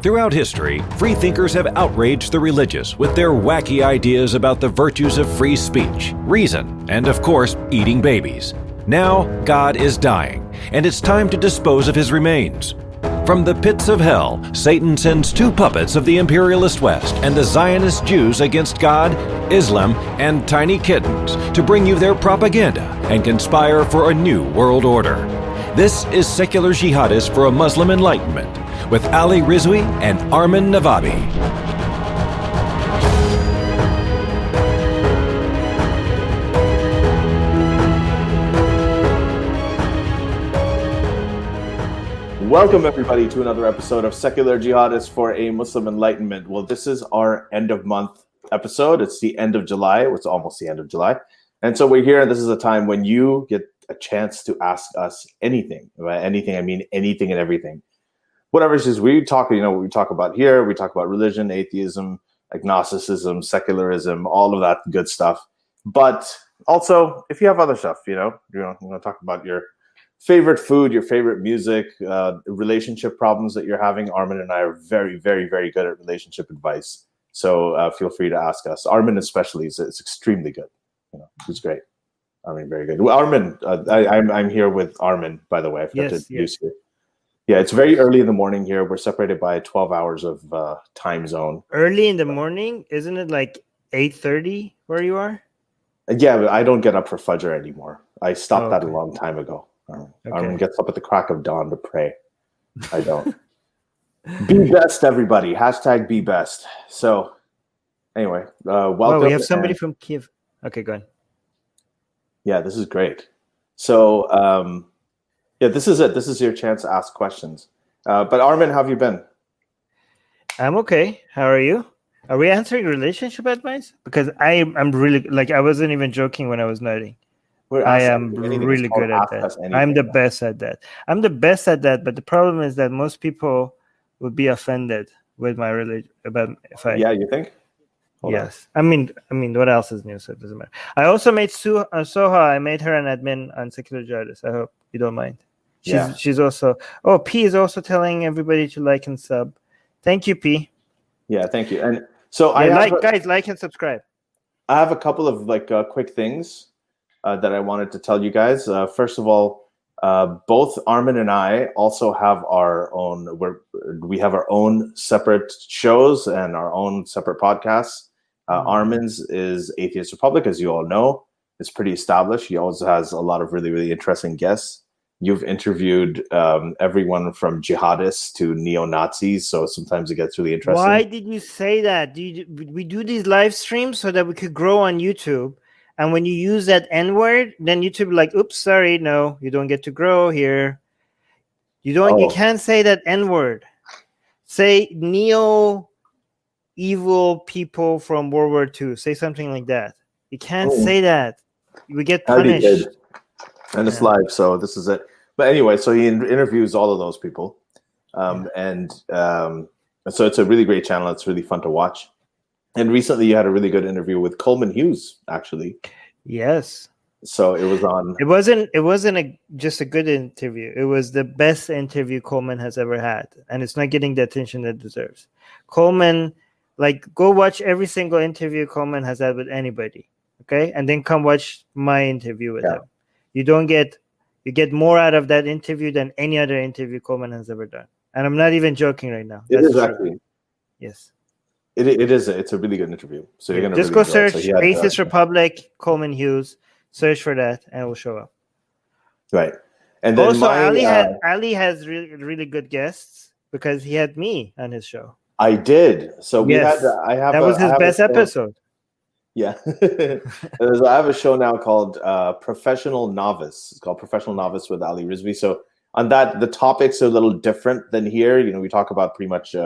Throughout history, free thinkers have outraged the religious with their wacky ideas about the virtues of free speech, reason, and of course, eating babies. Now, God is dying, and it's time to dispose of his remains. From the pits of hell, Satan sends two puppets of the imperialist West and the Zionist Jews against God, Islam, and tiny kittens to bring you their propaganda and conspire for a new world order. This is Secular Jihadists for a Muslim Enlightenment with Ali Rizvi and Armin Navabi. Welcome, everybody, to another episode of Secular Jihadists for a Muslim Enlightenment. Well, this is our end-of-month episode. It's the end of July. It's almost the end of July. And so we're here, and this is a time when you get a chance to ask us anything. By anything, I mean anything and everything. Whatever it is we talk, what we talk about here. We talk about religion, atheism, agnosticism, secularism, all of that good stuff. But also, if you have other stuff, you want to talk about your favorite food, your favorite music, relationship problems that you're having. Armin and I are very, very, very good at relationship advice. So feel free to ask us. Armin especially is extremely good. He's great. Armin, very good. Well, Armin, I'm here with Armin, by the way. I forgot to introduce you. Yeah, it's very early in the morning here. We're separated by 12 hours of time zone. Early in the morning? Isn't it like 8:30 where you are? Yeah, but I don't get up for Fajr anymore. I stopped that a long time ago. Armin gets up at the crack of dawn to pray. I don't. Be best, everybody. # be best. So, anyway, welcome. Well, we have somebody from Kiev. Okay, go ahead. Yeah, this is great. So, this is it. This is your chance to ask questions. But Armin, how have you been? I'm okay. How are you? Are we answering relationship advice? Because I'm really, I wasn't even joking when I was nodding. I am really good at that. I'm the best at that. But the problem is that most people would be offended with my religion Yeah, you think? Yes. I mean, what else is new? So it doesn't matter. I also made Soha. I made her an admin on Secular Jihadists. I hope you don't mind. She's also. Oh, P is also telling everybody to like and sub. Thank you, P. Yeah, thank you. And so guys, like and subscribe. I have a couple of quick things that I wanted to tell you guys. First of all, both Armin and I also have our own. We have our own separate shows and our own separate podcasts. Armin's is Atheist Republic, as you all know. It's pretty established. He also has a lot of really, really interesting guests. You've interviewed everyone from jihadists to neo-Nazis, so sometimes it gets really interesting. Why did you say that? We do these live streams so that we could grow on YouTube. And when you use that N-word, then YouTube like, oops, sorry, no, you don't get to grow here. You can't say that N-word. Say neo-evil people from World War II. Say something like that. You can't say that. We get punished. And it's live, so this is it. But anyway, so he interviews all of those people. So it's a really great channel. It's really fun to watch. And recently you had a really good interview with Coleman Hughes, actually. Yes. So it was on. It wasn't just a good interview. It was the best interview Coleman has ever had. And it's not getting the attention it deserves. Coleman, go watch every single interview Coleman has had with anybody. Okay? And then come watch my interview with him. You get more out of that interview than any other interview Coleman has ever done. And I'm not even joking right now. It is actually. Yes. It is. It's a really good interview. So you're gonna just go search Atheist Republic, Coleman Hughes. Search for that, and it will show up. Right. And then also, Ali has really, really good guests because he had me on his show. I did. So that was his best episode. Yeah. I have a show now called Professional Novice. It's called Professional Novice with Ali Rizvi. So on that, the topics are a little different than here. We talk about pretty much,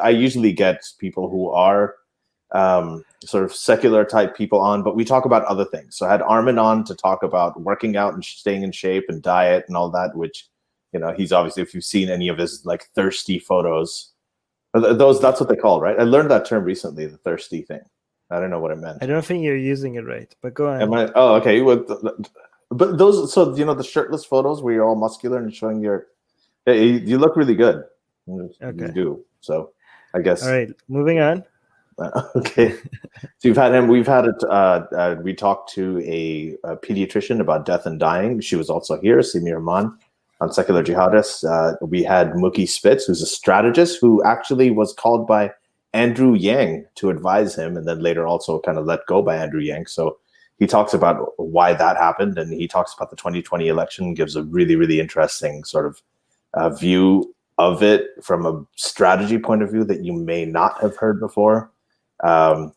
I usually get people who are sort of secular type people on, but we talk about other things. So I had Armin on to talk about working out and staying in shape and diet and all that, which, he's obviously, if you've seen any of his thirsty photos, that's what they call, right? I learned that term recently, the thirsty thing. I don't know what it meant. I don't think you're using it right, but go on. Am I? Oh, okay. But those, so the shirtless photos where you're all muscular and showing you look really good. Okay. You do. So I guess. All right, moving on. Okay. So you've had him. We've had it. We talked to a pediatrician about death and dying. She was also here, Simi Rahman, on Secular Jihadists. We had Mookie Spitz, who's a strategist who actually was called by Andrew Yang to advise him, and then later also kind of let go by Andrew Yang. So he talks about why that happened, and he talks about the 2020 election, gives a really, really interesting sort of view of it from a strategy point of view that you may not have heard before.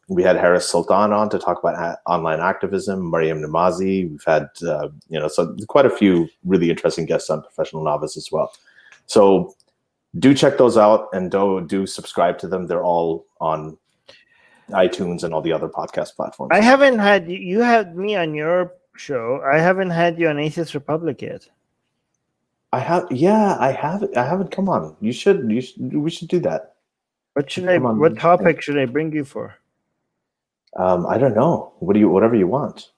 We had Harris Sultan on to talk about online activism, Mariam Namazi. We've had, so quite a few really interesting guests on Professional Novice as well. So do check those out and do subscribe to them. They're all on iTunes and all the other podcast platforms. I haven't had you had me on your show. I haven't had you on Atheist Republic yet. I haven't. Come on. We should do that. What topic should I bring you for? I don't know. Whatever you want.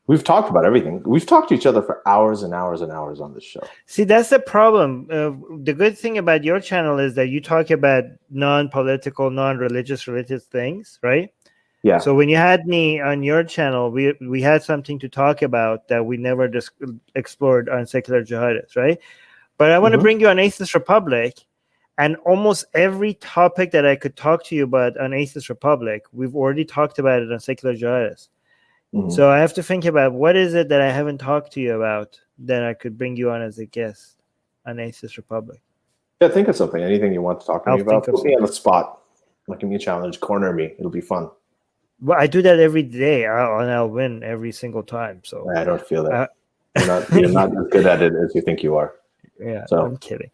We've talked about everything. We've talked to each other for hours and hours and hours on this show. See, that's the problem. The good thing about your channel is that you talk about non-political, non-religious related things, right? Yeah. So when you had me on your channel, we had something to talk about that we never explored on Secular Jihadists, right? But I want to bring you on Atheist Republic, and almost every topic that I could talk to you about on Atheist Republic, we've already talked about it on Secular Jihadists. So I have to think about what is it that I haven't talked to you about that I could bring you on as a guest on Atheist Republic. Yeah, think of something. Anything you want to talk to me about. Put me on the spot. Give me a challenge. Corner me. It'll be fun. Well, I do that every day, and I'll win every single time. So I don't feel that. You're not as good at it as you think you are. Yeah, so I'm kidding.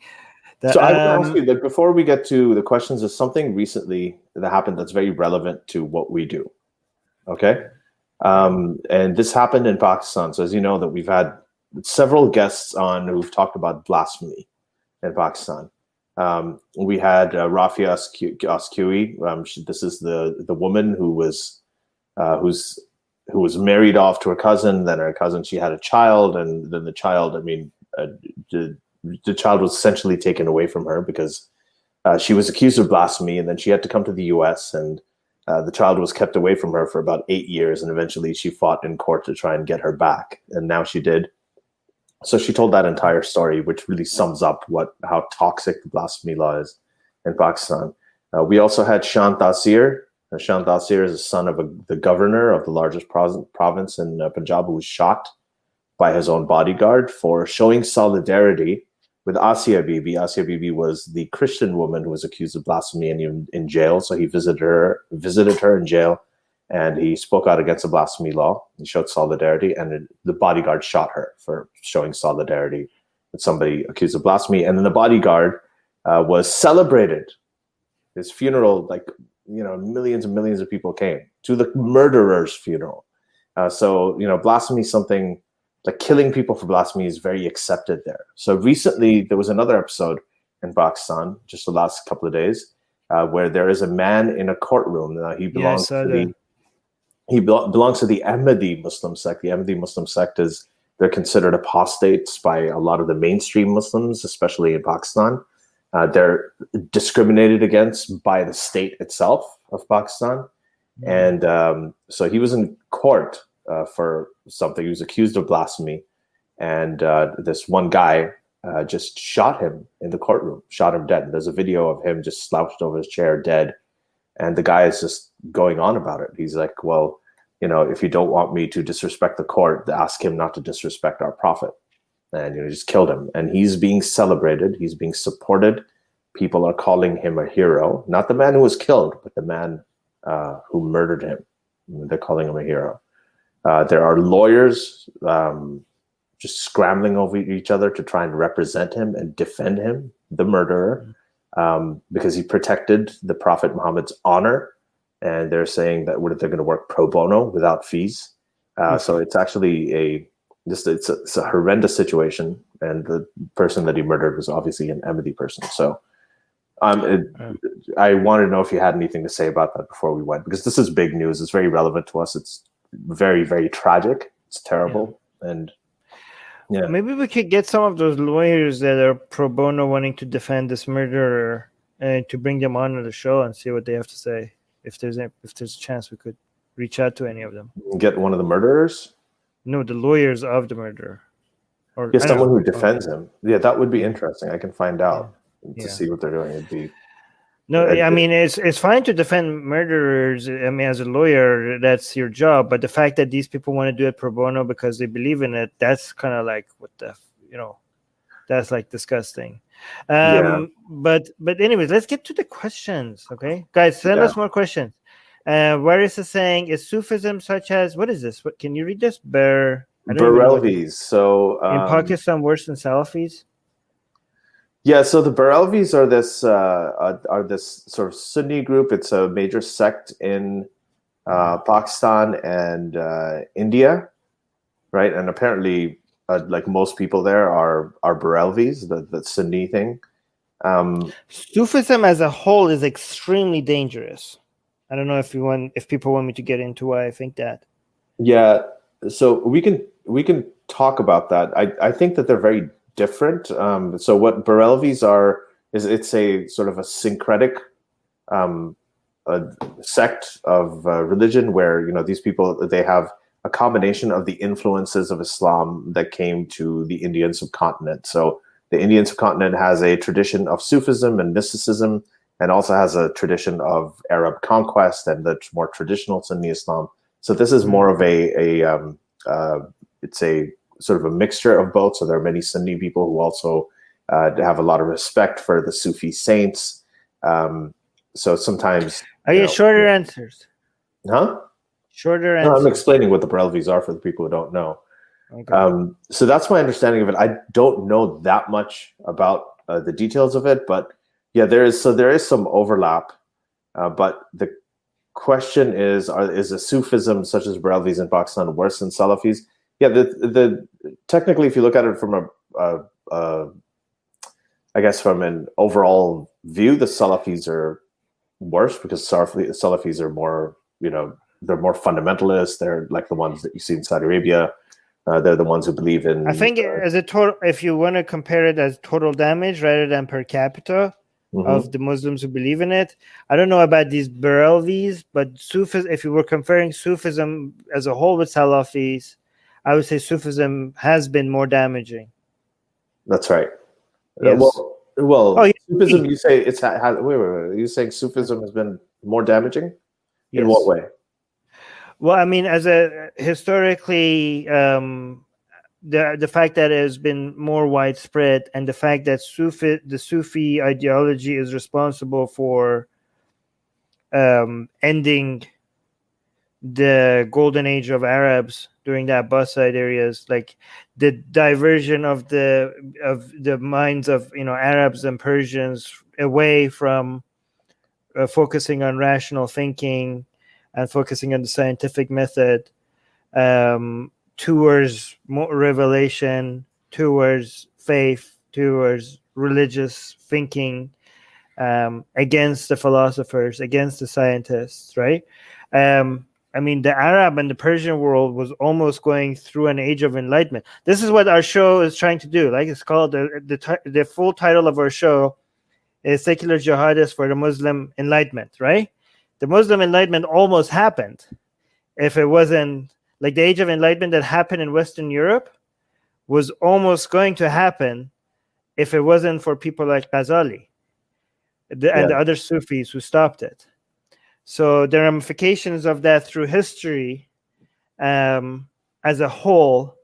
So I would ask you, before we get to the questions, there's something recently that happened that's very relevant to what we do. Okay? And this happened in Pakistan. So as you know, that we've had several guests on who've talked about blasphemy in Pakistan. We had Rafia Askewi. This is the woman who was married off to her cousin. Then her cousin, she had a child, and then the child. The child was essentially taken away from her because she was accused of blasphemy, and then she had to come to the U.S. and the child was kept away from her for about 8 years, and eventually she fought in court to try and get her back, and now she did. So she told that entire story, which really sums up how toxic the blasphemy law is in Pakistan. We also had Shant Asir. Shant Asir is the son of the governor of the largest province in Punjab, who was shot by his own bodyguard for showing solidarity with Asia Bibi. Asia Bibi was the Christian woman who was accused of blasphemy and in jail. So he visited her in jail, and he spoke out against the blasphemy law. He showed solidarity, and the bodyguard shot her for showing solidarity with somebody accused of blasphemy. And then the bodyguard was celebrated. His funeral, millions and millions of people came to the murderer's funeral. So blasphemy is something. Like killing people for blasphemy is very accepted there. So recently there was another episode in Pakistan, just the last couple of days, where there is a man in a courtroom. He belongs to the Ahmadi Muslim sect. The Ahmadi Muslim sect they're considered apostates by a lot of the mainstream Muslims, especially in Pakistan. They're discriminated against by the state itself of Pakistan. And so he was in court for something. He was accused of blasphemy, and this one guy just shot him in the courtroom, shot him dead. And there's a video of him just slouched over his chair, dead. And the guy is just going on about it. He's like, well, if you don't want me to disrespect the court, ask him not to disrespect our prophet. And just killed him. And he's being celebrated. He's being supported. People are calling him a hero. Not the man who was killed, but the man who murdered him. They're calling him a hero. There are lawyers just scrambling over each other to try and represent him and defend him, the murderer, because he protected the Prophet Muhammad's honor. And they're saying that they're going to work pro bono without fees. So it's actually it's a horrendous situation. And the person that he murdered was obviously an Ahmadi person. So I wanted to know if you had anything to say about that before we went, because this is big news. It's very relevant to us. It's very, very tragic. It's terrible. And Yeah. Maybe we could get some of those lawyers that are pro bono wanting to defend this murderer and to bring them on the show and see what they have to say. If there's a chance, we could reach out to any of them. Get one of the murderers. No, the lawyers of the murderer. Or Yeah, I don't someone know. who defends him. Yeah, that would be interesting. I can find out Yeah. to see what they're doing. It'd be No, I mean it's fine to defend murderers. I mean, as a lawyer, that's your job. But the fact that these people want to do it pro bono because they believe in it, that's kind of like what the that's like disgusting. But anyways, let's get to the questions, okay, guys? Send us more questions. Waris is saying, is Sufism such as what is this? What can you read this? Barelvis. So in Pakistan worse than Salafis? Yeah, so the Barelvis are this sort of Sunni group. It's a major sect in Pakistan and India, right? And apparently, like most people there are Barelvis, the Sunni thing. Sufism as a whole is extremely dangerous. I don't know if people want me to get into why I think that. Yeah, so we can talk about that. I think that they're very different. So what Barelvis are is it's a sort of a syncretic a sect of religion where these people, they have a combination of the influences of Islam that came to the Indian subcontinent. So the Indian subcontinent has a tradition of Sufism and mysticism, and also has a tradition of Arab conquest and the more traditional Sunni Islam. So this is more of it's a sort of a mixture of both. So there are many Sunni people who also have a lot of respect for the Sufi saints. So sometimes... shorter answers? Huh? Shorter answers. No, I'm explaining what the Barelvis are for the people who don't know. Okay. So that's my understanding of it. I don't know that much about the details of it, but yeah, there is some overlap. But the question is a Sufism such as Barelvis in Pakistan worse than Salafis? Yeah, the technically, if you look at it from I guess from an overall view, the Salafis are worse because Salafis are more, they're more fundamentalist. They're like the ones that you see in Saudi Arabia. They're the ones who believe in. I think as a total, if you want to compare it as total damage rather than per capita of the Muslims who believe in it, I don't know about these Barelvis, but Sufism. If you were comparing Sufism as a whole with Salafis, I would say Sufism has been more damaging. That's right. Yes. Sufism. You say it's wait. Are you saying Sufism has been more damaging? Yes. In what way? Well, I mean, as a historically, the fact that it has been more widespread, and the fact that the Sufi ideology is responsible for ending the golden age of Arabs during the Abbasid areas, like the diversion of the minds of Arabs and Persians away from focusing on rational thinking and focusing on the scientific method towards more revelation, towards faith, towards religious thinking, against the philosophers, against the scientists, right? I mean, the Arab and the Persian world was almost going through an age of enlightenment. This is what our show is trying to do. Like, it's called the full title of our show is Secular Jihadists for the Muslim Enlightenment, right? The Muslim Enlightenment almost happened. If it wasn't like the age of enlightenment that happened in Western Europe was almost going to happen if it wasn't for people like Ghazali and the other Sufis who stopped it. So the ramifications of that through history as a whole,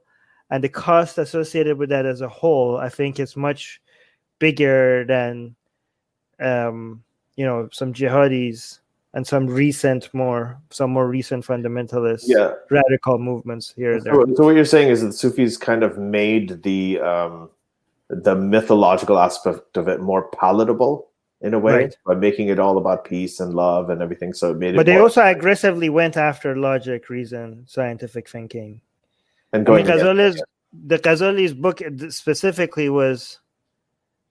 and the cost associated with that as a whole, I think is much bigger than some jihadis and some more recent fundamentalist radical movements here and there. So what you're saying is that Sufis kind of made the mythological aspect of it more palatable in a way, right, by making it all about peace and love and everything. So it made it. But they also aggressively went after logic, reason, scientific thinking. And going Ghazali's book specifically was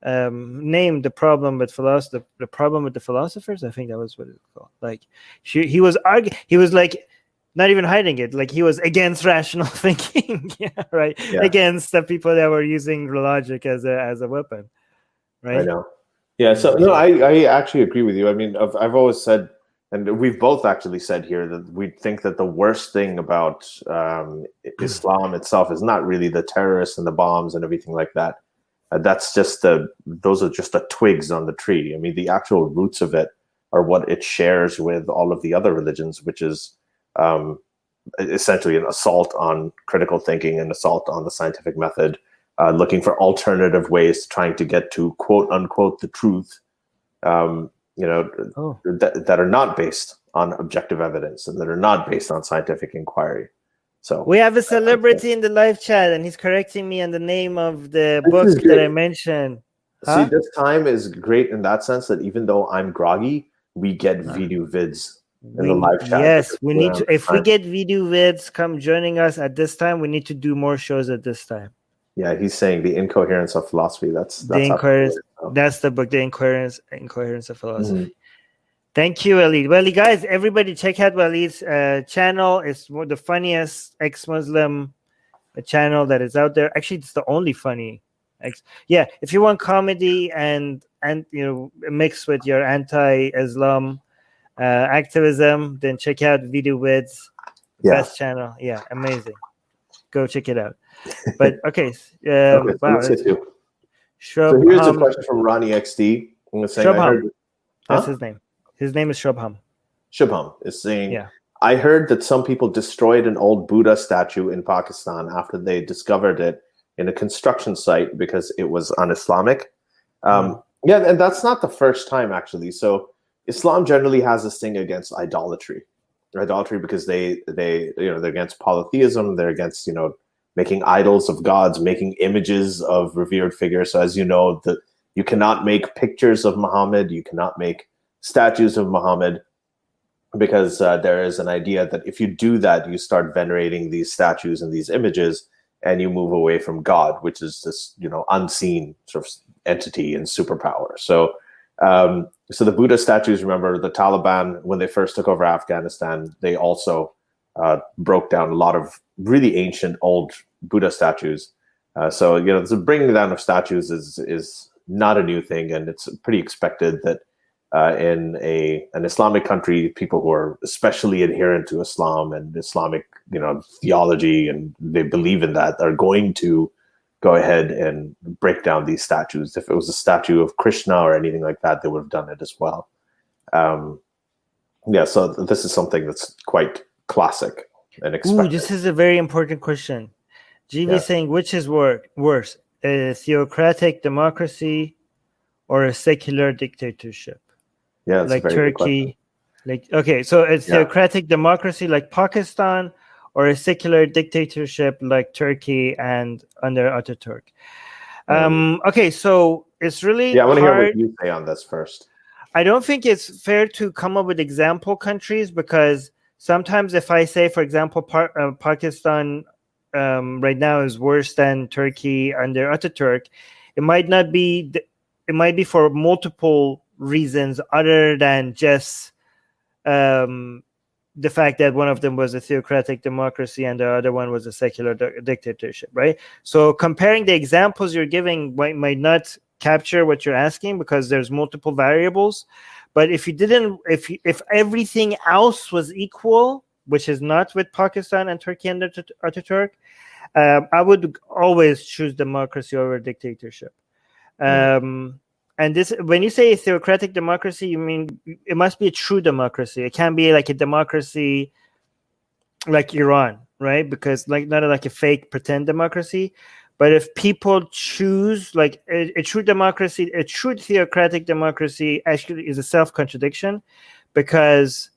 named the problem with the problem with the philosophers. I think that was what it's called. Like he was like not even hiding it. Like he was against rational thinking, yeah, right? Yeah. Against the people that were using logic as a weapon, right? I know. Yeah. So no, I actually agree with you. I mean, I've always said, and we've both actually said here that we think that the worst thing about Islam itself is not really the terrorists and the bombs and everything like that. Those are just the twigs on the tree. I mean, the actual roots of it are what it shares with all of the other religions, which is essentially an assault on critical thinking, an assault on the scientific method, looking for alternative ways, trying to get to quote unquote the truth, that are not based on objective evidence and that are not based on scientific inquiry. So we have a celebrity in the live chat, and he's correcting me on the name of the book that I mentioned. See, this time is great in that sense that even though I'm groggy, we get video vids in the live chat. Yes, we need to. If we get video vids come joining us at this time, we need to do more shows at this time. Yeah, he's saying The Incoherence of Philosophy. That's the incoherence. That's the book, The Incoherence of Philosophy. Mm-hmm. Thank you, Walid. Well, guys, everybody check out Walid's channel. It's the funniest ex-Muslim channel that is out there. Actually, it's the only funny. Yeah, if you want comedy and mixed with your anti-Islam activism, then check out Video Vids. Best channel. Yeah, amazing. Go check it out. But okay, wow, so here's a question from Ronnie XD. That's his name. His name is Shubham. Shubham is saying, I heard that some people destroyed an old Buddha statue in Pakistan after they discovered it in a construction site because it was un-Islamic. Yeah, and that's not the first time, actually. So Islam generally has this thing against idolatry because they're against polytheism. They're against, making idols of gods, making images of revered figures. So as you know, you cannot make pictures of Muhammad. You cannot make statues of Muhammad because there is an idea that if you do that, you start venerating these statues and these images and you move away from God, which is this, unseen sort of entity and superpower. So the Buddha statues, remember the Taliban, when they first took over Afghanistan, they also broke down a lot of really ancient old Buddha statues. So the bringing down of statues is not a new thing, and it's pretty expected that in an Islamic country, people who are especially adherent to Islam and Islamic, theology, and they believe in that, are going to go ahead and break down these statues. If it was a statue of Krishna or anything like that, they would have done it as well. So this is something that's quite classic and expected. Ooh, this is a very important question. GV saying, which is worse, a theocratic democracy or a secular dictatorship? Yeah, that's like Turkey. So a theocratic democracy like Pakistan, or a secular dictatorship like Turkey and under Ataturk. Okay, so it's really I want to hear what you say on this first. I don't think it's fair to come up with example countries, because sometimes if I say, for example, Pakistan right now is worse than Turkey under Ataturk, it might be for multiple reasons other than just the fact that one of them was a theocratic democracy and the other one was a secular dictatorship, right? So comparing the examples you're giving might not capture what you're asking, because there's multiple variables. But if everything else was equal, which is not with Pakistan and Turkey and Ataturk, I would always choose democracy over dictatorship. And this, when you say a theocratic democracy, you mean it must be a true democracy. It can't be like a democracy like Iran, right? Because not like a fake pretend democracy. But if people choose like a true democracy, a true theocratic democracy actually is a self-contradiction, because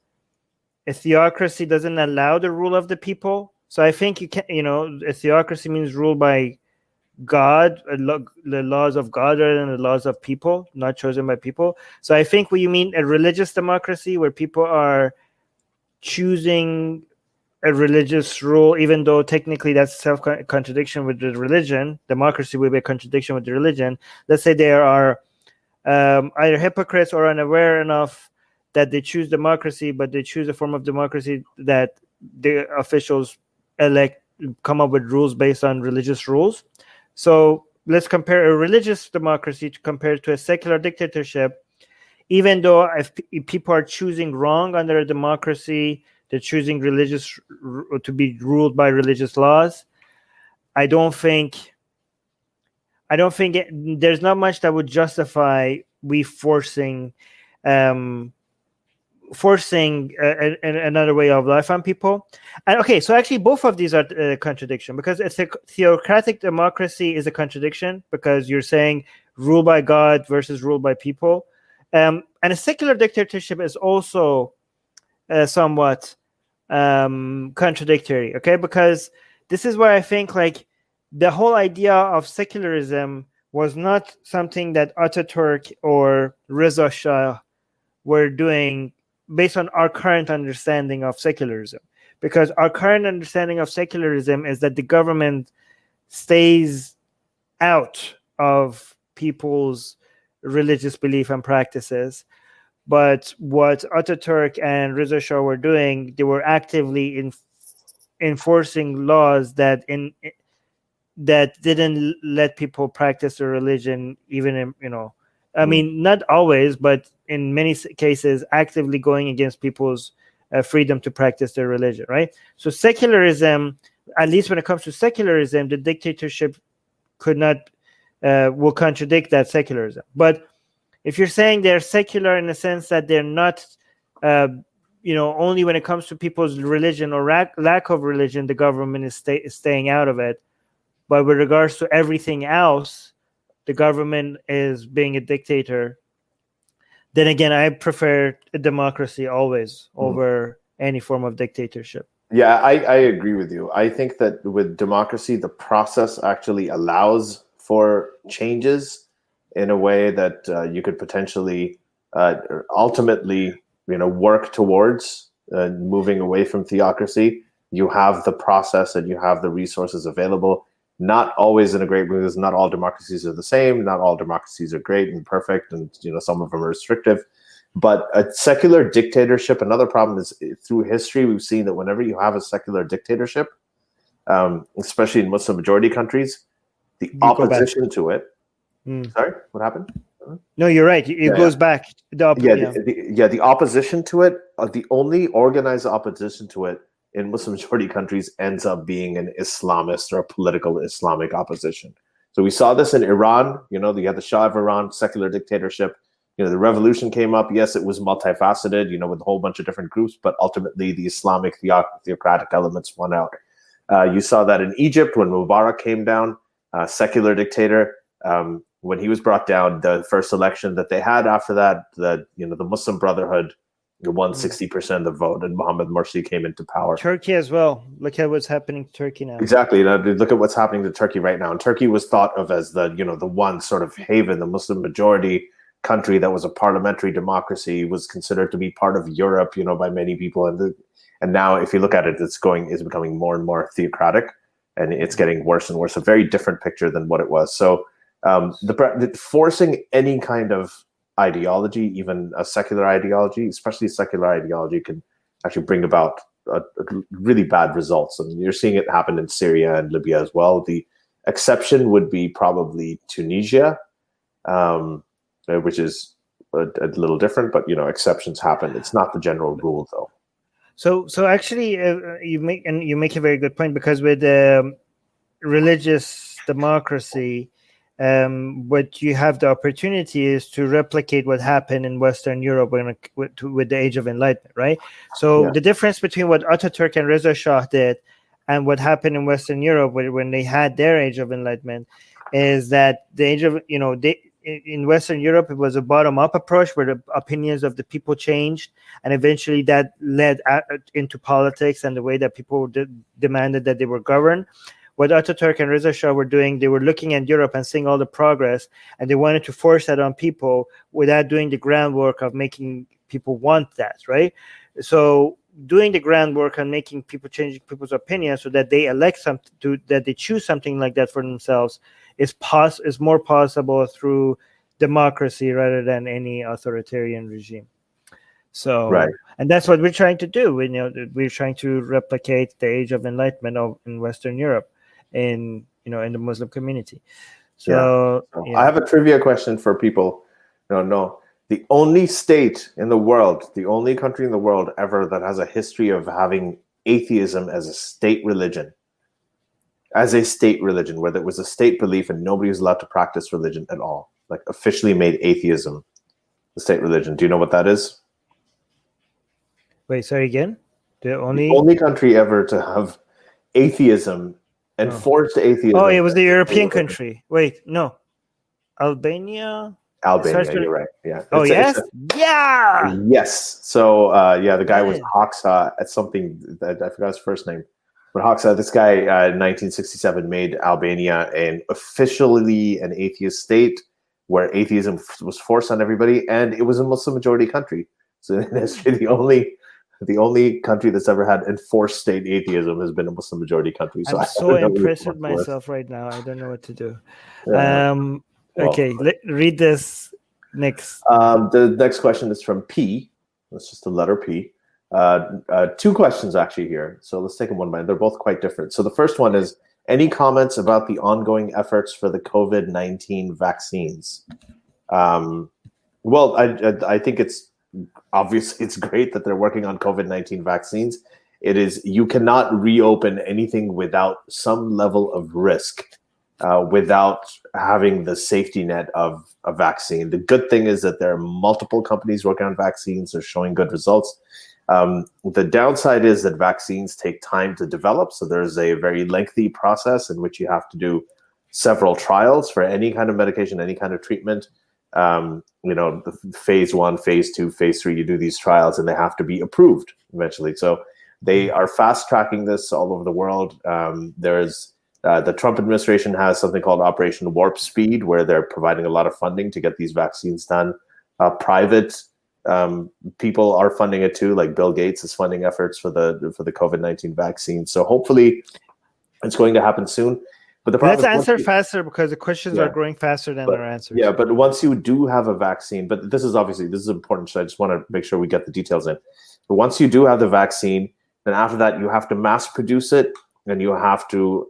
a theocracy doesn't allow the rule of the people. So I think a theocracy means ruled by God, the laws of God rather than the laws of people, not chosen by people. So I think when you mean a religious democracy where people are choosing a religious rule, even though technically that's self-contradiction with the religion, democracy will be a contradiction with the religion. Let's say they are either hypocrites or unaware enough that they choose democracy, but they choose a form of democracy that the officials come up with rules based on religious rules. So let's compare a religious democracy compared to a secular dictatorship. Even though if people are choosing wrong under a democracy, they're choosing to be ruled by religious laws. I don't think there's not much that would justify forcing another way of life on people. And okay, so actually both of these are a contradiction, because a theocratic democracy is a contradiction, because you're saying rule by God versus rule by people. And a secular dictatorship is also somewhat contradictory, okay? Because this is where I think like the whole idea of secularism was not something that Ataturk or Reza Shah were doing based on our current understanding of secularism. Because our current understanding of secularism is that the government stays out of people's religious belief and practices. But what Ataturk and Reza Shah were doing, they were actively enforcing laws that didn't let people practice their religion, even in, I mean, not always, but in many cases, actively going against people's freedom to practice their religion, right? So secularism, at least when it comes to secularism, the dictatorship will contradict that secularism. But if you're saying they're secular in the sense that they're not, only when it comes to people's religion or lack of religion, the government is staying out of it. But with regards to everything else, the government is being a dictator. Then again, I prefer a democracy always over any form of dictatorship. Yeah, I agree with you. I think that with democracy, the process actually allows for changes in a way that you could potentially ultimately, work towards moving away from theocracy. You have the process and you have the resources available. Not always in a great way, because not all democracies are the same. Not all democracies are great and perfect, and some of them are restrictive. But a secular dictatorship, another problem is through history, we've seen that whenever you have a secular dictatorship, especially in Muslim majority countries, the opposition to it. Sorry, what happened? No, you're right. It goes back. The opposition to it, the only organized opposition to it in Muslim majority countries ends up being an Islamist or a political Islamic opposition. So we saw this in Iran. You had the Shah of Iran, secular dictatorship. The revolution came up. Yes, it was multifaceted, with a whole bunch of different groups, but ultimately the Islamic theocratic elements won out. You saw that in Egypt when Mubarak came down, secular dictator. When he was brought down, the first election that they had after that, the Muslim Brotherhood won 60% of the vote, and Mohammed Morsi came into power. Turkey as well. Look at what's happening to Turkey now. Exactly. Look at what's happening to Turkey right now. And Turkey was thought of as the one sort of haven, the Muslim majority country that was a parliamentary democracy, was considered to be part of Europe, by many people. And now, if you look at it, it's becoming more and more theocratic, and it's getting worse and worse. A very different picture than what it was. So forcing any kind of ideology, even a secular ideology, especially secular ideology, can actually bring about really bad results. And you're seeing it happen in Syria and Libya as well. The exception would be probably Tunisia, which is a little different, but exceptions happen. It's not the general rule, though. So actually, you make a very good point, because with religious democracy, what you have the opportunity is to replicate what happened in Western Europe with the Age of Enlightenment, right? So the difference between what Ataturk and Reza Shah did and what happened in Western Europe when they had their Age of Enlightenment is that the age of, in Western Europe, it was a bottom-up approach where the opinions of the people changed, and eventually that led into politics and the way that people demanded that they were governed. What Ataturk and Reza Shah were doing, they were looking at Europe and seeing all the progress, and they wanted to force that on people without doing the groundwork of making people want that, right? So doing the groundwork and making people change people's opinions so that they elect that they choose something like that for themselves is more possible through democracy rather than any authoritarian regime. So, Right. and that's what we're trying to do. We're trying to replicate the Age of Enlightenment in Western Europe, in the Muslim community. So, So I have a trivia question for people. No. The only state in the world, the only country in the world ever that has a history of having atheism as a state religion, where there was a state belief and nobody was allowed to practice religion at all, like officially made atheism the state religion. Do you know what that is? Wait, sorry again? The only country ever to have atheism, enforced atheism. Oh, it was the European country. Wait, no. Albania, you're right. Yeah. Oh, yes? Yeah! Yes. So, the guy was Hoxha at something, I forgot his first name. But Hoxha, this guy, in 1967, made Albania officially an atheist state where atheism was forced on everybody, and it was a Muslim majority country. So in history, the only country that's ever had enforced state atheism has been a Muslim majority country. So I'm so impressed with myself right now. I don't know what to do. Okay, read this next. The next question is from P. That's just the letter P. Two questions actually here. So let's take them one by one. They're both quite different. So the first one is, any comments about the ongoing efforts for the COVID-19 vaccines? Well, I think it's obviously it's great that they're working on COVID-19 vaccines. You cannot reopen anything without some level of risk, without having the safety net of a vaccine. The good thing is that there are multiple companies working on vaccines. They're showing good results. The downside is that vaccines take time to develop. So there's a very lengthy process in which you have to do several trials for any kind of medication, any kind of treatment. Phase 1, phase 2, phase 3, you do these trials and they have to be approved eventually. So they are fast tracking this all over the world. There's the Trump administration has something called Operation Warp Speed, where they're providing a lot of funding to get these vaccines done. Private people are funding it too, like Bill Gates is funding efforts for the COVID-19 vaccine. So hopefully it's going to happen soon. But the problem Let's answer faster, because the questions are growing faster than our answers. Yeah, but once you do have a vaccine, but this is important, so I just want to make sure we get the details in. But once you do have the vaccine, then after that you have to mass produce it, and you have to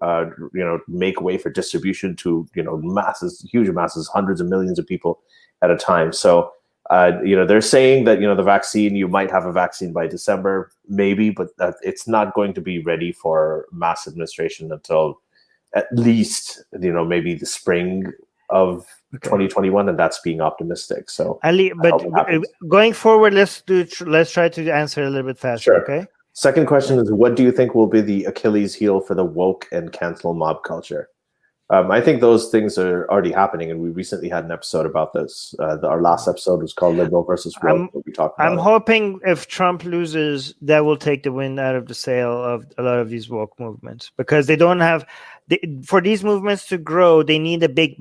make way for distribution to huge masses, hundreds of millions of people at a time. So they're saying that the vaccine, you might have a vaccine by December, maybe, but it's not going to be ready for mass administration until at least maybe the spring of 2021, and that's being optimistic. So Ali, but going forward, let's try to answer a little bit faster. Sure. Okay. Second question is, what do you think will be the Achilles heel for the woke and cancel mob culture? I think those things are already happening, and we recently had an episode about this. Our last episode was called Liberal versus Woke. I'm hoping if Trump loses, that will take the wind out of the sail of a lot of these woke movements, because they don't have. For these movements to grow, they need a big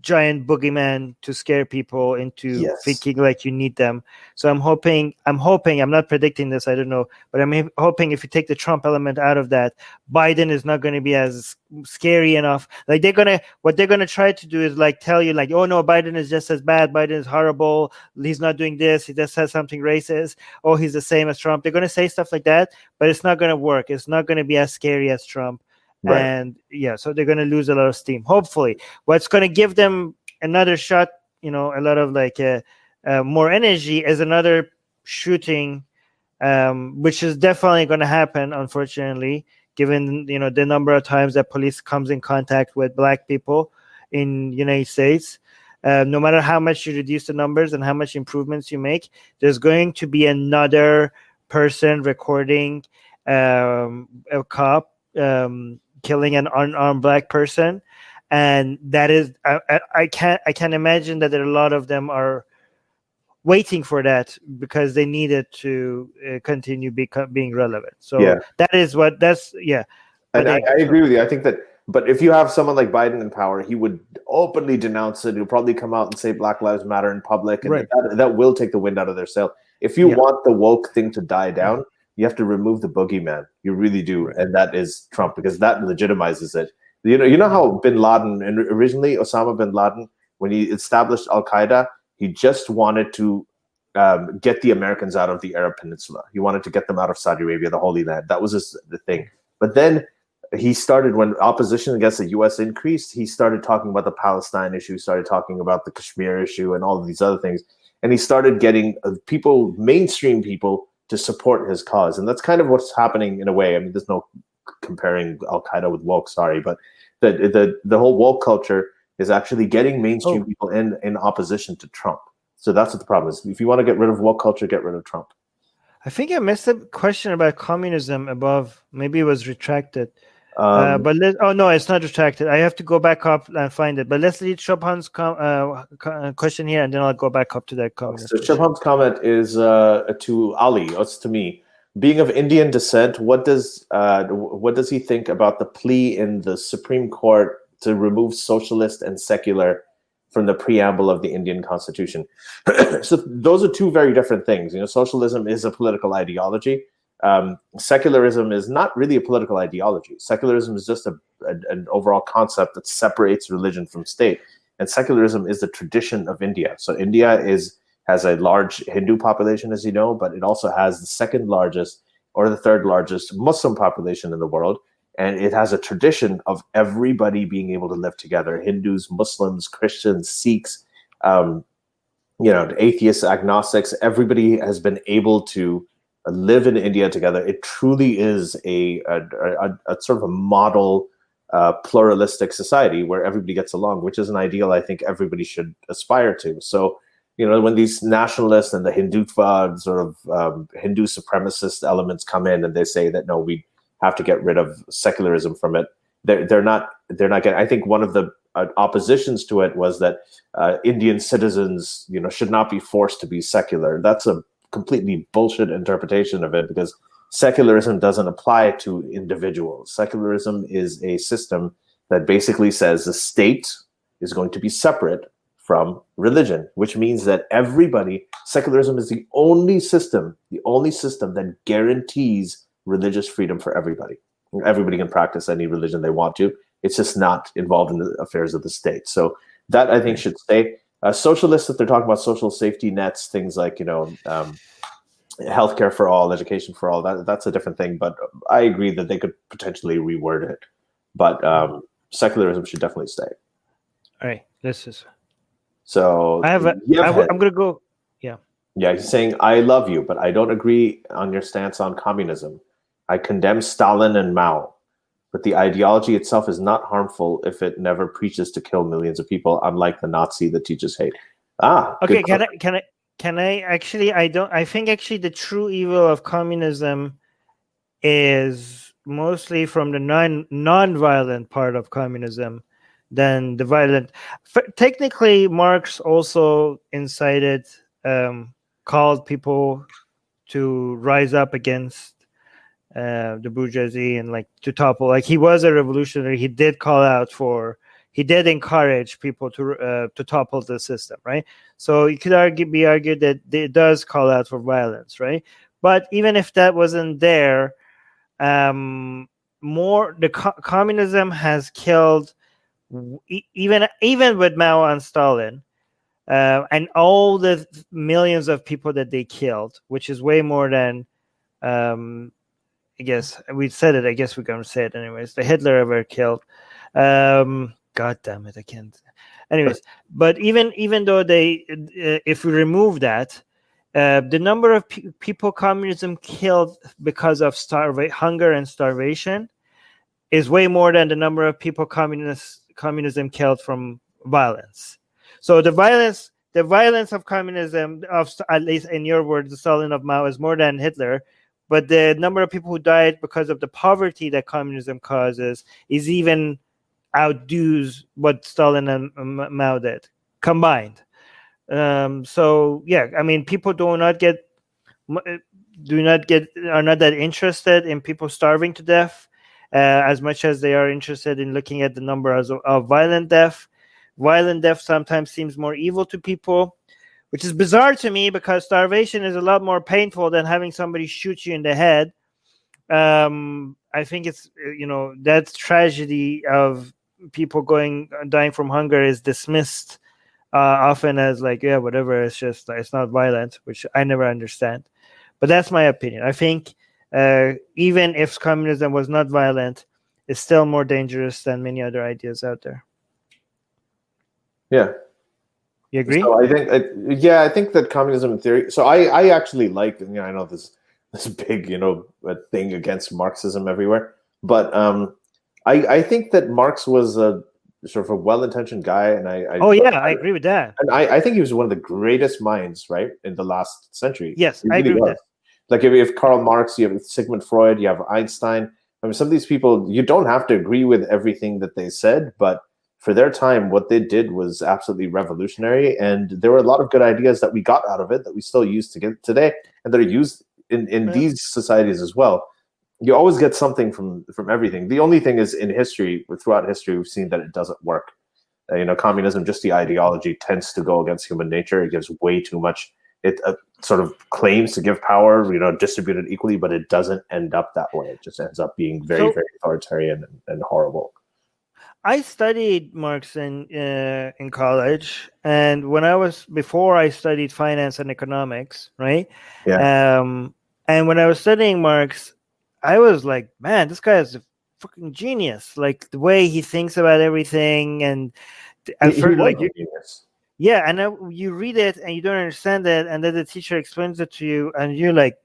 giant boogeyman to scare people into thinking like you need them. So I'm hoping, I'm not predicting this, I don't know, but I'm hoping if you take the Trump element out of that, Biden is not going to be as scary enough. Like what they're going to try to do is like tell you like, oh no, Biden is just as bad. Biden is horrible. He's not doing this. He just says something racist. Oh, he's the same as Trump. They're going to say stuff like that, but it's not going to work. It's not going to be as scary as Trump. Right. And so they're going to lose a lot of steam. Hopefully, what's going to give them another shot, a lot of more energy, is another shooting, which is definitely going to happen, unfortunately, given the number of times that police comes in contact with Black people in the United States. No matter how much you reduce the numbers and how much improvements you make, there's going to be another person recording a cop killing an unarmed Black person, and that is I can imagine that there are a lot of them are waiting for that because they need it to continue being relevant. So And I agree with you. I think that, but if you have someone like Biden in power, he would openly denounce it. He'll probably come out and say Black Lives Matter in public, and that will take the wind out of their sail. If you want the woke thing to die down, you have to remove the boogeyman. You really do. And that is Trump, because that legitimizes it. You know how bin Laden, and originally Osama bin Laden, when he established Al-Qaeda, he just wanted to get the Americans out of the Arab Peninsula. He wanted to get them out of Saudi Arabia, the Holy Land. That was the thing. But then he started, when opposition against the U.S. increased, he started talking about the Palestine issue, started talking about the Kashmir issue and all of these other things. And he started getting people, mainstream people, to support his cause. And that's kind of what's happening in a way. I mean, there's no comparing Al-Qaeda with woke, sorry, but the whole woke culture is actually getting mainstream people in opposition to Trump. So that's what the problem is. If you want to get rid of woke culture, get rid of Trump. I think I missed a question about communism above. Maybe it was retracted. But no, it's not retracted. I have to go back up and find it. But let's read Shubham's question here, and then I'll go back up to that comment. So Shubham's comment is to Ali. It's to me. Being of Indian descent, what does he think about the plea in the Supreme Court to remove socialist and secular from the preamble of the Indian Constitution? So those are two very different things. You know, socialism is a political ideology. Secularism is not really a political ideology. Secularism is just an overall concept that separates religion from state. And secularism is the tradition of India. So India has a large Hindu population, as you know, but it also has the second largest or the third largest Muslim population in the world. And it has a tradition of everybody being able to live together: Hindus, Muslims, Christians, Sikhs, atheists, agnostics. Everybody has been able to live in India together. It truly is a sort of a model pluralistic society where everybody gets along, which is an ideal I think everybody should aspire to. So, when these nationalists and the Hindutva sort of Hindu supremacist elements come in and they say that, no, we have to get rid of secularism from it, they're not getting. I think one of the oppositions to it was that Indian citizens, should not be forced to be secular. That's a completely bullshit interpretation of it, because secularism doesn't apply to individuals. Secularism is a system that basically says the state is going to be separate from religion, which means that secularism is the only system that guarantees religious freedom for everybody. Everybody can practice any religion they want to. It's just not involved in the affairs of the state. So that, I think, should stay. Socialists, if they're talking about social safety nets, things like, healthcare for all, education for all, that's a different thing. But I agree that they could potentially reword it. But secularism should definitely stay. All right, this is. So I'm going to go. Yeah, he's saying, I love you, but I don't agree on your stance on communism. I condemn Stalin and Mao, but the ideology itself is not harmful if it never preaches to kill millions of people, unlike the Nazi that teaches hate. Okay, can I actually, I think actually the true evil of communism is mostly from the non-violent part of communism than the violent. Technically, Marx also incited, called people to rise up against the bourgeoisie and to topple. He was a revolutionary. He did he did encourage people to topple the system, right? So it could be argued that it does call out for violence, right? But even if that wasn't there, communism has killed, even with Mao and Stalin, and all the millions of people that they killed, which is way more than, I guess we said it. I guess we're gonna say it anyways. The Hitler ever killed. God damn it, I can't. Anyways, but even though if we remove that, the number of people communism killed because of hunger and starvation is way more than the number of people communism killed from violence. So the violence of communism, at least in your words, the Stalin of Mao, is more than Hitler. But the number of people who died because of the poverty that communism causes is even outdoes what Stalin and Mao did combined. So yeah, I mean, people are not that interested in people starving to death as much as they are interested in looking at the number of violent death. Violent death sometimes seems more evil to people, which is bizarre to me because starvation is a lot more painful than having somebody shoot you in the head. I think it's, that tragedy of people dying from hunger is dismissed often as like, yeah, whatever. It's just it's not violent, which I never understand. But that's my opinion. I think even if communism was not violent, it's still more dangerous than many other ideas out there. Yeah. You agree? So I think, I think that communism in theory. So I actually like, I know this big, thing against Marxism everywhere, but I think that Marx was a sort of a well-intentioned guy, and I agree with that. And I think he was one of the greatest minds, right, in the last century. Yes, I agree with that. Like if you have Karl Marx, you have Sigmund Freud, you have Einstein. I mean, some of these people, you don't have to agree with everything that they said, but for their time, what they did was absolutely revolutionary, and there were a lot of good ideas that we got out of it that we still use today, and that are used in these societies as well. You always get something from everything. The only thing is, in history, throughout history, we've seen that it doesn't work. Communism, just the ideology, tends to go against human nature. It gives way too much. It sort of claims to give power, distributed equally, but it doesn't end up that way. It just ends up being very, very authoritarian and horrible. I studied Marx in college, and before I studied finance and economics, right? Yeah. And when I was studying Marx, I was like, man, this guy is a fucking genius. Like the way he thinks about everything, and at first, like, genius. Yeah, and you read it and you don't understand it, and then the teacher explains it to you, and you're like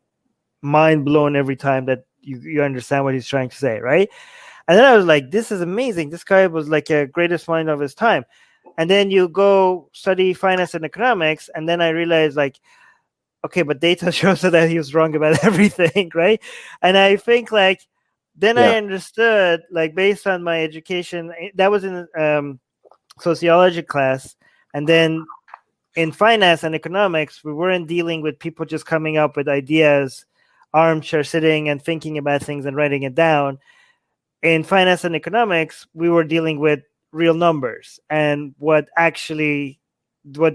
mind blown every time that you understand what he's trying to say, right? And then I was like, this is amazing. This guy was like a greatest mind of his time. And then you go study finance and economics, and then I realized, like, okay, but data shows that he was wrong about everything, right? And I think, like, then I understood, like, based on my education, that was in sociology class. And then in finance and economics, we weren't dealing with people just coming up with ideas, armchair sitting and thinking about things and writing it down. In finance and economics, we were dealing with real numbers and what the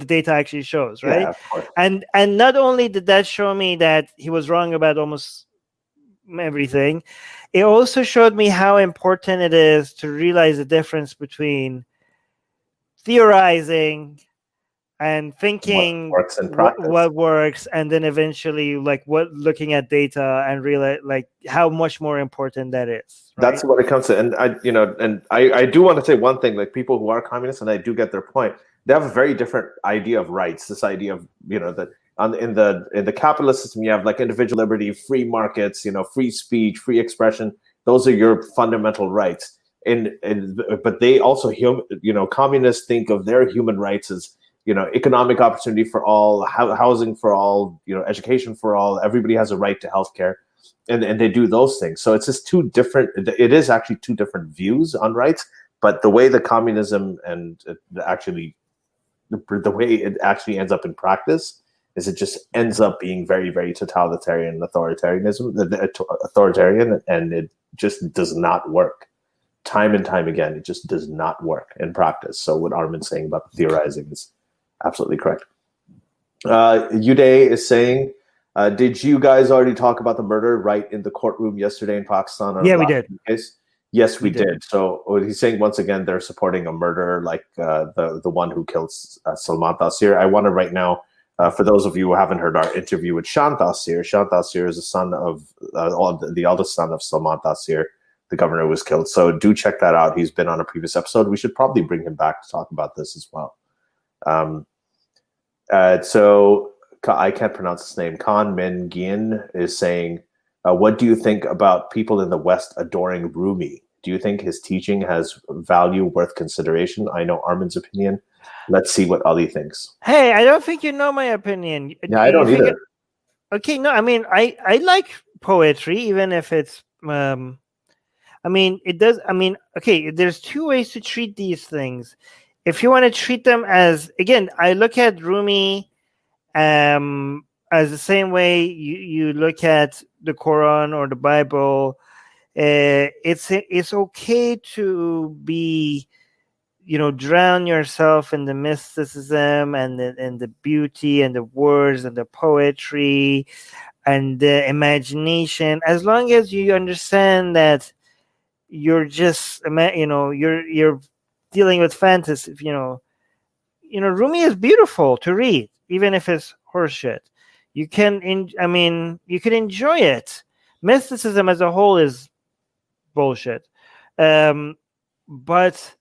data actually shows, right? Yeah, of course. And not only did that show me that he was wrong about almost everything, it also showed me how important it is to realize the difference between theorizing and thinking what works, and then eventually looking at data and realize like how much more important that is. Right? That's what it comes to. And I do want to say one thing, like people who are communists, and I do get their point, they have a very different idea of rights. This idea of, that in the capitalist system, you have like individual liberty, free markets, free speech, free expression. Those are your fundamental rights. But they also, communists think of their human rights as, economic opportunity for all, housing for all, education for all. Everybody has a right to healthcare, and they do those things. So it's just it is actually two different views on rights. But the way the communism and the way it actually ends up in practice is it just ends up being very, very totalitarian authoritarian, and it just does not work. Time and time again, it just does not work in practice. So what Armin's saying about the theorizing is absolutely correct. Uday is saying, did you guys already talk about the murder right in the courtroom yesterday in Pakistan? Yeah, we did. Case? Yes, we did. So he's saying, once again, they're supporting a murder like the one who killed Salman Taseer. I want to right now, for those of you who haven't heard our interview with Shan Taseer, Shan Taseer is the son of the eldest son of Salman Taseer, the governor who was killed. So do check that out. He's been on a previous episode. We should probably bring him back to talk about this as well. So I can't pronounce his name. Khan Min Gien is saying, what do you think about people in the West adoring Rumi? Do you think his teaching has value worth consideration? I know Armin's opinion. Let's see what Ali thinks. Hey, I don't think you know my opinion. Yeah, I don't either. Okay, no, I mean, I like poetry, even if it's it does. Okay, there's two ways to treat these things. If you want to treat them as, again, I look at Rumi as the same way you look at the Quran or the Bible. It's okay to be, drown yourself in the mysticism and the beauty and the words and the poetry and the imagination, as long as you understand that you're just, you're dealing with fantasy, Rumi is beautiful to read, even if it's horseshit. You can, you can enjoy it. Mysticism as a whole is bullshit. But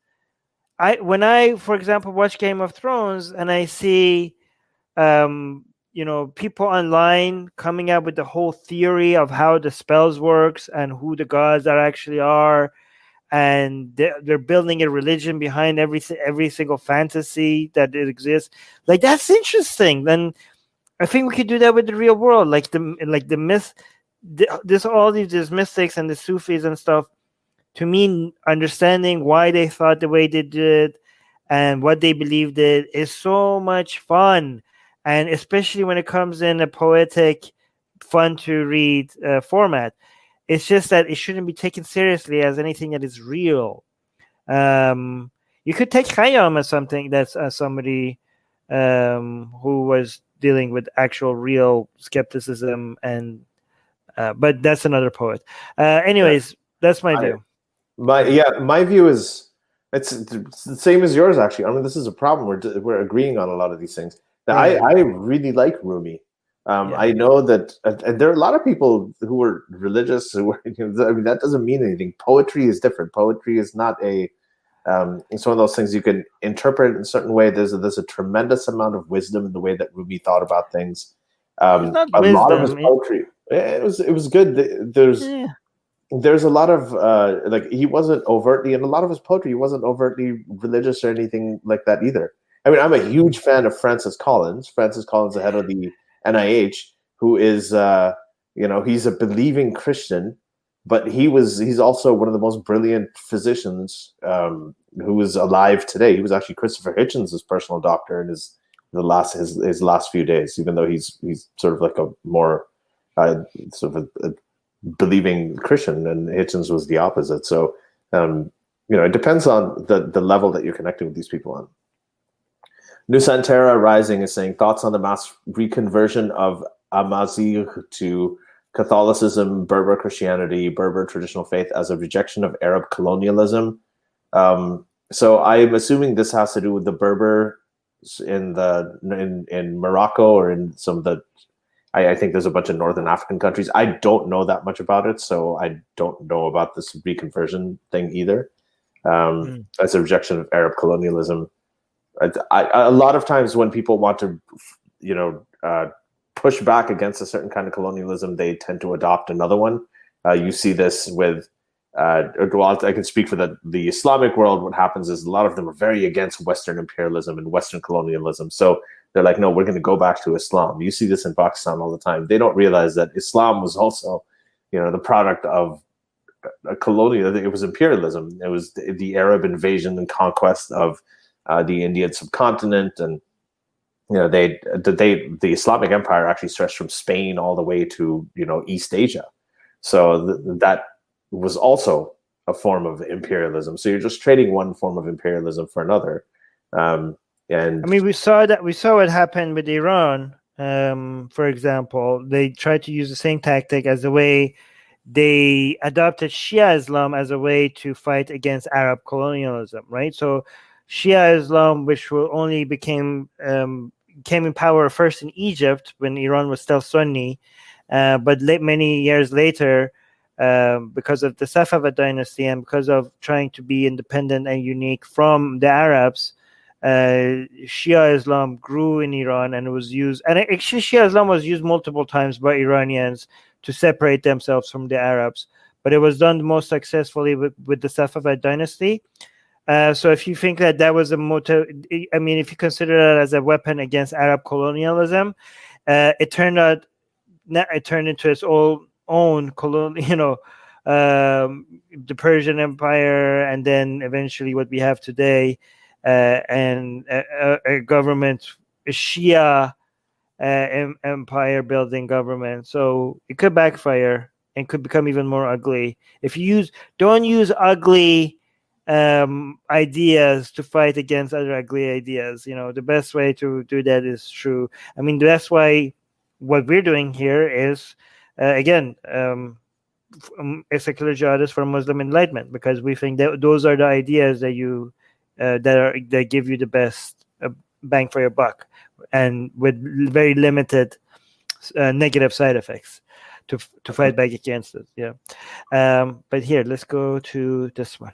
when I, for example, watch Game of Thrones and I see, people online coming up with the whole theory of how the spells works and who the gods actually are, and they're building a religion behind every single fantasy that it exists. Like, that's interesting. Then I think we could do that with the real world, like the myth. All these mystics and the Sufis and stuff. To me, understanding why they thought the way they did and what they believed in is so much fun, and especially when it comes in a poetic, fun to read format. It's just that it shouldn't be taken seriously as anything that is real. You could take Khayyam as something that's somebody who was dealing with actual real skepticism, and but that's another poet. Anyways, that's my view. My view is it's the same as yours, actually. I mean, this is a problem. We're agreeing on a lot of these things. Now, I really like Rumi. I know that and there are a lot of people who are religious who are, that doesn't mean anything. Poetry is different. Poetry is not it's one of those things you can interpret in a certain way. There's a tremendous amount of wisdom in the way that Rumi thought about things. Lot of his poetry, it was good. There's a lot of he wasn't overtly, in a lot of his poetry, he wasn't overtly religious or anything like that either. I mean, I'm a huge fan of Francis Collins. Francis Collins, the head of the NIH, who is he's a believing Christian, but he's also one of the most brilliant physicians who is alive today. He was actually Christopher Hitchens' personal doctor in his last few days, even though he's sort of like a more sort of a believing Christian, and Hitchens was the opposite. So it depends on the level that you're connecting with these people on. Nusantara Rising is saying, thoughts on the mass reconversion of Amazigh to Catholicism, Berber Christianity, Berber traditional faith as a rejection of Arab colonialism. So I'm assuming this has to do with the Berber in Morocco, or in some of the, I think there's a bunch of Northern African countries. I don't know that much about it, so I don't know about this reconversion thing either. As a rejection of Arab colonialism. A lot of times when people want to, push back against a certain kind of colonialism, they tend to adopt another one. You see this with, I can speak for the Islamic world. What happens is a lot of them are very against Western imperialism and Western colonialism. So they're like, no, we're going to go back to Islam. You see this in Pakistan all the time. They don't realize that Islam was also, the product of a colonial. It was imperialism. It was the Arab invasion and conquest of the Indian subcontinent, and the Islamic Empire actually stretched from Spain all the way to East Asia. So that was also a form of imperialism. So you're just trading one form of imperialism for another. And I mean, we saw it happen with Iran. For example, they tried to use the same tactic as the way they adopted Shia Islam as a way to fight against Arab colonialism, right? So Shia Islam, which came in power first in Egypt when Iran was still Sunni, but many years later, because of the Safavid dynasty and because of trying to be independent and unique from the Arabs, Shia Islam grew in Iran, and it was used. And actually, Shia Islam was used multiple times by Iranians to separate themselves from the Arabs, but it was done most successfully with the Safavid dynasty. So if you think that was a motive, I mean, if you consider that as a weapon against Arab colonialism, it turned into its own colonial, the Persian Empire, and then eventually what we have today, and a government, a Shia empire building government. So it could backfire and could become even more ugly if you don't use ugly ideas to fight against other ugly ideas. The best way to do that is true. I mean, that's why what we're doing here is again a secular jihadist for Muslim enlightenment, because we think that those are the ideas that that give you the best bang for your buck, and with very limited negative side effects to fight back against it. Yeah. But here, let's go to this one.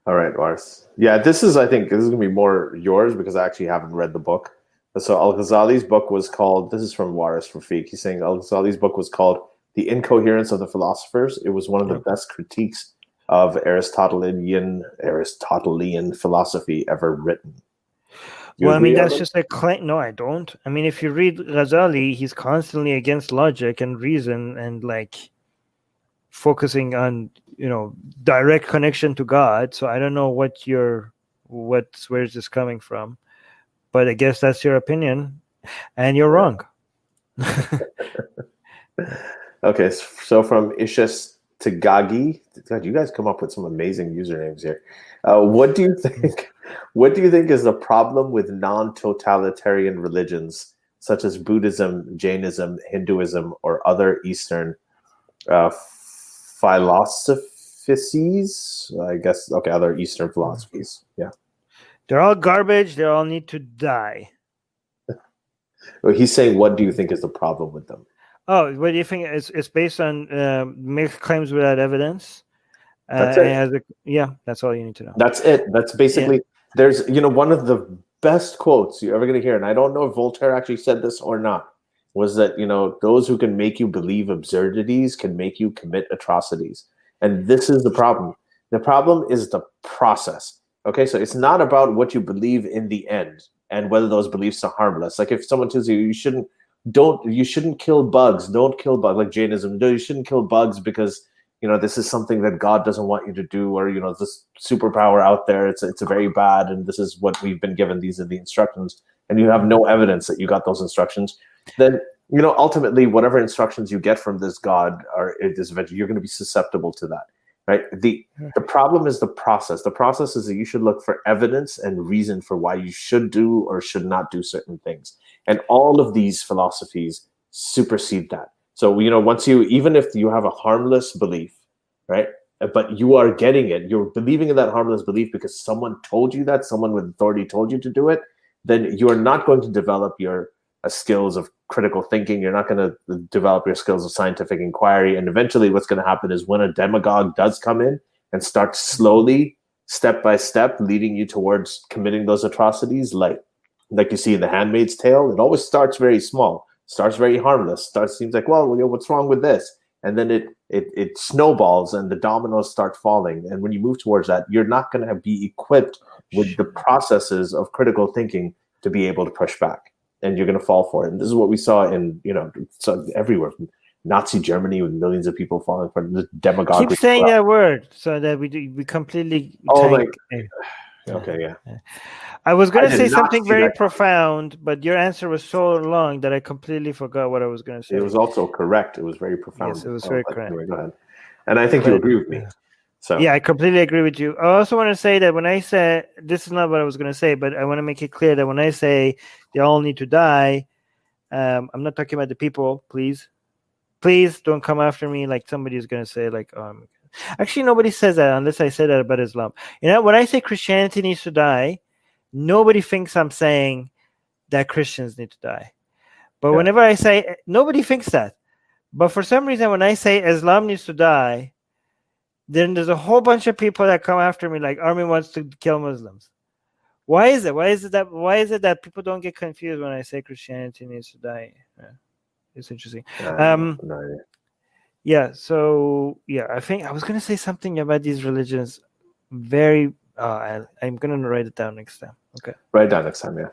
All right, Waris. Yeah, I think this is going to be more yours because I actually haven't read the book. So Al-Ghazali's book was called, this is from Waris Rafiq. He's saying Al-Ghazali's book was called The Incoherence of the Philosophers. It was one of the best critiques of Aristotelian philosophy ever written. Well, I mean, that's just a claim. No, I don't. I mean, if you read Ghazali, he's constantly against logic and reason and like focusing on, direct connection to God. So I don't know where's this coming from, but I guess that's your opinion, and you're wrong. Okay, so from Ishas Tagagi, God, you guys come up with some amazing usernames here. What do you think? What do you think is the problem with non-totalitarian religions such as Buddhism, Jainism, Hinduism, or other Eastern philosophies? I guess other Eastern philosophies. Yeah, they're all garbage. They all need to die. Well, he's saying, what do you think is the problem with them? Oh, what do you think? It's based on make claims without evidence. That's it. That's all you need to know. That's it. That's basically, there's, one of the best quotes you're ever going to hear, and I don't know if Voltaire actually said this or not, was that, those who can make you believe absurdities can make you commit atrocities. And this is the problem. The problem is the process. Okay, so it's not about what you believe in the end and whether those beliefs are harmless. Like if someone tells you you shouldn't kill bugs, don't kill bugs, like Jainism, no, you shouldn't kill bugs because this is something that God doesn't want you to do, or this superpower out there, it's very bad, and this is what we've been given, these are the instructions, and you have no evidence that you got those instructions, then ultimately whatever instructions you get from this God or this venture, you're going to be susceptible to that, right? The problem is the process. The process is that you should look for evidence and reason for why you should do or should not do certain things. And all of these philosophies supersede that. So, even if you have a harmless belief, right, but you are getting it, you're believing in that harmless belief because someone told you that, someone with authority told you to do it, then you are not going to develop your skills of critical thinking. You're not going to develop your skills of scientific inquiry. And eventually what's going to happen is when a demagogue does come in and start slowly, step by step, leading you towards committing those atrocities, like you see in The Handmaid's Tale, it always starts very small, starts very harmless, seems like, well, what's wrong with this? And then it snowballs and the dominoes start falling. And when you move towards that, you're not going to be equipped with the processes of critical thinking to be able to push back. And you're going to fall for it. And this is what we saw in, everywhere. Nazi Germany with millions of people falling for the demagoguery. Keep saying that word so that we completely. Okay, yeah. I was going to say something very profound, but your answer was so long that I completely forgot what I was going to say. It was also correct. It was very profound. Yes, it was very correct. Go ahead. And I think you agree with me. So yeah, I completely agree with you. I also want to say that when I say, this is not what I was going to say, but I want to make it clear that when I say they all need to die, I'm not talking about the people. Please don't come after me like somebody is going to say like, actually, nobody says that unless I say that about Islam. When I say Christianity needs to die, nobody thinks I'm saying that Christians need to die. But whenever I say, nobody thinks that. But for some reason, when I say Islam needs to die, then there's a whole bunch of people that come after me like Armin wants to kill Muslims. Why is it? Why is it that people don't get confused when I say Christianity needs to die? It's interesting. Yeah. So I think I was going to say something about these religions. I'm going to write it down next time. Okay. Write it down next time. Yeah.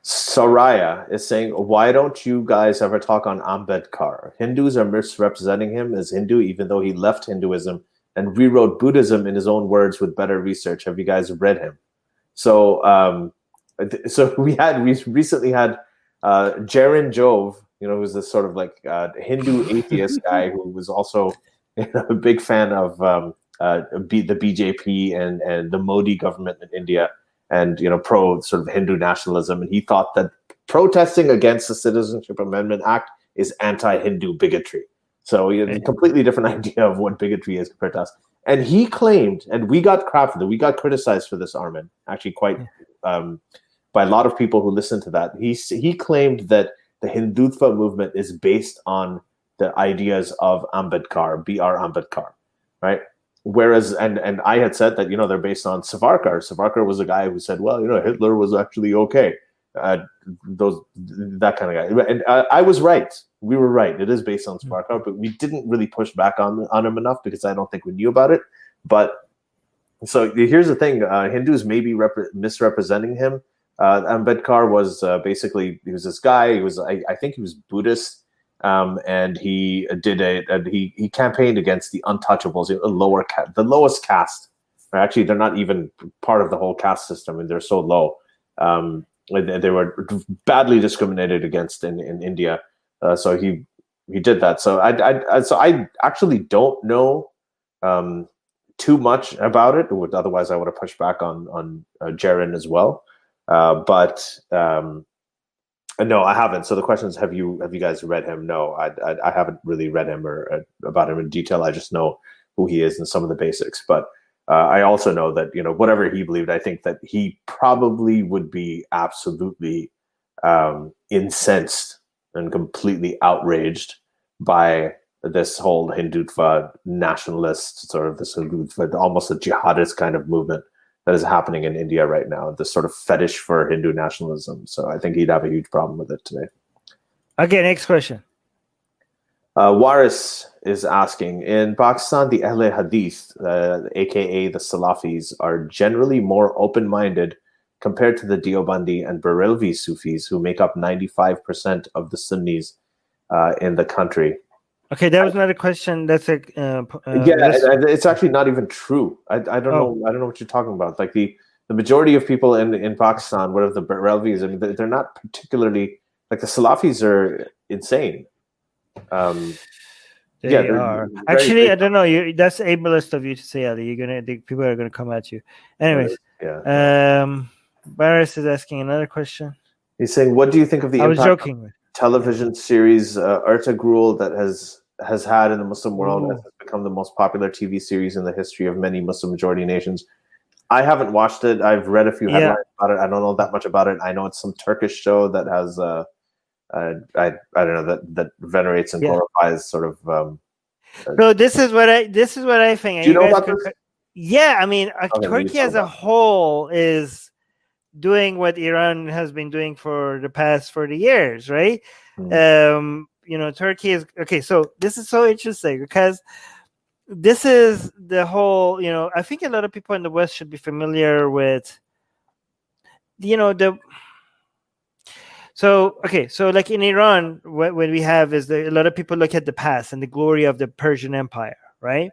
Soraya is saying, why don't you guys ever talk on Ambedkar? Hindus are misrepresenting him as Hindu, even though he left Hinduism and rewrote Buddhism in his own words with better research. Have you guys read him? So we recently had Jaron Jove, who's this sort of like Hindu atheist guy who was also a big fan of the BJP and the Modi government in India. And pro sort of Hindu nationalism, and he thought that protesting against the Citizenship Amendment Act is anti-Hindu bigotry. So he had a completely different idea of what bigotry is compared to us. And he claimed, and we got crap for that. We got criticized for this, Armin, actually quite by a lot of people who listen to that. He claimed that the Hindutva movement is based on the ideas of Ambedkar, B.R. Ambedkar, right? Whereas, and I had said that, they're based on Savarkar. Savarkar was a guy who said, well, Hitler was actually okay. That kind of guy. And I was right. We were right. It is based on Savarkar, but we didn't really push back on him enough because I don't think we knew about it. But so here's the thing. Hindus may be misrepresenting him. Ambedkar was basically, he was this guy. He was, I think he was Buddhist. And he he campaigned against the untouchables, the lowest caste. Actually, they're not even part of the whole caste system, and they're so low. They were badly discriminated against in India. So he did that. So I actually don't know too much about it. Otherwise, I would have pushed back on Jaron as well. But no, I haven't. So the question is, have you guys read him? No, I haven't really read him or about him in detail. I just know who he is and some of the basics. But I also know that, whatever he believed, I think that he probably would be absolutely incensed and completely outraged by this whole Hindutva nationalist, sort of this Hindutva, almost a jihadist kind of movement that is happening in India right now, this sort of fetish for Hindu nationalism. So I think he'd have a huge problem with it today. Okay, next question. Waris is asking, in Pakistan, the Ahle Hadith, aka the Salafis, are generally more open-minded compared to the Deobandi and Barelvi Sufis, who make up 95% of the Sunnis in the country. Okay, that was another question. That's it's actually not even true. I don't know. I don't know what you're talking about. Like the majority of people in Pakistan, what are the Barelvis? I mean, they're not particularly, like, the Salafis are insane. They are actually. I don't know. That's ableist of you to say, Ali. People are gonna come at you. Anyways, Barris is asking another question. He's saying, "What do you think of the television series Ertugrul that has had in the Muslim world and has become the most popular TV series in the history of many Muslim majority nations?" I haven't watched it. I've read a few headlines about it. I don't know that much about it. I know it's some Turkish show that has I don't know, that venerates and glorifies sort of. So this is what I think. Do you know about this? Yeah, I mean, Turkey as a whole is doing what Iran has been doing for the past 40 years, right? Turkey is okay. So this is so interesting because this is the whole. I think a lot of people in the West should be familiar with. So like in Iran, what we have is a lot of people look at the past and the glory of the Persian Empire, right?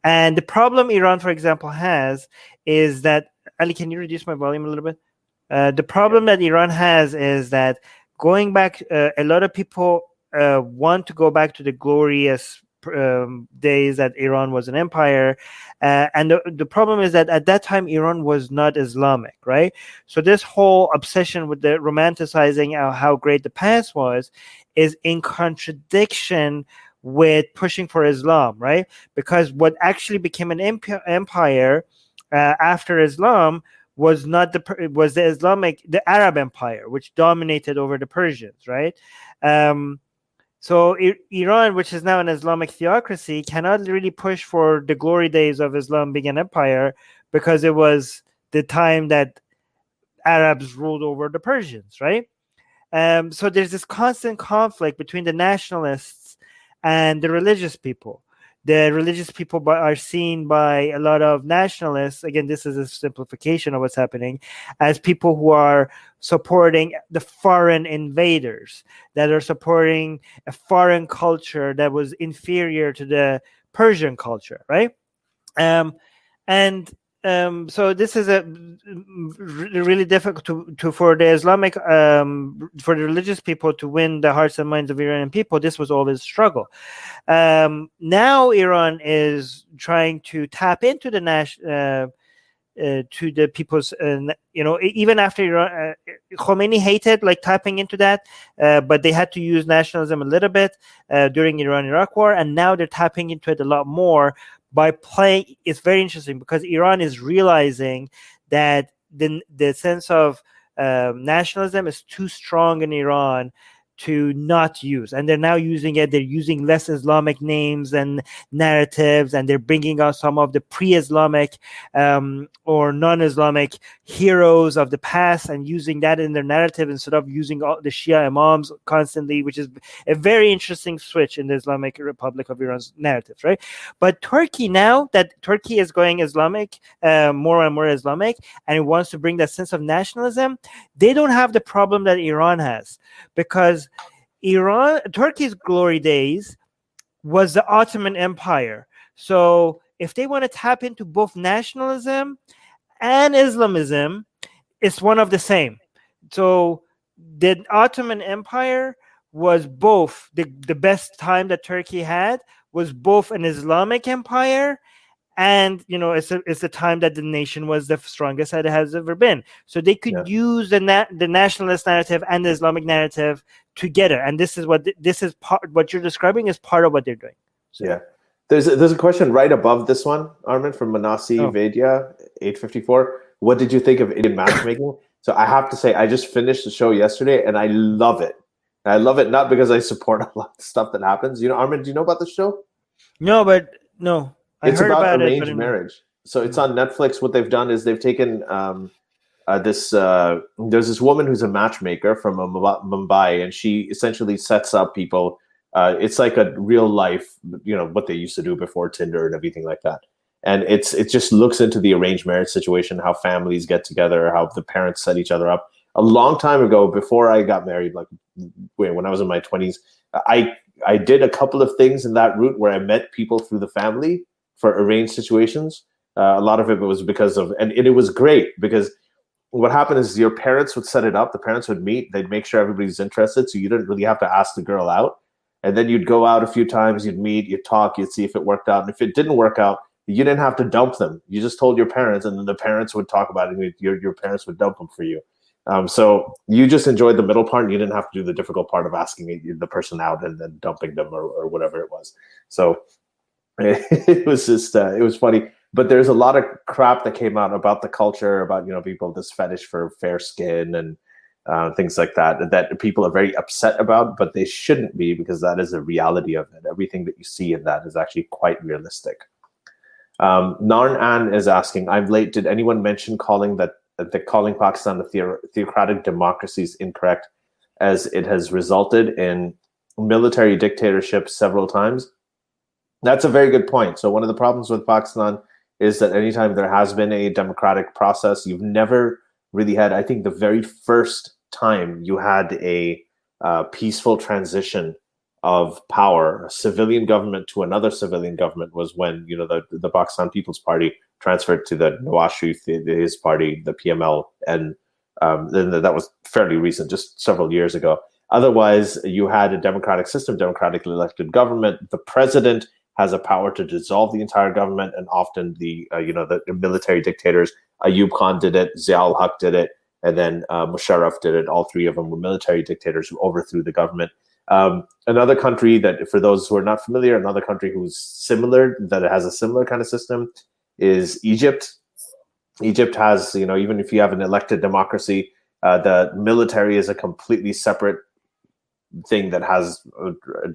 And the problem Iran, for example, has is that, Ali, can you reduce my volume a little bit? The problem that Iran has is that going back, a lot of people want to go back to the glorious days that Iran was an empire, and the problem is that at that time Iran was not Islamic, right? So this whole obsession with the romanticizing how great the past was is in contradiction with pushing for Islam, right? Because what actually became an empire after Islam was the Arab Empire, which dominated over the Persians, right? So Iran, which is now an Islamic theocracy, cannot really push for the glory days of Islam being an empire because it was the time that Arabs ruled over the Persians, right? So there's this constant conflict between the nationalists and the religious people. The religious people are seen by a lot of nationalists, again, this is a simplification of what's happening, as people who are supporting the foreign invaders, that are supporting a foreign culture that was inferior to the Persian culture, right? So this is really difficult for the Islamic, for the religious people to win the hearts and minds of Iranian people. This was always a struggle. Now Iran is trying to tap into the to the people's, even after Iran, Khomeini hated like tapping into that, but they had to use nationalism a little bit during Iran-Iraq war, and now they're tapping into it a lot more by playing. It's very interesting because Iran is realizing that the sense of nationalism is too strong in Iran to not use, and they're now using it. They're using less Islamic names and narratives, and they're bringing out some of the pre-Islamic or non-Islamic heroes of the past and using that in their narrative instead of using all the Shia imams constantly, which is a very interesting switch in the Islamic Republic of Iran's narratives, right? But Turkey, now that Turkey is going Islamic, more and more Islamic, and it wants to bring that sense of nationalism, they don't have the problem that Iran has, because Turkey's glory days was the Ottoman Empire. So if they want to tap into both nationalism and Islamism, it's one of the same. So the Ottoman Empire was both the best time that Turkey had was both an Islamic empire, and it's the time that the nation was the strongest that it has ever been. So they could use the nationalist narrative and the Islamic narrative together, and this is what you're describing is part of what they're doing. So, yeah, there's a question right above this one, Armin, from Manasi Vaidya 854. What did you think of Indian matchmaking? So I have to say, I just finished the show yesterday, and I love it. And I love it not because I support a lot of stuff that happens. Armin, do you know about the show? No, but no. It's about arranged marriage. So it's on Netflix. What they've done is they've taken there's this woman who's a matchmaker from Mumbai, and she essentially sets up people. It's like a real life, what they used to do before Tinder and everything like that. And it just looks into the arranged marriage situation, how families get together, how the parents set each other up. A long time ago, before I got married, like when I was in my 20s, I did a couple of things in that route where I met people through the family for arranged situations. A lot of it was because of, and it was great because what happened is your parents would set it up. The parents would meet. They'd make sure everybody's interested. So you didn't really have to ask the girl out. And then you'd go out a few times, you'd meet, you'd talk, you'd see if it worked out. And if it didn't work out, you didn't have to dump them. You just told your parents, and then the parents would talk about it, and your parents would dump them for you. So you just enjoyed the middle part, and you didn't have to do the difficult part of asking the person out and then dumping them or whatever it was. So it was just, it was funny. But there's a lot of crap that came out about the culture, about, people, this fetish for fair skin and things like that people are very upset about, but they shouldn't be, because that is the reality of it. Everything that you see in that is actually quite realistic. Narn Ann is asking, I'm late. Did anyone mention calling Pakistan a theocratic democracy is incorrect, as it has resulted in military dictatorship several times? That's a very good point. So one of the problems with Pakistan is that anytime there has been a democratic process, you've never really had, I think the very first time you had a peaceful transition of power, a civilian government to another civilian government, was when the Pakistan People's Party transferred to the Nawaz Sharif, his party, the PML, and then that was fairly recent, just several years ago. Otherwise, you had a democratic system, democratically elected government. The president has a power to dissolve the entire government, and often the military dictators, Ayub Khan did it, Zia-ul Haq did it, and then Musharraf did it. All three of them were military dictators who overthrew the government. Another country that, for those who are not familiar, another country who's similar, that has a similar kind of system, is Egypt. Egypt has, even if you have an elected democracy, the military is a completely separate thing that has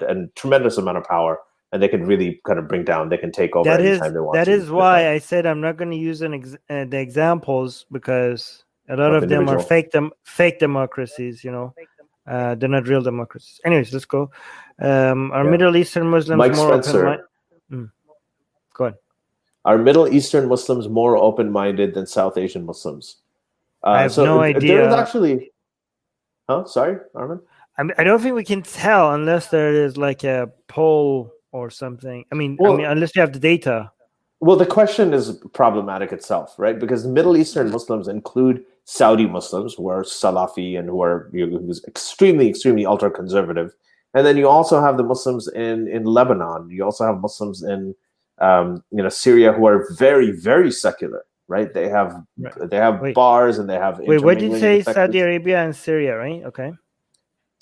a tremendous amount of power, and they can really kind of they can take over anytime they want. That is why I said I'm not going to use the examples, because a lot of them are fake democracies, they're not real democracies. Anyways, let's go. Are Middle Eastern Muslims Mike more Spencer. Go on. Are Middle Eastern Muslims more open-minded than South Asian Muslims? I have no idea. There is actually... Sorry, Armin? I don't think we can tell unless there is like a poll or something. I mean, unless you have the data. Well, the question is problematic itself, right? Because Middle Eastern Muslims include Saudi Muslims, who are Salafi and who are who's extremely, extremely ultra-conservative. And then you also have the Muslims in Lebanon. You also have Muslims in Syria, who are very, very secular, right? They have bars, and they have... Wait, what did you say? Saudi Arabia and Syria, right? Okay.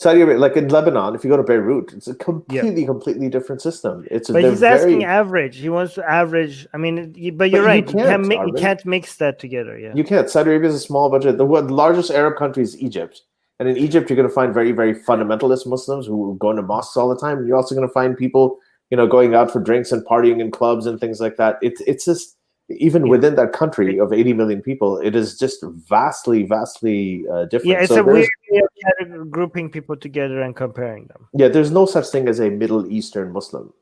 Saudi Arabia, like in Lebanon, if you go to Beirut, it's a completely different system. But he's asking average. He wants to average. I mean, but you're right. You can't mix that together. Yeah, you can't. Saudi Arabia is a small budget. The largest Arab country is Egypt, and in Egypt, you're going to find very, very fundamentalist Muslims who go into mosques all the time. You're also going to find people, going out for drinks and partying in clubs and things like that. It's just even within that country of 80 million people, it is just vastly different. Yeah, it's a weird way of grouping people together and comparing them. Yeah, there's no such thing as a Middle Eastern Muslim.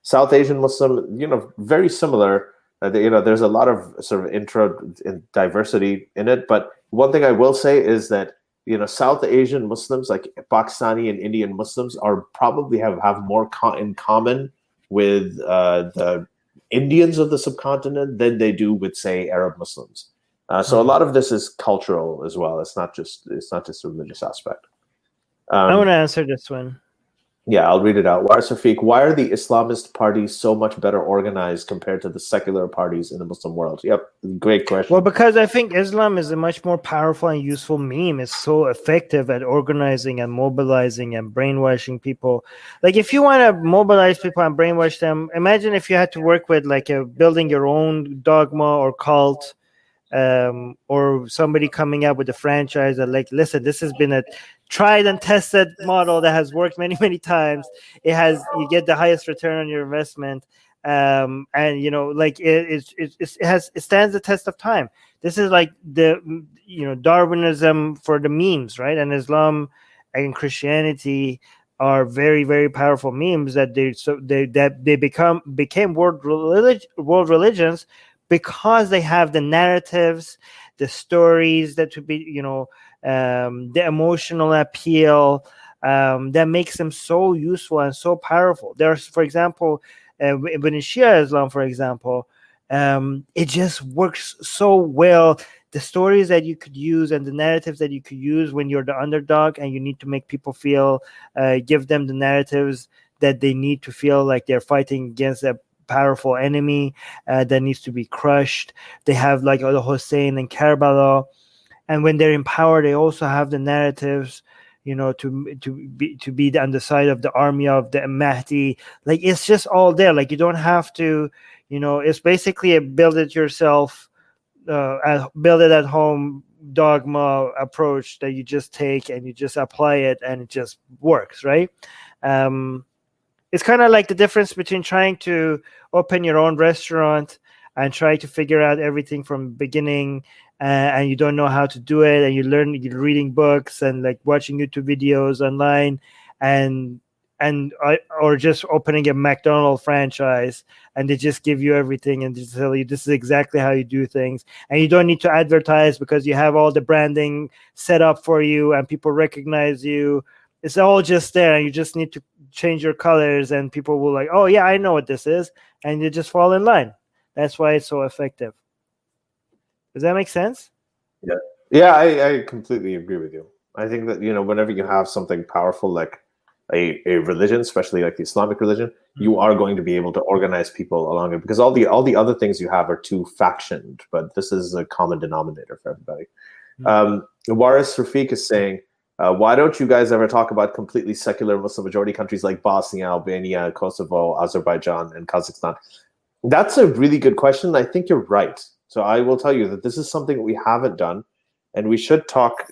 South Asian Muslim, very similar. There's a lot of sort of diversity in it. But one thing I will say is that, South Asian Muslims, like Pakistani and Indian Muslims, are probably have more in common with the Indians of the subcontinent than they do with, say, Arab Muslims. So a lot of this is cultural as well. It's not just a religious aspect. I want to answer this one. Yeah, I'll read it out. Waris Rafiq, why are the Islamist parties so much better organized compared to the secular parties in the Muslim world? Yep, great question. Well, because I think Islam is a much more powerful and useful meme. It's so effective at organizing and mobilizing and brainwashing people. Like, if you want to mobilize people and brainwash them, imagine if you had to work with building your own dogma or cult, or somebody coming up with a franchise that, like, listen, this has been a tried and tested model that has worked many, many times. You get the highest return on your investment. And it stands the test of time. This is like the, Darwinism for the memes, right? And Islam and Christianity are very, very powerful memes that they became world religions, because they have the narratives, the stories that would be, the emotional appeal that makes them so useful and so powerful. There's, for example, when in Shia Islam, for example, it just works so well. The stories that you could use and the narratives that you could use when you're the underdog and you need to make people feel, give them the narratives that they need to feel like they're fighting against a powerful enemy that needs to be crushed. They have like the Hussein and Karbala, and when they're in power, they also have the narratives, to be on the side of the army of the Mahdi. Like, it's just all there. Like, you don't have to, it's basically a build it yourself, build it at home dogma approach that you just take and you just apply it and it just works, right? It's kind of like the difference between trying to open your own restaurant and try to figure out everything from the beginning, and you don't know how to do it, and you're reading books and like watching YouTube videos online, or just opening a McDonald's franchise and they just give you everything and just tell you this is exactly how you do things, and you don't need to advertise because you have all the branding set up for you and people recognize you. It's all just there, and you just need to change your colors and people will like, oh yeah, I know what this is, and you just fall in line. That's why it's so effective. Does that make sense? Yeah, I completely agree with you. I think that, whenever you have something powerful like a religion, especially like the Islamic religion, you are going to be able to organize people along it, because all the other things you have are too factioned, but this is a common denominator for everybody. Waris Rafiq is saying, why don't you guys ever talk about completely secular Muslim majority countries like Bosnia, Albania, Kosovo, Azerbaijan, and Kazakhstan? That's a really good question. I think you're right. So I will tell you that this is something we haven't done, and we should talk.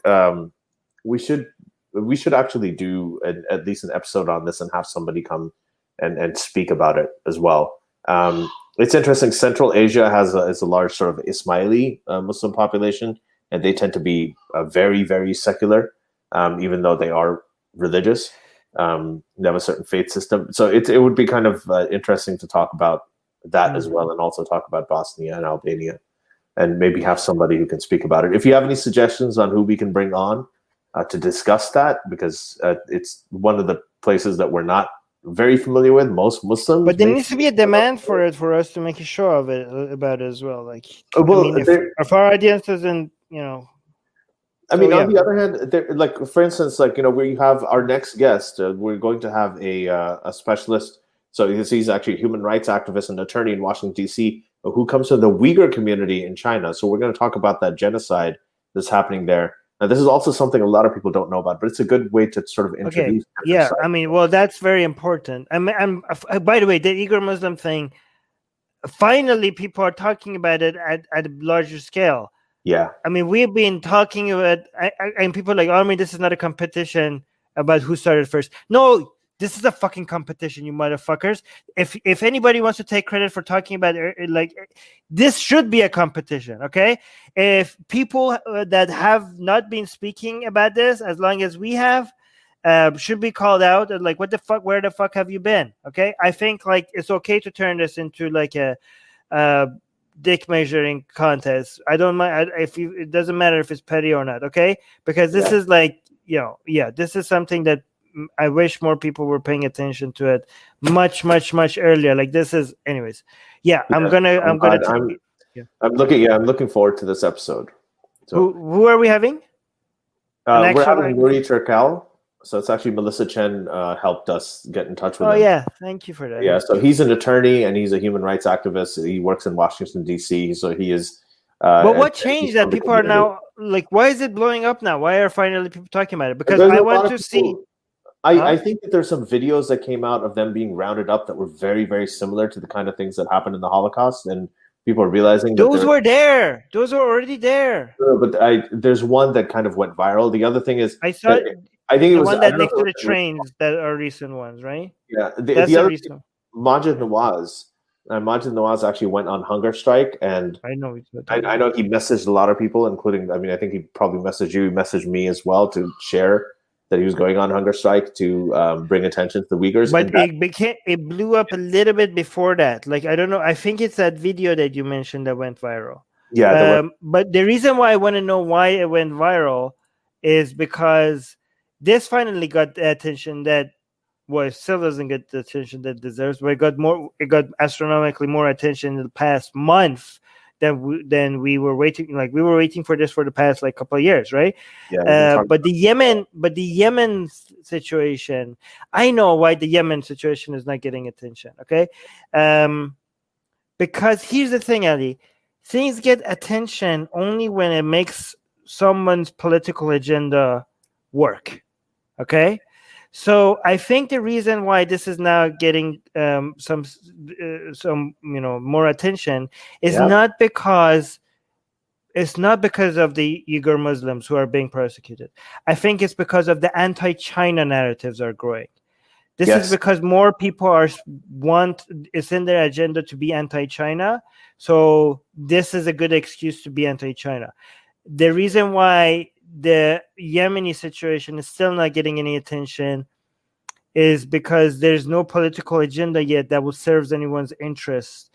We should actually do at least an episode on this and have somebody come and speak about it as well. It's interesting. Central Asia is a large sort of Ismaili Muslim population, and they tend to be very, very secular. Even though they are religious, they have a certain faith system. So it would be kind of interesting to talk about that as well, and also talk about Bosnia and Albania, and maybe have somebody who can speak about it. If you have any suggestions on who we can bring on to discuss that, because it's one of the places that we're not very familiar with, most Muslims. But there needs to be a demand for it for us to make a show of it about it as well. Like, if our audience doesn't, on the other hand, like for instance, like we have our next guest. We're going to have a specialist. So he's actually a human rights activist and attorney in Washington D.C. who comes from the Uyghur community in China. So we're going to talk about that genocide that's happening there. Now, this is also something a lot of people don't know about, but it's a good way to sort of Okay. introduce. Yeah. I mean, well, that's very important. By the way, the Uyghur Muslim thing, finally, people are talking about it at a larger scale. Yeah. I mean, we've been talking about, and people are like, oh, I mean, this is not a competition about who started first. No, this is a fucking competition, you motherfuckers. If anybody wants to take credit for talking about it, like, this should be a competition, okay? If people that have not been speaking about this as long as we have should be called out, and like, what the fuck? Where the fuck have you been? Okay, I think like it's okay to turn this into like a dick measuring contest. I don't mind it doesn't matter if it's petty or not, okay? Because this is like, this is something that I wish more people were paying attention to it much earlier. Like, this is, anyways. I'm looking forward to this episode. So who are we having? We're having Nuri Turkal. So it's actually Melissa Chen helped us get in touch with him. Oh, yeah. Thank you for that. Yeah, so he's an attorney and he's a human rights activist. He works in Washington, D.C., so he is... but what changed that people are now... Like, why is it blowing up now? Why are finally people talking about it? Because I want to see... I think that there's some videos that came out of them being rounded up that were very, very similar to the kind of things that happened in the Holocaust, and people are realizing those were there. Those were already there. But there's one that kind of went viral. The other thing is... I think it was the one that next to the trains that are recent ones, right? Yeah, that's the recent. Majid Nawaz actually went on hunger strike, and I know he messaged a lot of people, including, I mean, I think he probably messaged you, he messaged me as well to share that he was going on hunger strike to bring attention to the Uyghurs. But it blew up a little bit before that. Like, I don't know. I think it's that video that you mentioned that went viral. Yeah. But the reason why I want to know why it went viral is because this finally got the attention that, well, it still doesn't get the attention that it deserves, but it got astronomically more attention in the past month than we were waiting. Like, we were waiting for this for the past like couple of years, right? Yeah. But the Yemen situation, I know why the Yemen situation is not getting attention. Okay, because here's the thing, Ali. Things get attention only when it makes someone's political agenda work. Okay, so I think the reason why this is now getting some more attention is not because of the Uyghur Muslims who are being persecuted. I think it's because of the anti-China narratives are growing. This is because more people it's in their agenda to be anti-China. So this is a good excuse to be anti-China. The reason why the Yemeni situation is still not getting any attention is because there's no political agenda yet that will serve anyone's interests,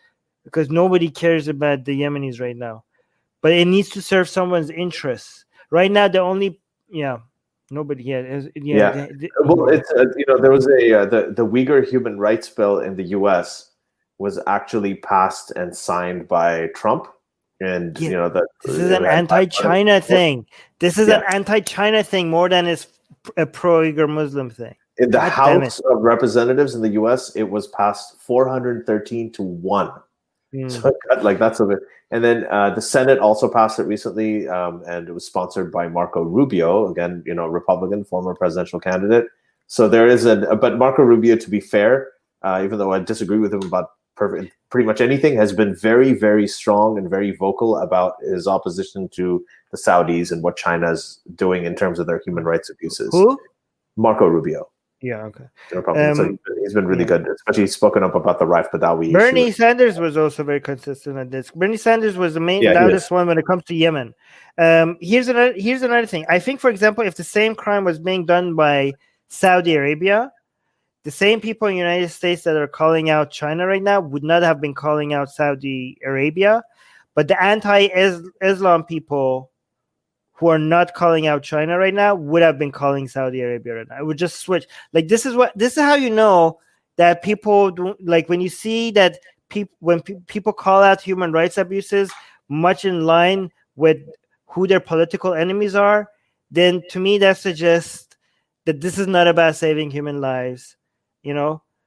because nobody cares about the Yemenis right now. But it needs to serve someone's interests. Right now, nobody yet. Well, it's there was the Uyghur human rights bill in the U.S. was actually passed and signed by Trump. And this is an anti-China thing. This is an anti-China thing more than it's a pro-Uyghur Muslim thing. In the House of Representatives in the U.S., it was passed 413-1. So that's a bit. And then the Senate also passed it recently, and it was sponsored by Marco Rubio, again, Republican, former presidential candidate. So there is but Marco Rubio, to be fair, even though I disagree with him about pretty much anything, has been very, very strong and very vocal about his opposition to the Saudis and what China's doing in terms of their human rights abuses. Who? Marco Rubio. Yeah, okay. So he's been really good, especially he's spoken up about the Raif Badawi Bernie issue. Sanders was also very consistent on this. Bernie Sanders was the loudest one when it comes to Yemen. Here's another thing. I think, for example, if the same crime was being done by Saudi Arabia, the same people in the United States that are calling out China right now would not have been calling out Saudi Arabia. But the anti-Islam people who are not calling out China right now would have been calling Saudi Arabia right now. It would just switch. Like, this is how you know that people do, like, when you see that when people call out human rights abuses much in line with who their political enemies are, then to me that suggests that this is not about saving human lives.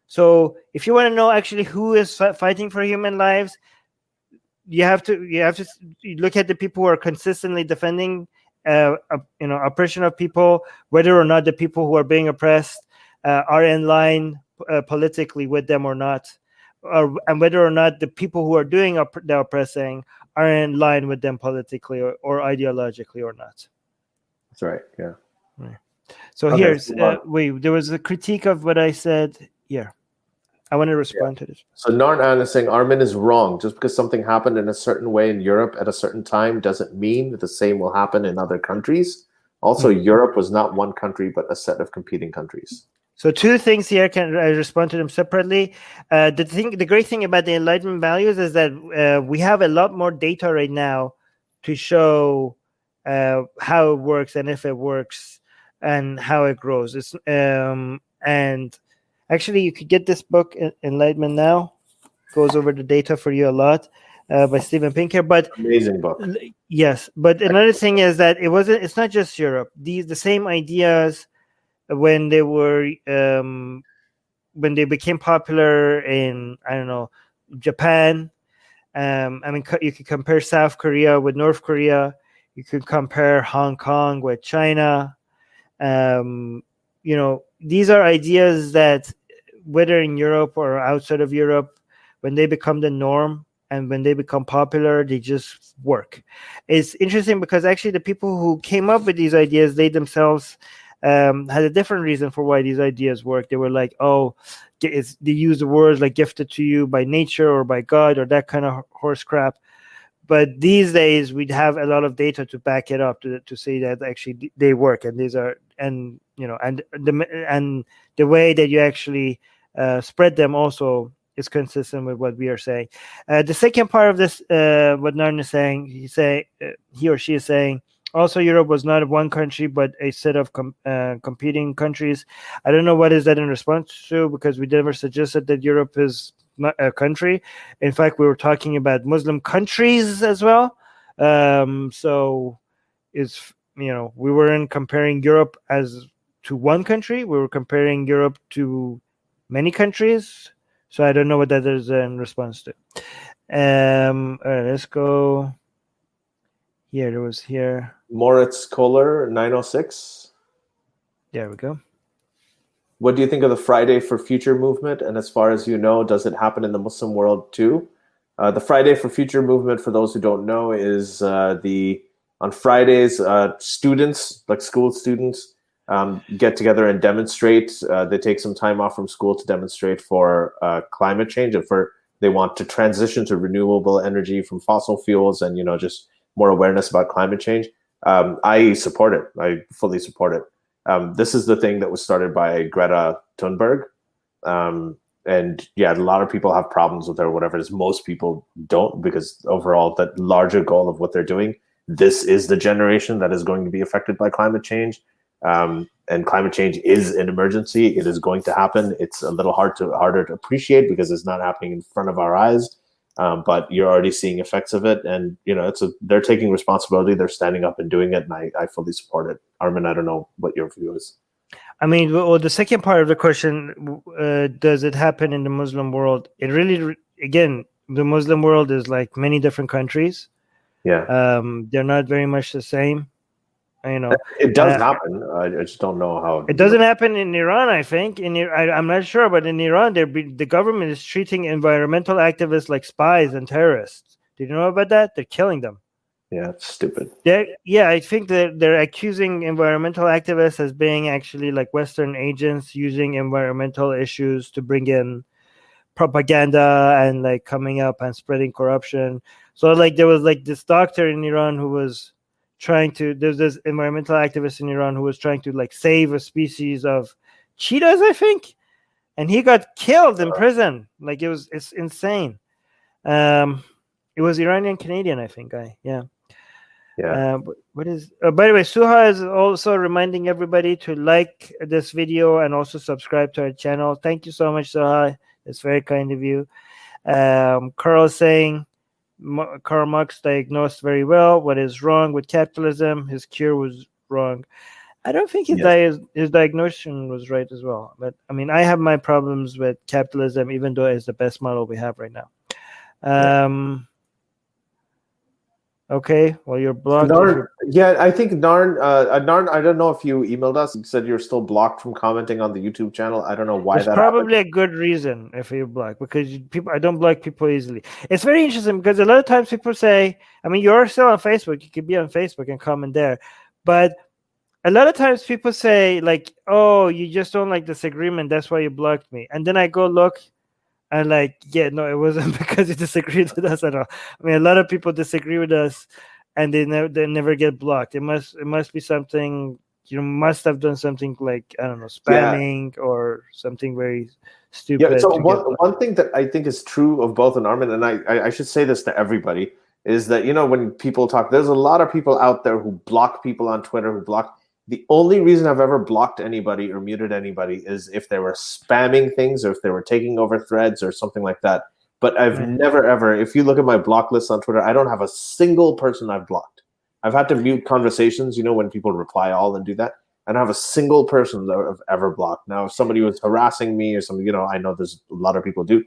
So if you want to know actually who is fighting for human lives, you have to look at the people who are consistently defending oppression of people, whether or not the people who are being oppressed are in line politically with them or not, and whether or not the people who are doing the oppressing are in line with them politically or ideologically or not. That's right. Yeah. Right. So Okay, here's there was a critique of what I said here. I want to respond to this. So Narnan is saying Armin is wrong. Just because something happened in a certain way in Europe at a certain time doesn't mean that the same will happen in other countries. Also, Europe was not one country, but a set of competing countries. So two things here. Can I respond to them separately? The great thing about the Enlightenment values is that we have a lot more data right now to show how it works and if it works and how it grows. It's and actually, you could get this book, Enlightenment Now. Goes over the data for you a lot, by Steven Pinker. But amazing book. Yes, but another thing is that it's not just Europe. The same ideas when they were when they became popular in, I don't know, Japan. I mean, you could compare South Korea with North Korea. You could compare Hong Kong with China. These are ideas that, whether in Europe or outside of Europe, when they become the norm and when they become popular, they just work. It's interesting because actually the people who came up with these ideas, they themselves had a different reason for why these ideas work. They were like, they use the words like gifted to you by nature or by God or that kind of horse crap. But these days we'd have a lot of data to back it up to say that actually they work, and these are, and the way that you actually spread them also is consistent with what we are saying. The second part of this, what Narn is saying, he or she is saying, also Europe was not one country but a set of competing countries. I don't know what is that in response to, because we never suggested that Europe is not a country. In fact, we were talking about Muslim countries as well. So it's, we weren't comparing Europe as to one country. We were comparing Europe to many countries. So I don't know what that is in response to. All right, let's go here. There was here. Moritz Kohler, 906. There we go. What do you think of the Friday for Future movement? And as far as you know, does it happen in the Muslim world too? The Friday for Future movement, for those who don't know, is on Fridays, students, like school students, get together and demonstrate. They take some time off from school to demonstrate for climate change, and they want to transition to renewable energy from fossil fuels, and just more awareness about climate change. I support it. I fully support it. This is the thing that was started by Greta Thunberg. And yeah, a lot of people have problems with her, whatever it is. Most people don't, because overall, that larger goal of what they're doing, this is the generation that is going to be affected by climate change. And climate change is an emergency. It is going to happen. It's a little harder to appreciate because it's not happening in front of our eyes. But you're already seeing effects of it, and they're taking responsibility. They're standing up and doing it, and I fully support it. Armin, I don't know what your view is. I mean, well, the second part of the question, does it happen in the Muslim world? It really, again, the Muslim world is like many different countries. Yeah, they're not very much the same. It does happen. I just don't know how. It doesn't happen in Iran, I think. I'm not sure, but in Iran, the government is treating environmental activists like spies and terrorists. Did you know about that? They're killing them. Yeah, it's stupid. I think that they're accusing environmental activists as being actually like Western agents using environmental issues to bring in propaganda and like coming up and spreading corruption. So like there was like this doctor in Iran who was there's this environmental activist in Iran who was trying to like save a species of cheetahs, I think, and he got killed in prison. Like it's insane. It was Iranian Canadian, I think. Yeah. What is? By the way, Suha is also reminding everybody to like this video and also subscribe to our channel. Thank you so much, Suha. It's very kind of you. Carl is saying, Karl Marx diagnosed very well what is wrong with capitalism. His cure was wrong. I don't think his diagnosis was right as well. But I mean, I have my problems with capitalism, even though it's the best model we have right now. Okay, well you're blocked. Narn, yeah, I think Narn. I don't know if you emailed us. You said you're still blocked from commenting on the YouTube channel. I don't know why There's that probably happened. a good reason if you're blocked, because people. I don't block people easily. It's very interesting because a lot of times people say, I mean, you're still on Facebook. You could be on Facebook and comment there, but a lot of times people say like, "Oh, you just don't like this agreement. That's why you blocked me." And then I go look, and like, yeah, no, it wasn't because you disagreed with us at all. I mean, a lot of people disagree with us, and they never get blocked. It must be something. You must have done something like, I don't know, Yeah, spamming or something very yeah. stupid So to get blocked. one thing that I think is true of both an Armin, and I should say this to everybody, is that when people talk, there's a lot of people out there who block people on Twitter who block. The only reason I've ever blocked anybody or muted anybody is if they were spamming things or if they were taking over threads or something like that. But I've Right. never ever, if you look at my block list on Twitter, I don't have a single person I've blocked. I've had to mute conversations, when people reply all and do that. I don't have a single person that I've ever blocked. Now, if somebody was harassing me or something, I know there's a lot of people do,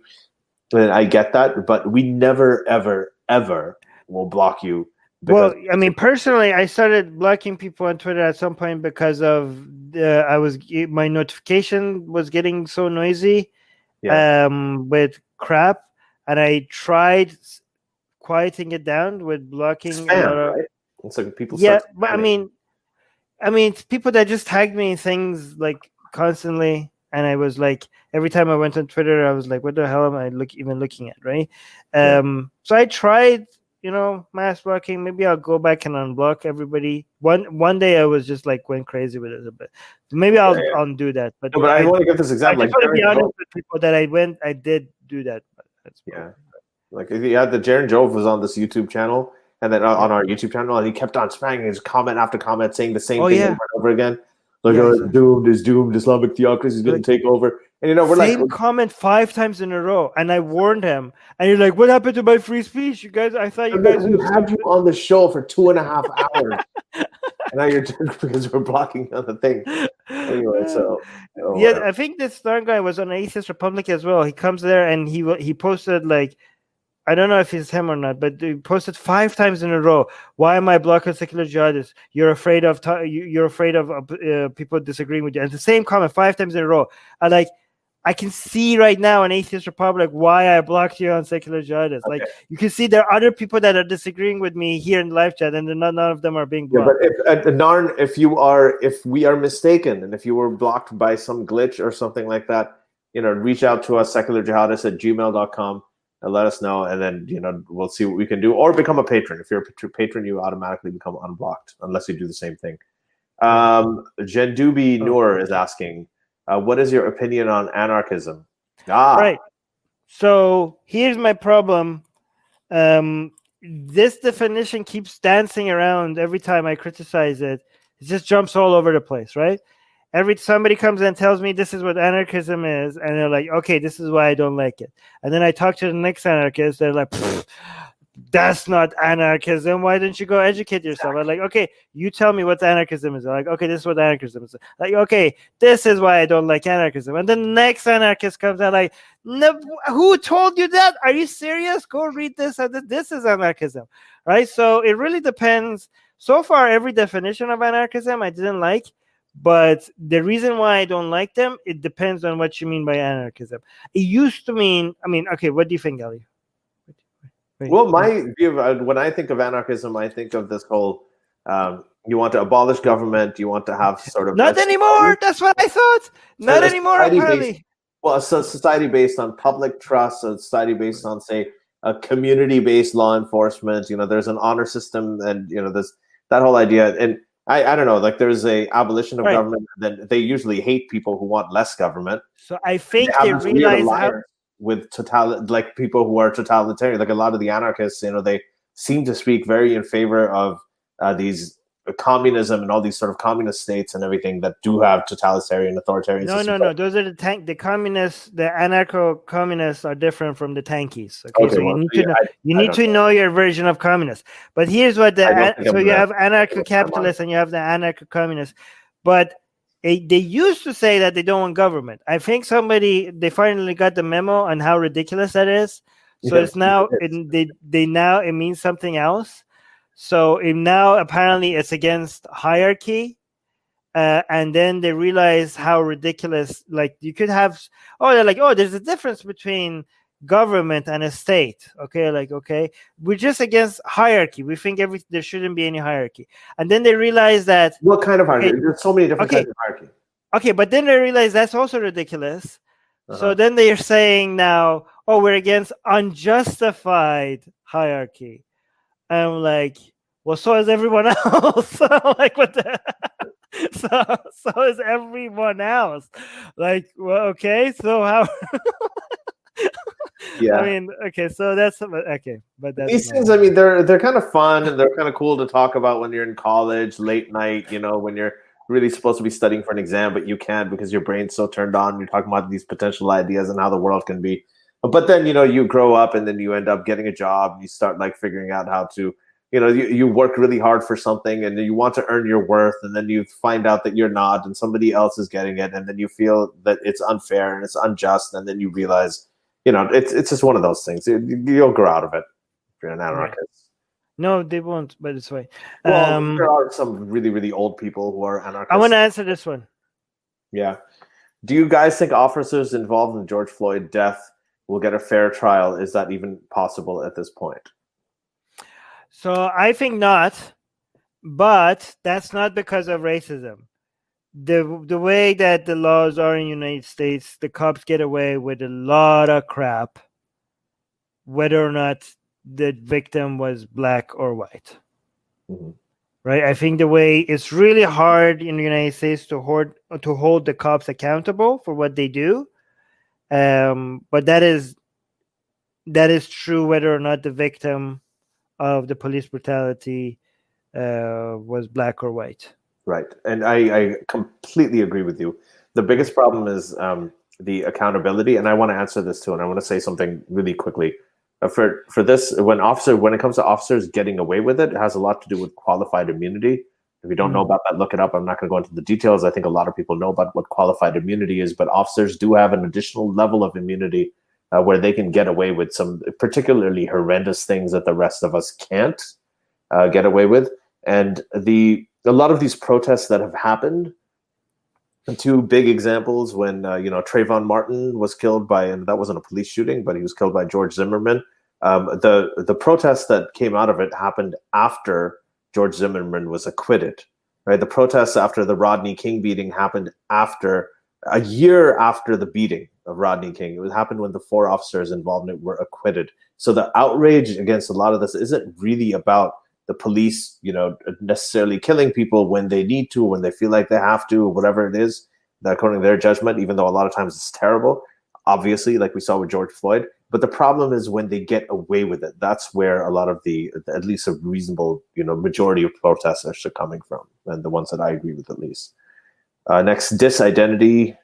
and I get that, but we never, ever, ever will block you. Well, I mean, personally, I started blocking people on Twitter at some point because of my notification was getting so noisy, with crap, and I tried quieting it down with blocking a lot of. Right? It's like people. Yeah, but I mean, it's people that just tagged me in things like constantly, and I was like, every time I went on Twitter, I was like, what the hell am I even looking at, right? So I tried, mass blocking. Maybe I'll go back and unblock everybody. One day I was just like went crazy with it a bit. Maybe I'll undo that. But no, but I want to give this example. I just want to be honest with people that I did do that. Like the Jaren Jove was on this YouTube channel, and then on our YouTube channel, and he kept on spamming his comment after comment, saying the same thing over and over again. Like, it's doomed, Islamic theocracy is going to take over. And we're same comment 5 times in a row, and I warned him. And you're like, "What happened to my free speech, you guys? I thought you guys we had you on the show for 2.5 hours, and now you're because we're blocking on the thing." Anyway, so I think this third guy was on Atheist Republic as well. He comes there and he posted like, I don't know if it's him or not, but he posted 5 times in a row. Why am I blocking secular jihadists? You're afraid of people disagreeing with you. And the same comment 5 times in a row. I can see right now in Atheist Republic why I blocked you on secular jihadists. Okay. Like, you can see there are other people that are disagreeing with me here in the live chat, and none of them are being blocked. Yeah, but Narn, if we are mistaken, and if you were blocked by some glitch or something like that, reach out to us, secularjihadists@gmail.com, and let us know, and then we'll see what we can do, or become a patron. If you're a patron, you automatically become unblocked unless you do the same thing. Jendubi Noor is asking, what is your opinion on anarchism? Right. So here's my problem. This definition keeps dancing around every time I criticize it. It just jumps all over the place, right? Somebody comes and tells me this is what anarchism is, and they're like, okay, this is why I don't like it. And then I talk to the next anarchist, they're like, that's not anarchism. Why don't you go educate yourself? I'm like, okay, you tell me what anarchism is. I'm like, okay, this is what anarchism is. Like, okay, this is why I don't like anarchism. And the next anarchist comes out like, no, who told you that? Are you serious? Go read this. This is anarchism, right? So it really depends. So far, every definition of anarchism I didn't like. But the reason why I don't like them, it depends on what you mean by anarchism. It used to mean, okay, what do you think, Ali? Well, my view of when I think of anarchism, I think of this whole you want to abolish government, you want to have sort of not anymore. That's what I thought. Not anymore, apparently. Well, a society based on public trust, a society based on, say, a community-based law enforcement. There's an honor system, and there's that whole idea. And I don't know, like there's a abolition of government, and then they usually hate people who want less government. So I think they realize with like people who are totalitarian, like a lot of the anarchists, they seem to speak very in favor of these communism and all these sort of communist states and everything that do have totalitarian, authoritarian systems. No. Those are the communists. The anarcho-communists are different from the tankies. Okay, so you need to know your version of communists. But here's what you have anarcho-capitalists and you have the anarcho-communists. But they used to say that they don't want government. I think they finally got the memo on how ridiculous that is. So it's now it means something else. So now apparently it's against hierarchy. And then they realize how ridiculous, like you could have, they're like, there's a difference between government and a state. Okay, like, okay, we're just against hierarchy. We think there shouldn't be any hierarchy. And then they realize that. What kind of hierarchy? There's so many different kinds of hierarchy. Okay, but then they realize that's also ridiculous. So then they're saying now, we're against unjustified hierarchy. And I'm like, well, so is everyone else. Like, what the so is everyone else. Like, well, okay, so how Yeah. I mean, okay, so that's okay, but that's these things, I mean, they're kind of fun and they're kind of cool to talk about when you're in college, late night, when you're really supposed to be studying for an exam, but you can't because your brain's so turned on. You're talking about these potential ideas and how the world can be. But then, you grow up and then you end up getting a job. You start like figuring out how to, you work really hard for something and you want to earn your worth. And then you find out that you're not and somebody else is getting it. And then you feel that it's unfair and it's unjust. And then you realize, it's just one of those things. You'll grow out of it if you're an anarchist. Right. No, they won't, but it's fine. Well, there are some really, really old people who are anarchists. I want to answer this one. Yeah. Do you guys think officers involved in George Floyd death will get a fair trial? Is that even possible at this point? So I think not, but that's not because of racism. The way that the laws are in the United States, the cops get away with a lot of crap, whether or not the victim was black or white. Mm-hmm. Right? I think the way it's really hard in the United States to hold the cops accountable for what they do. But that is true whether or not the victim of the police brutality was black or white. Right. And I completely agree with you. The biggest problem is the accountability. And I want to answer this too. And I want to say something really quickly. For this, when it comes to officers getting away with it, it has a lot to do with qualified immunity. If you don't know about that, look it up. I'm not going to go into the details. I think a lot of people know about what qualified immunity is, but officers do have an additional level of immunity where they can get away with some particularly horrendous things that the rest of us can't get away with. And a lot of these protests that have happened, two big examples when Trayvon Martin was killed and that wasn't a police shooting, but he was killed by George Zimmerman. The protests that came out of it happened after George Zimmerman was acquitted. Right, the protests after the Rodney King beating happened a year after the beating of Rodney King. It happened when the 4 officers involved in it were acquitted. So the outrage against a lot of this isn't really about the police, necessarily killing people when they need to, when they feel like they have to, or whatever it is, according to their judgment, even though a lot of times it's terrible, obviously, like we saw with George Floyd. But the problem is when they get away with it. That's where a lot of at least a reasonable, majority of protesters are coming from, and the ones that I agree with at least. Next, Disidentity.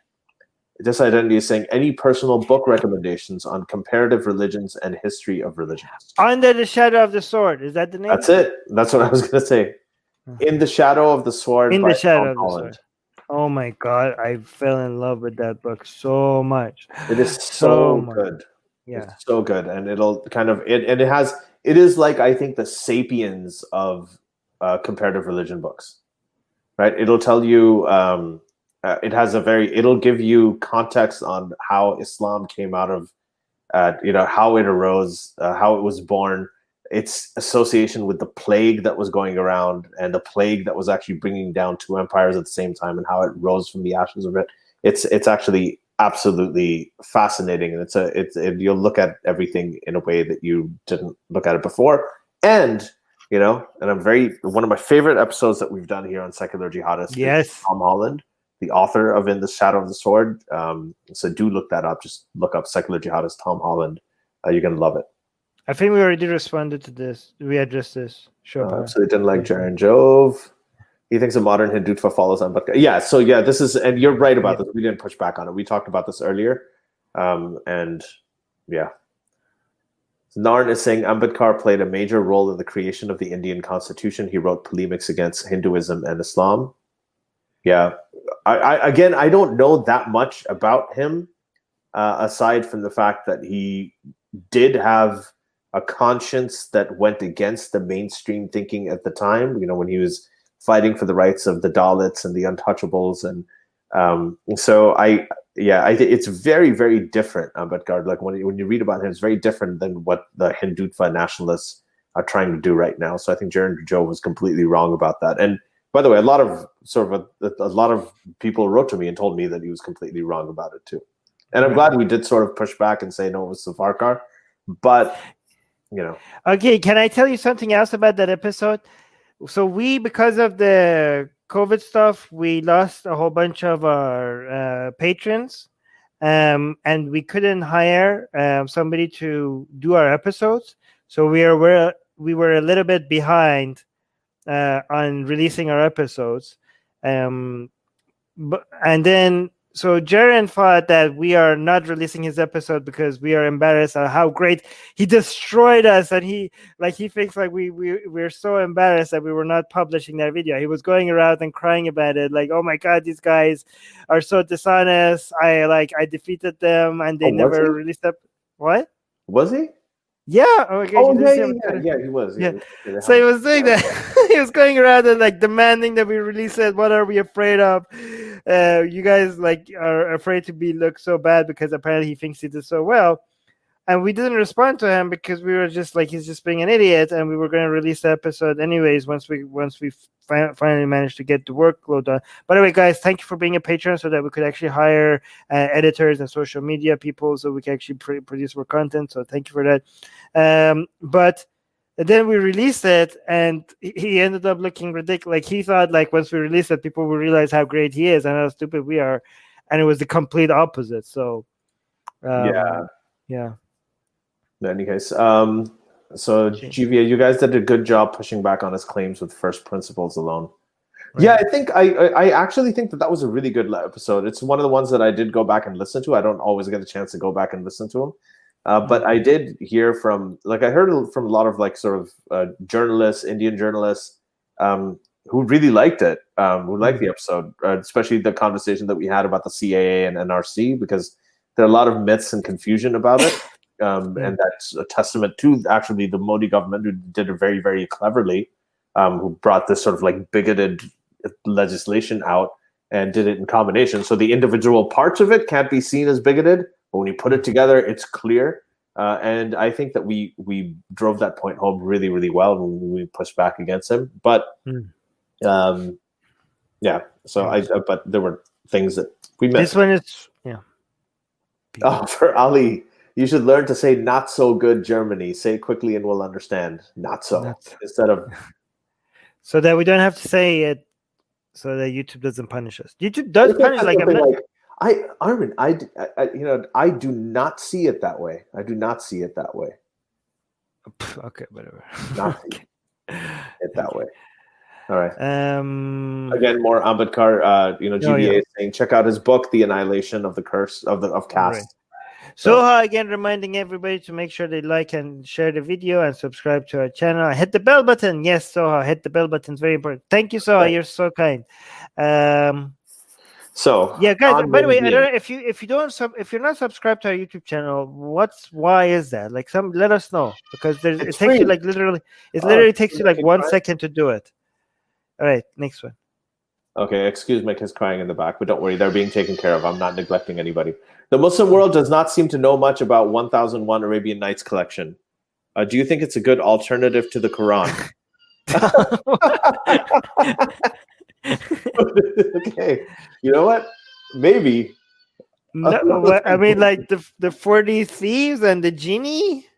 Disidentity is saying, any personal book recommendations on comparative religions and history of religions? Under the Shadow of the Sword. Is that the name? That's it. That's what I was going to say. In the Shadow of the Sword. In the Shadow of the Sword. Oh my God. I fell in love with that book so much. It is so good. Yeah. It's so good. And it'll kind of, it is like, I think, the Sapiens of comparative religion books, right? It'll tell you, it'll give you context on how Islam came out of, how it arose, how it was born, its association with the plague that was going around and the plague that was actually bringing down 2 empires at the same time and how it rose from the ashes of it. It's actually absolutely fascinating. And you'll look at everything in a way that you didn't look at it before. And, one of my favorite episodes that we've done here on Secular Jihadists. Yes. Tom Holland, the author of In the Shadow of the Sword. So do look that up. Just look up Secular Jihadist Tom Holland. You're going to love it. I think we already responded to this. We addressed this. Sure. So they didn't like Jaron Jove. He thinks a modern Hindutva follows Ambedkar. Yeah, so yeah, this is, and you're right about this. We didn't push back on it. We talked about this earlier. And yeah. Narn is saying Ambedkar played a major role in the creation of the Indian Constitution. He wrote polemics against Hinduism and Islam. Yeah. I don't know that much about him, aside from the fact that he did have a conscience that went against the mainstream thinking at the time. When he was fighting for the rights of the Dalits and the untouchables, and so I think it's very, very different. Ambedkar, like when you read about him, it's very different than what the Hindutva nationalists are trying to do right now. So I think Jaren Joe was completely wrong about that. And by the way, a lot of people wrote to me and told me that he was completely wrong about it too. And I'm glad we did sort of push back and say no, it was Savarkar. But Okay, can I tell you something else about that episode? So because of the COVID stuff, we lost a whole bunch of our patrons, and we couldn't hire somebody to do our episodes. So we were a little bit behind on releasing our episodes, and then. So Jaren thought that we are not releasing his episode because we are embarrassed at how great he destroyed us, and he thinks like we're so embarrassed that we were not publishing that video. He was going around and crying about it, like, "Oh my God, these guys are so dishonest. I defeated them, and they never released up." What was he? Yeah. Okay. Oh yeah, he was. Yeah. So he was doing that. He was going around and like demanding that we release it. What are we afraid of? You guys are afraid to look so bad because apparently he thinks he did so well, and we didn't respond to him because we were just like, he's just being an idiot, and we were going to release the episode anyways once we finally managed to get the workload done. By the way, guys, thank you for being a patron so that we could actually hire editors and social media people so we can actually produce more content. So thank you for that. But then we released it, and he ended up looking ridiculous. Like he thought, like once we released it, people will realize how great he is and how stupid we are, and it was the complete opposite. So, yeah. In any case, so GVA, you guys did a good job pushing back on his claims with first principles alone. Right. Yeah, I think I actually think that was a really good episode. It's one of the ones that I did go back and listen to. I don't always get a chance to go back and listen to them. But I did hear I heard from a lot of journalists, Indian journalists, who really liked it, who liked the episode, especially the conversation that we had about the CAA and NRC, because there are a lot of myths and confusion about it. And that's a testament to actually the Modi government, who did it very, very cleverly, who brought this sort of bigoted legislation out and did it in combination. So the individual parts of it can't be seen as bigoted, but when you put it together, it's clear. And I think that we drove that point home really, really well when we pushed back against him. But yeah, so but there were things that we missed. This one is Oh, for Ali, you should learn to say "not so good" Germany. Say it quickly and we'll understand. Not so instead of so that we don't have to say it, so that YouTube doesn't punish us. YouTube does punish Armin, I do not see it that way. I do not see it that way. Okay, whatever. Not see it that way. All right. Again, more Ambedkar. GVA is saying check out his book, "The Annihilation of the Curse of Caste." Right. Soha again reminding everybody to make sure they like and share the video and subscribe to our channel. Hit the bell button. Yes, Soha, hit the bell button. It's very important. Thank you, Soha. You're so kind. So yeah, guys. By the way, I don't know if you're not subscribed to our YouTube channel, why is that? Let us know, because it takes you literally takes you 1 second to do it. All right, next one. Okay, excuse my kids crying in the back, but don't worry, they're being taken care of. I'm not neglecting anybody. The Muslim world does not seem to know much about 1001 Arabian Nights collection. Do you think it's a good alternative to the Quran? Okay, you know what? Maybe. No, I mean, the 40 Thieves and the genie,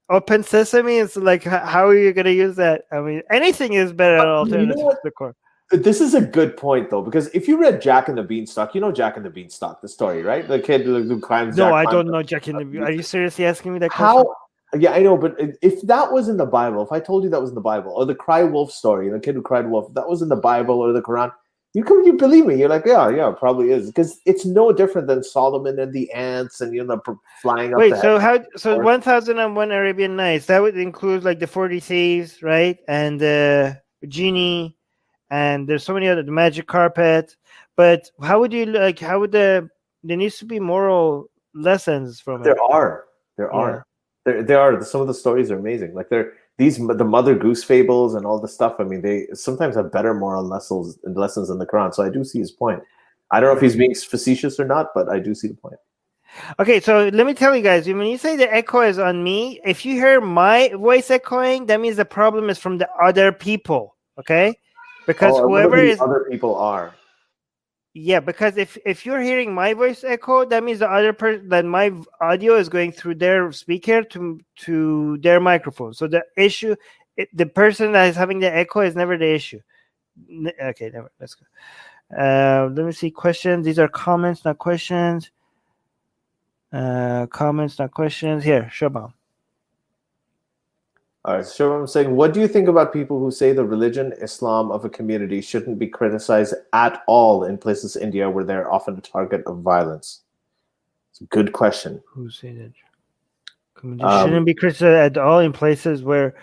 Open Sesame. It's how are you going to use that? I mean, anything is better than alternative to the Quran. This is a good point, though, because if you read Jack and the Beanstalk, you know Jack and the Beanstalk, the story, right? The kid who climbs. No, I don't know Jack and the Beanstalk. Are you seriously asking me that question? Yeah, I know, but if that was in the Bible, if I told you that was in the Bible, or the Cry Wolf story, the kid who cried wolf, if that was in the Bible or the Quran, you believe me? You're like, yeah, it probably is, because it's no different than Solomon and the ants and flying up. Wait, so 1001 Arabian Nights, that would include the 40 Thieves, right? And the genie. And there's so many other, the magic carpet, but how would you there needs to be moral lessons from it. There are. There are some of the stories are amazing. Like the Mother Goose fables and all the stuff. I mean, they sometimes have better moral lessons in the Quran. So I do see his point. I don't know if he's being facetious or not, but I do see the point. Okay, so let me tell you guys, when you say the echo is on me, if you hear my voice echoing, that means the problem is from the other people, okay? Because whoever is other people are. Yeah, because if you're hearing my voice echo, that means the other person, that my audio is going through their speaker to their microphone. So the issue, the person that is having the echo is never the issue. Okay, never. Let's go. Let me see questions. These are comments, not questions. Comments, not questions. Here, Shobam. All right, so I'm saying, what do you think about people who say the religion, Islam of a community shouldn't be criticized at all in places in India where they're often a target of violence? It's a good question. Who say that? Community shouldn't be criticized at all in places where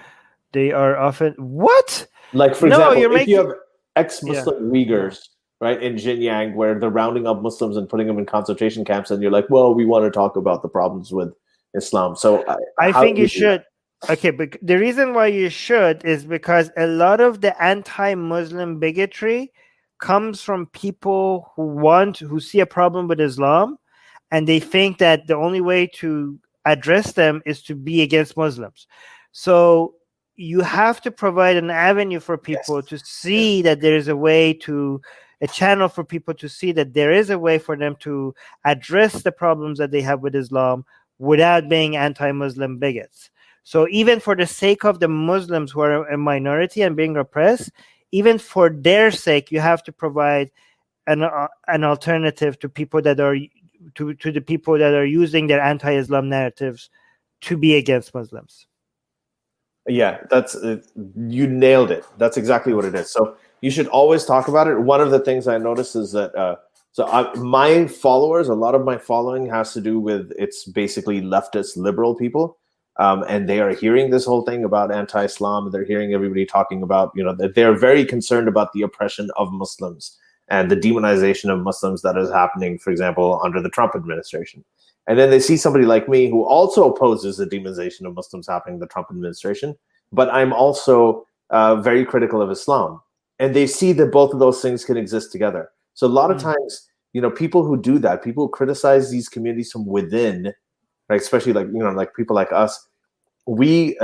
they are often what? Like, for example, if you have ex-Muslim Uyghurs, right, in Xinjiang, where they're rounding up Muslims and putting them in concentration camps, and you're like, well, we want to talk about the problems with Islam. So I think you should. Okay, but the reason why you should is because a lot of the anti-Muslim bigotry comes from people who see a problem with Islam, and they think that the only way to address them is to be against Muslims. So you have to provide an avenue for people to see that there is a channel for people to see that there is a way for them to address the problems that they have with Islam without being anti-Muslim bigots. So even for the sake of the Muslims who are a minority and being oppressed, even for their sake, you have to provide an alternative to people that are to the people that are using their anti-Islam narratives to be against Muslims. Yeah, that's you nailed it. That's exactly what it is. So you should always talk about it. One of the things I noticed is that my followers, a lot of my following has to do with it's basically leftist liberal people. And they are hearing this whole thing about anti-Islam. They're hearing everybody talking about, that they're very concerned about the oppression of Muslims and the demonization of Muslims that is happening, for example, under the Trump administration. And then they see somebody like me who also opposes the demonization of Muslims happening in the Trump administration, but I'm also very critical of Islam. And they see that both of those things can exist together. So a lot of times, people who do that, people who criticize these communities from within, right, especially like people like us, we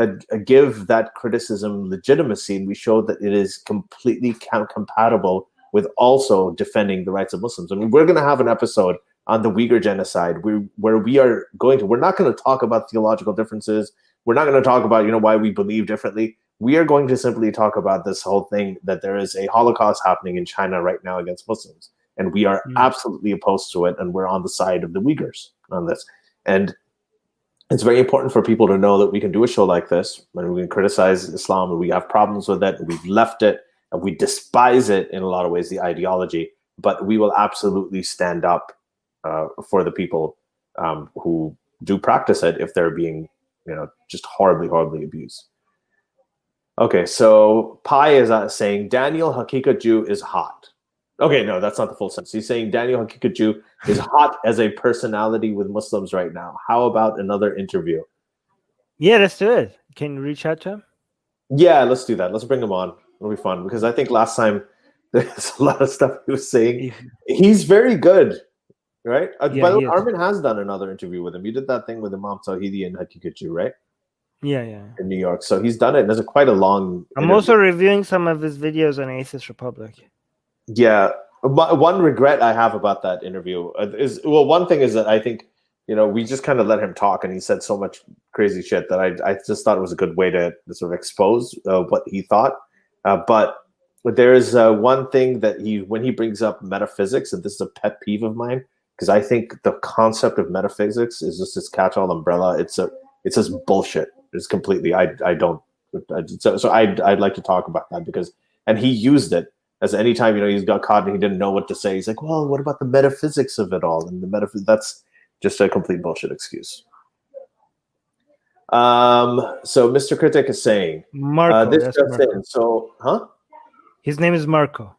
give that criticism legitimacy, and we show that it is completely compatible with also defending the rights of Muslims. I mean, we're going to have an episode on the Uyghur genocide where we're not going to talk about theological differences. We're not going to talk about, why we believe differently. We are going to simply talk about this whole thing that there is a Holocaust happening in China right now against Muslims. And we are absolutely opposed to it. And we're on the side of the Uyghurs on this. And it's very important for people to know that we can do a show like this when we can criticize Islam and we have problems with it, and we've left it, and we despise it in a lot of ways, the ideology, but we will absolutely stand up for the people who do practice it if they're being, just horribly, horribly abused. Okay, so Pi is saying Daniel Haqiqat Jew is hot. Okay, no, that's not the full sentence. He's saying Daniel Haqiqat Jew is hot as a personality with Muslims right now. How about another interview? Yeah, let's do it. Can you reach out to him? Yeah, let's do that. Let's bring him on. It'll be fun because I think last time there's a lot of stuff he was saying. He's very good, right? By the way, Armin has done another interview with him. You did that thing with Imam Tawhidi and Haqiqat Jew, right? Yeah. In New York. So he's done it. And there's quite a long I'm also reviewing some of his videos on Atheist Republic. Yeah. One regret I have about that interview one thing is that I think, we just kind of let him talk, and he said so much crazy shit that I just thought it was a good way to sort of expose what he thought. But there is one thing that when he brings up metaphysics, and this is a pet peeve of mine, because I think the concept of metaphysics is just this catch-all umbrella. It's just bullshit. It's completely, I'd like to talk about that and he used it as anytime, he's got caught and he didn't know what to say. He's like, well, what about the metaphysics of it all? And that's just a complete bullshit excuse. So Mr. Critic is saying, Marco. So, huh? His name is Marco.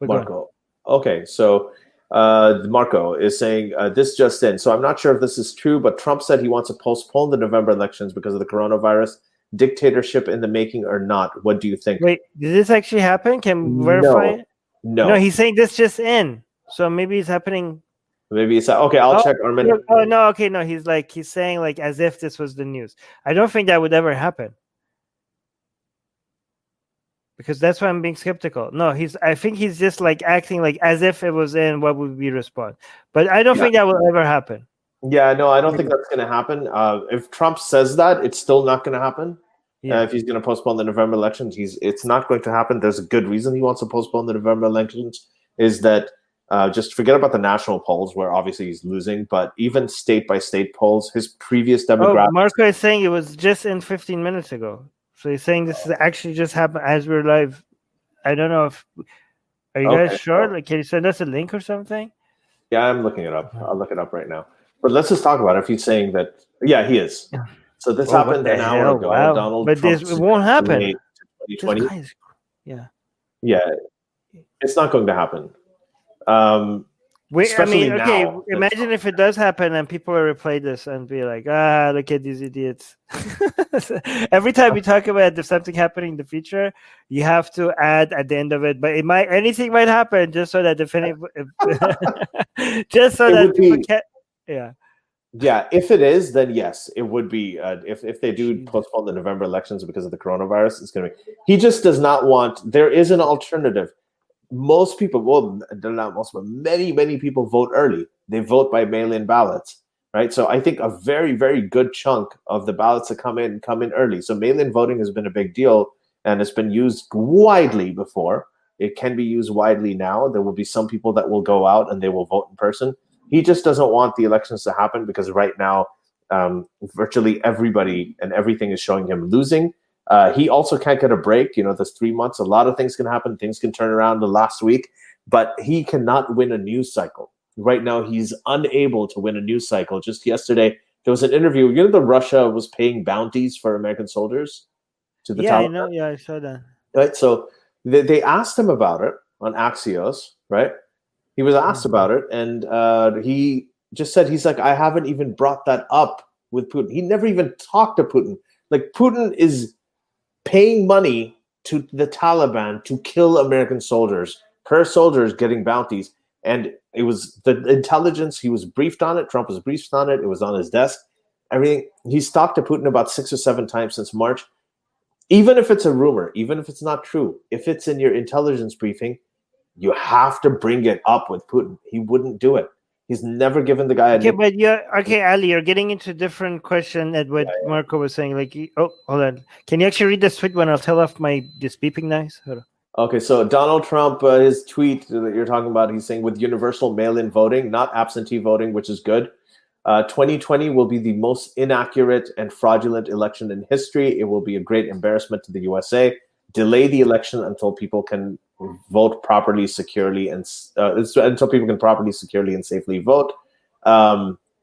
Marco. Okay, so Marco is saying this just in. So I'm not sure if this is true, but Trump said he wants to postpone the November elections because of the coronavirus. Dictatorship in the making or not? What do you think? Wait, did this actually happen? Can we verify it? No. He's saying this just in. So maybe it's happening. Maybe it's okay. I'll check. Armin. Oh no, okay, no. He's saying like as if this was the news. I don't think that would ever happen. Because that's why I'm being skeptical. No, I think he's just like acting like as if it was in. What would we respond? But I don't think that will ever happen. Yeah, no, I don't think that's going to happen. If Trump says that, it's still not going to happen. Yeah. If he's going to postpone the November elections, it's not going to happen. There's a good reason he wants to postpone the November elections. Is that just forget about the national polls where obviously he's losing, but even state by state polls, his previous demographic. Marco is saying it was just in 15 minutes ago. So he's saying this is actually just happened as we're live. I don't know if are you guys sure? Like, can you send us a link or something? Yeah, I'm looking it up. I'll look it up right now. But let's just talk about it. If he's saying that, yeah, he is. So this happened an hour ago. Wow. Donald but Trump it won't happen. 2020. Yeah. Yeah, it's not going to happen. Imagine if it does happen and people will replay this and be like, look at these idiots. Every time we talk about if something happening in the future, you have to add at the end of it, but anything might happen just so that people can. Yeah, if it is, then yes, it would be. If they do postpone the November elections because of the coronavirus, it's going to be. He just does not want. There is an alternative. Most people, well, they're not most, but many people vote early. They vote by mail-in ballots, right? So I think a very, very good chunk of the ballots that come in early. So mail-in voting has been a big deal, and it's been used widely before. It can be used widely now. There will be some people that will go out and they will vote in person. He just doesn't want the elections to happen because right now, virtually everybody and everything is showing him losing. He also can't get a break. There's 3 months. A lot of things can happen. Things can turn around the last week, but he cannot win a news cycle. Right now, he's unable to win a news cycle. Just yesterday, there was an interview. That Russia was paying bounties for American soldiers to the Taliban? I know. Yeah, I saw that. Right. So they asked him about it on Axios, right? He was asked about it, and he just said, he's like, I haven't even brought that up with Putin. He never even talked to Putin. Like, Putin is paying money to the Taliban to kill American soldiers. Per soldier is getting bounties. And it was the intelligence. He was briefed on it. Trump was briefed on it. It was on his desk. Everything. He's talked to Putin about 6 or 7 times since March. Even if it's a rumor, even if it's not true, if it's in your intelligence briefing, you have to bring it up with Putin. He wouldn't do it. He's never given the guy. Ali, you're getting into a different question at what Marco was saying. Like, hold on. Can you actually read this tweet when I'll tell off this beeping noise? Okay, so Donald Trump, his tweet that you're talking about, he's saying with universal mail-in voting, not absentee voting, which is good. 2020 will be the most inaccurate and fraudulent election in history. It will be a great embarrassment to the USA. Delay the election until people can vote properly, securely, and until people can properly, securely, and safely vote.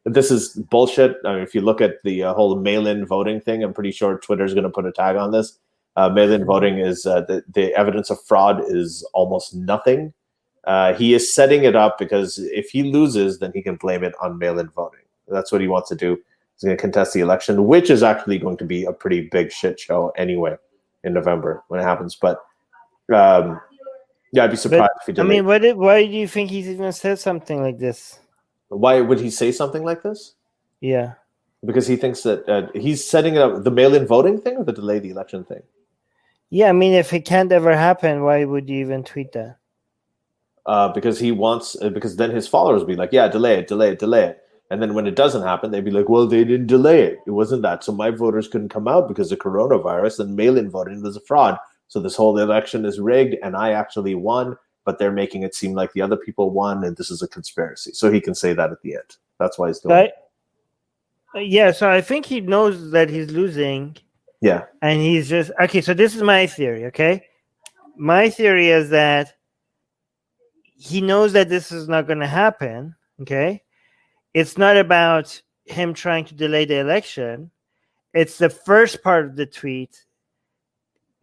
This is bullshit. I mean, if you look at the whole mail-in voting thing, I'm pretty sure Twitter's going to put a tag on this. Mail-in voting is the evidence of fraud is almost nothing. He is setting it up because if he loses, then he can blame it on mail-in voting. That's what he wants to do. He's going to contest the election, which is actually going to be a pretty big shit show anyway in November when it happens. But I'd be surprised if he did. I mean, why do you think he's even said something like this? Why would he say something like this? Yeah. Because he thinks that he's setting it up, the mail-in voting thing or the delay the election thing? Yeah, I mean, if it can't ever happen, why would you even tweet that? Because he wants, because then his followers will be like, yeah, delay it. And then when it doesn't happen, they'd be like, well, they didn't delay it. It wasn't that. So my voters couldn't come out because of coronavirus, and mail-in voting was a fraud. So this whole election is rigged and I actually won, but they're making it seem like the other people won and this is a conspiracy. So he can say that at the end. That's why he's doing it. Yeah, so I think he knows that he's losing. Yeah. And he's just, okay, so this is my theory, okay? My theory is that he knows that this is not going to happen, okay? It's not about him trying to delay the election. It's the first part of the tweet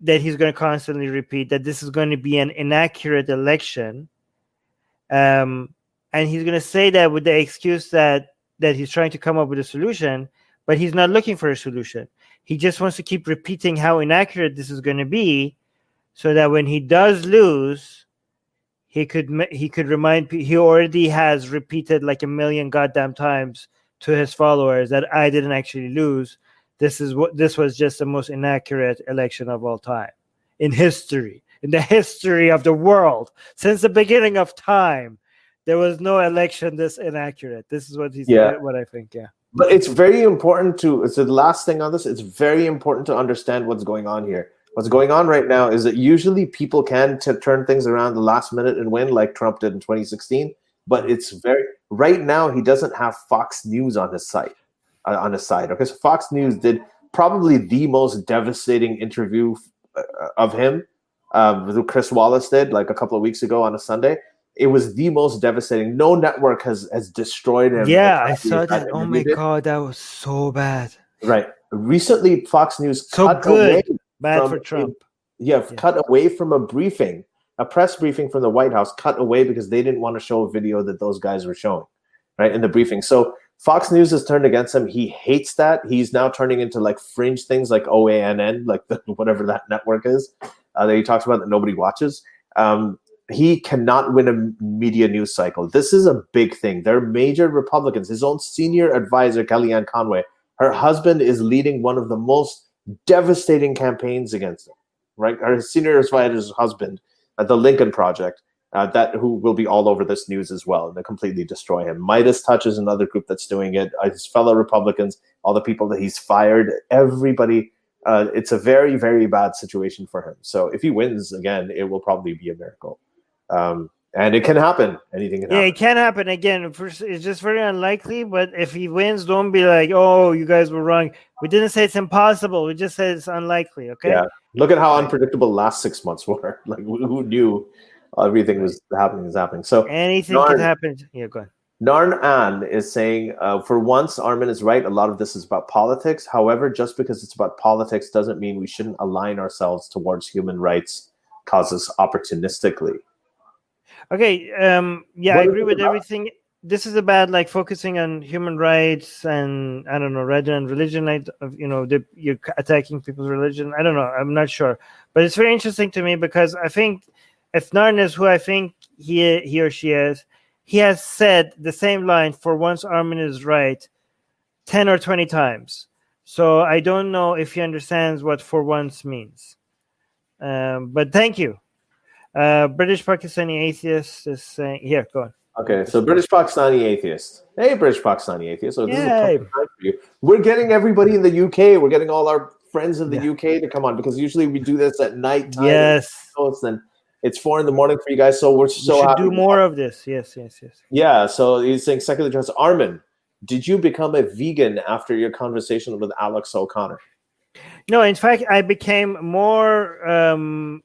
that he's going to constantly repeat, that this is going to be an inaccurate election. and he's going to say that with the excuse that he's trying to come up with a solution, but he's not looking for a solution. He just wants to keep repeating how inaccurate this is going to be, so that when he does lose, he could remind he already has repeated like 1,000,000 goddamn times to his followers that I didn't actually lose. This was just the most inaccurate election of all time in history, in the history of the world. Since the beginning of time, there was no election this inaccurate. This is what what I think. Yeah. But it's very important it's the last thing on this. It's very important to understand what's going on here. What's going on right now is that usually people can turn things around the last minute and win, like Trump did in 2016. But it's right now he doesn't have Fox News on his site. Okay, so Fox News did probably the most devastating interview of him that Chris Wallace did like a couple of weeks ago on a Sunday. It was the most devastating. No network has destroyed him. Yeah, I saw that. Oh my God, that was so bad. Right. Recently, Fox News cut away bad for Trump. Cut away from a briefing, a press briefing from the White House, cut away because they didn't want to show a video that those guys were showing, right, in the briefing. So Fox News has turned against him. He hates that. He's now turning into like fringe things like OANN, like whatever that network is that he talks about that nobody watches. He cannot win a media news cycle. This is a big thing. They're major Republicans. His own senior advisor, Kellyanne Conway, her husband is leading one of the most devastating campaigns against him, right? Her senior advisor's husband at the Lincoln Project, who will be all over this news as well, and they completely destroy him. Midas Touch is another group that's doing it. His fellow Republicans, all the people that he's fired, everybody. It's a very, very bad situation for him. So if he wins again, it will probably be a miracle. And it can happen. Anything can happen. Yeah, it can happen again. It's just very unlikely. But if he wins, don't be like, "Oh, you guys were wrong." We didn't say it's impossible. We just said it's unlikely. Okay. Yeah. Look at how unpredictable last 6 months were. Like, who knew everything was happening? So anything can happen. Yeah, go ahead. Narn An is saying, for once, Armin is right. A lot of this is about politics. However, just because it's about politics doesn't mean we shouldn't align ourselves towards human rights causes opportunistically. Okay, I agree with everything. This is about like focusing on human rights and I don't know, rather than religion. You're attacking people's religion. I don't know. I'm not sure, but it's very interesting to me because I think if Narn is who I think he or she is, he has said the same line for once Armin is right 10 or 20 times. So I don't know if he understands what for once means. But thank you. British Pakistani atheist is saying, here, go on. Okay, so British Pakistani atheist. Hey, British Pakistani atheist. So this is a perfect time for you. We're getting everybody in the UK. We're getting all our friends in the UK to come on because usually we do this at night time. Yes. Then it's 4 a.m. for you guys. So we're so happy. Do more of this. Yes. Yeah. So he's saying secular justice. Armin, did you become a vegan after your conversation with Alex O'Connor? No, in fact, I became more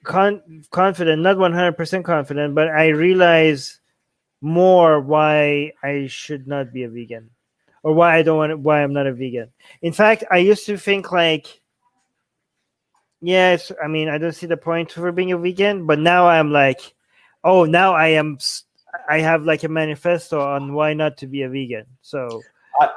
confident, not 100% confident, but I realize more why I should not be a vegan, or why I'm not a vegan. In fact, I used to think like, yes, I mean, I don't see the point for being a vegan, but now I'm like, oh, now I have like a manifesto on why not to be a vegan. So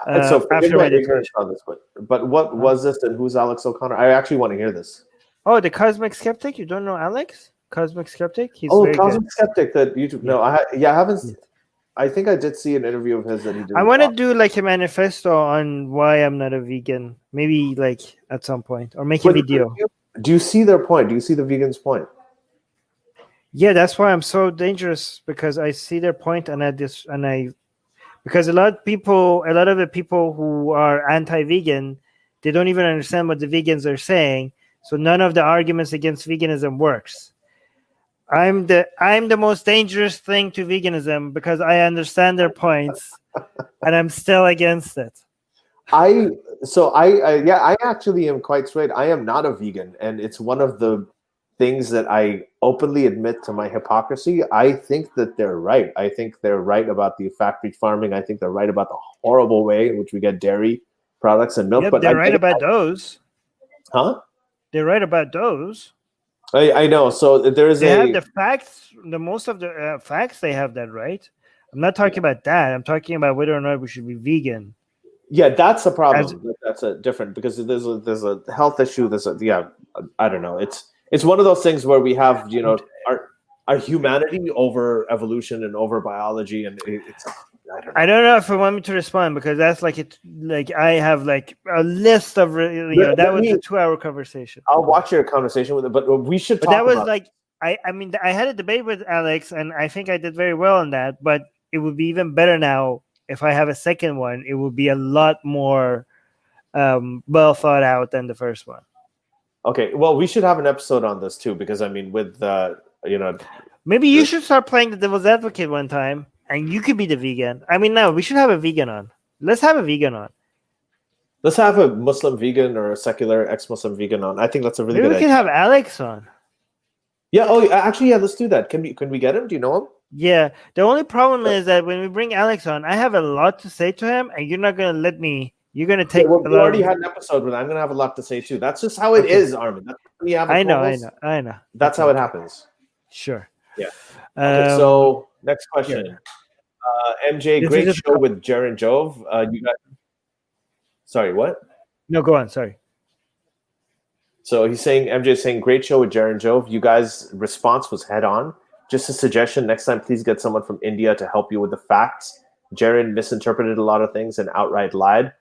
after my ignorance on this, but what was this and who's Alex O'Connor? I actually want to hear this. Oh, the Cosmic Skeptic. You don't know Alex? Cosmic Skeptic. He's Cosmic Skeptic that YouTube. No, I haven't. I think I did see an interview of his that he did. I want to do like a manifesto on why I'm not a vegan. Maybe like at some point, or make a video. Do you see their point? Do you see the vegans' point? Yeah, that's why I'm so dangerous, because I see their point, because a lot of the people who are anti-vegan, they don't even understand what the vegans are saying. So none of the arguments against veganism works. I'm the most dangerous thing to veganism because I understand their points and I'm still against it. I actually am quite straight. I am not a vegan, and it's one of the things that I openly admit to my hypocrisy. I think that they're right. I think they're right about the factory farming. I think they're right about the horrible way in which we get dairy products and milk. Yep, but they're right about those. Huh? They're right about those. I know. So there is They have the facts. The most of the facts they have that right. I'm not talking about that. I'm talking about whether or not we should be vegan. Yeah, that's a problem. That's a different because there's a health issue. I don't know. It's one of those things where we have our humanity over evolution and over biology, and it's I don't know if you want me to respond because that's like it. Like I have like a list of that was a 2-hour conversation. I'll watch your conversation with it, but we should. But that was like I mean I had a debate with Alex, and I think I did very well on that. But it would be even better now if I have a second one. It would be a lot more well thought out than the first one. Okay, well, we should have an episode on this too because I mean, with maybe you should start playing the devil's advocate one time. And you could be the vegan. I mean, no, we should have a vegan on. Let's have a vegan on. Let's have a Muslim vegan or a secular ex-Muslim vegan on. I think that's a really good idea. We can have Alex on. Yeah. Oh, actually, yeah. Let's do that. Can we get him? Do you know him? Yeah. The only problem is that when we bring Alex on, I have a lot to say to him, and you're not going to let me. You're going to take. We already had an episode where I'm going to have a lot to say too. That's just how it is, Armin. That's we have. I know. That's how it happens. Sure. Yeah. Okay. So next question. Yeah. MJ, great show with Jaron Jove. You got. Sorry, what? No, go on. Sorry. So MJ's saying, great show with Jaron Jove. You guys' response was head on. Just a suggestion. Next time, please get someone from India to help you with the facts. Jaron misinterpreted a lot of things and outright lied.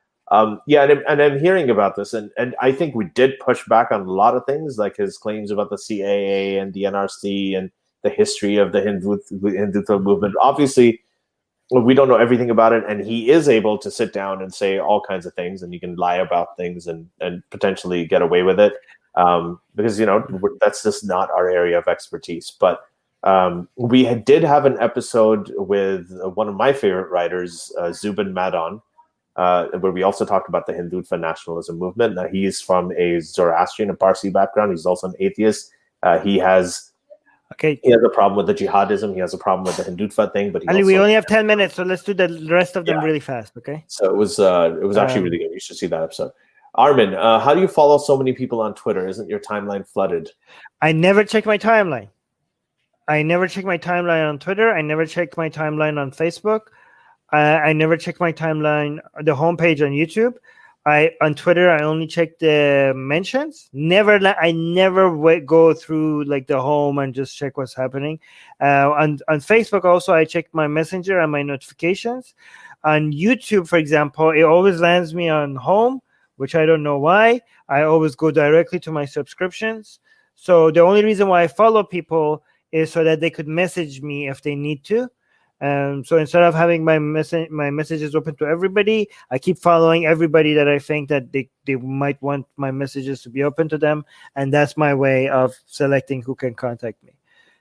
Yeah, and I'm hearing about this, and I think we did push back on a lot of things, like his claims about the CAA and the NRC and the history of the Hindutva movement. Obviously, we don't know everything about it, and he is able to sit down and say all kinds of things, and you can lie about things and potentially get away with it because that's just not our area of expertise. But we did have an episode with one of my favorite writers, Zubin Madon, where we also talked about the Hindutva nationalism movement. Now, he's from a Zoroastrian and Parsi background. He's also an atheist. He has a problem with the jihadism. He has a problem with the Hindutva thing. But we only have 10 minutes, so let's do the rest of them really fast, okay? So it was actually really good. You should see that episode. Armin, how do you follow so many people on Twitter? Isn't your timeline flooded? I never check my timeline. I never check my timeline on Twitter. I never check my timeline on Facebook. I never check my timeline, the homepage on YouTube. On Twitter, I only check the mentions. I never go through like the home and just check what's happening. On Facebook, also, I check my messenger and my notifications. On YouTube, for example, it always lands me on home, which I don't know why. I always go directly to my subscriptions. So the only reason why I follow people is so that they could message me if they need to. So instead of having my messages open to everybody, I keep following everybody that I think that they might want my messages to be open to them, and that's my way of selecting who can contact me.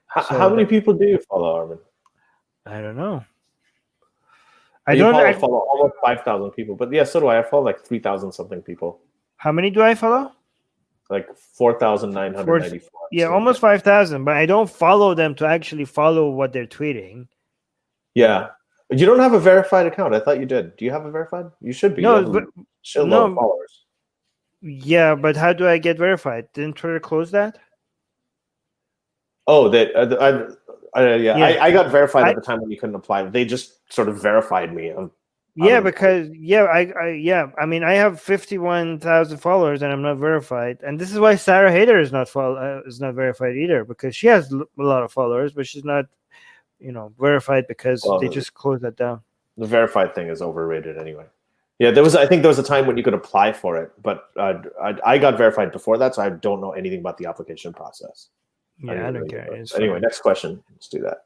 How many people do you follow, Armin? I don't know. I follow almost 5,000 people, but yeah, so do I. I follow like 3,000 something people. How many do I follow? Like 4,994. Yeah, almost 5,000, but I don't follow them to actually follow what they're tweeting. Yeah. You don't have a verified account. I thought you did. Do you have a verified? You should be. No, but no followers. Yeah, but how do I get verified? Didn't Twitter close that? Oh, I got verified at the time when you couldn't apply. They just sort of verified me. I mean, I have 51,000 followers and I'm not verified, and this is why Sarah Hayter is not verified either, because she has a lot of followers, but she's not, verified because they just closed that down. The verified thing is overrated anyway. Yeah, I think there was a time when you could apply for it, but I got verified before that, so I don't know anything about the application process. Yeah, I don't care. Anyway, next question. Let's do that.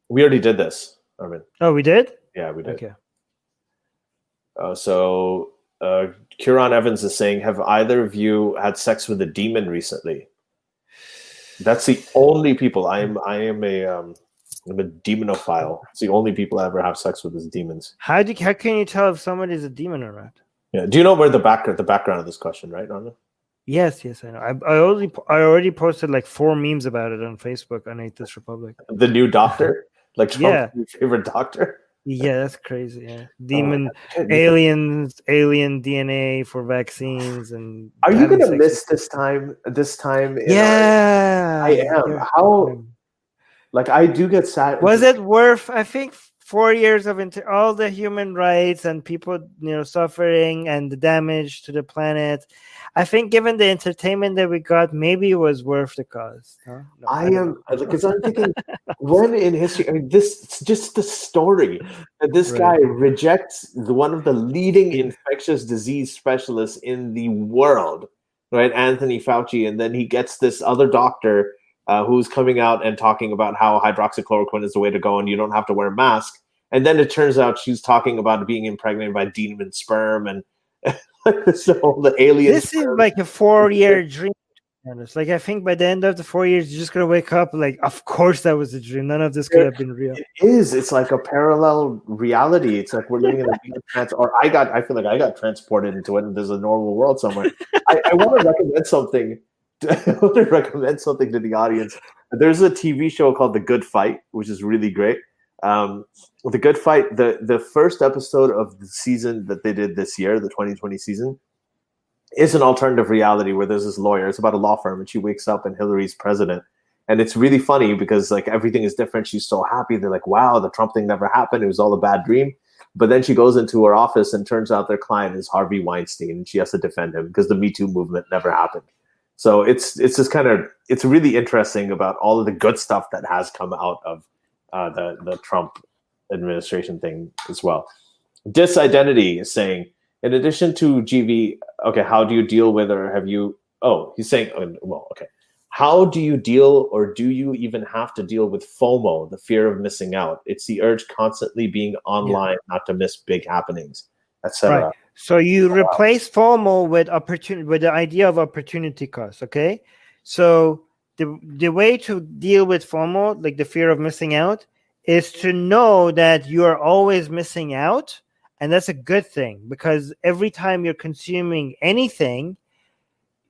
We already did this, Armin. Oh, we did? Yeah, we did. Okay. So Kieran Evans is saying, have either of you had sex with a demon recently? That's the only people. I'm a demenophile. It's the only people I ever have sex with is demons. How can you tell if somebody is a demon or not? Yeah. Do you know where the background of this question, right, Armin? Yes, I know. I already posted like 4 memes about it on Facebook on Atheist Republic. The new doctor, like Trump's new favorite doctor. Yeah, that's crazy. Yeah, demon Oh, aliens, alien DNA for vaccines, and are you having gonna sex miss with. this time? This time in our, I Yeah, am. yeah. How, like, I do get sad. Was it worth? I think 4 years of all the human rights and people, suffering and the damage to the planet. I think, given the entertainment that we got, maybe it was worth the cost. Huh? No, I I don't am, know. because I'm thinking, when in history, I mean, this just the story that this guy Right. rejects one of the leading infectious disease specialists in the world, right? Anthony Fauci, and then he gets this other doctor who's coming out and talking about how hydroxychloroquine is the way to go, and you don't have to wear a mask. And then it turns out she's talking about being impregnated by demon sperm and so the alien This is sperm. like a 4-year dream. Honest. Like, I think by the end of the 4 years, you're just gonna wake up like, of course that was a dream. None of this could have been real. It is. It's like a parallel reality. It's like we're living in a I feel like I got transported into it, and there's a normal world somewhere. I want to recommend something. I want to recommend something to the audience. There's a TV show called The Good Fight, which is really great. The Good Fight, the first episode of the season that they did this year, the 2020 season, is an alternative reality where there's this lawyer. It's about a law firm, and she wakes up and Hillary's president. And it's really funny because like everything is different. She's so happy. They're like, wow, the Trump thing never happened. It was all a bad dream. But then she goes into her office and turns out their client is Harvey Weinstein, and she has to defend him because the Me Too movement never happened. So it's just kind of, it's really interesting about all of the good stuff that has come out of the Trump administration thing as well. Disidentity is saying, in addition to GV, okay, how do you deal with, or have you, he's saying, well, okay. How do you deal, or do you even have to deal with FOMO, the fear of missing out? It's the urge constantly being online, not to miss big happenings, etc. Right. So you replace FOMO with opportunity, with the idea of opportunity cost. Okay. So the way to deal with FOMO, like the fear of missing out, is to know that you are always missing out. And that's a good thing, because every time you're consuming anything,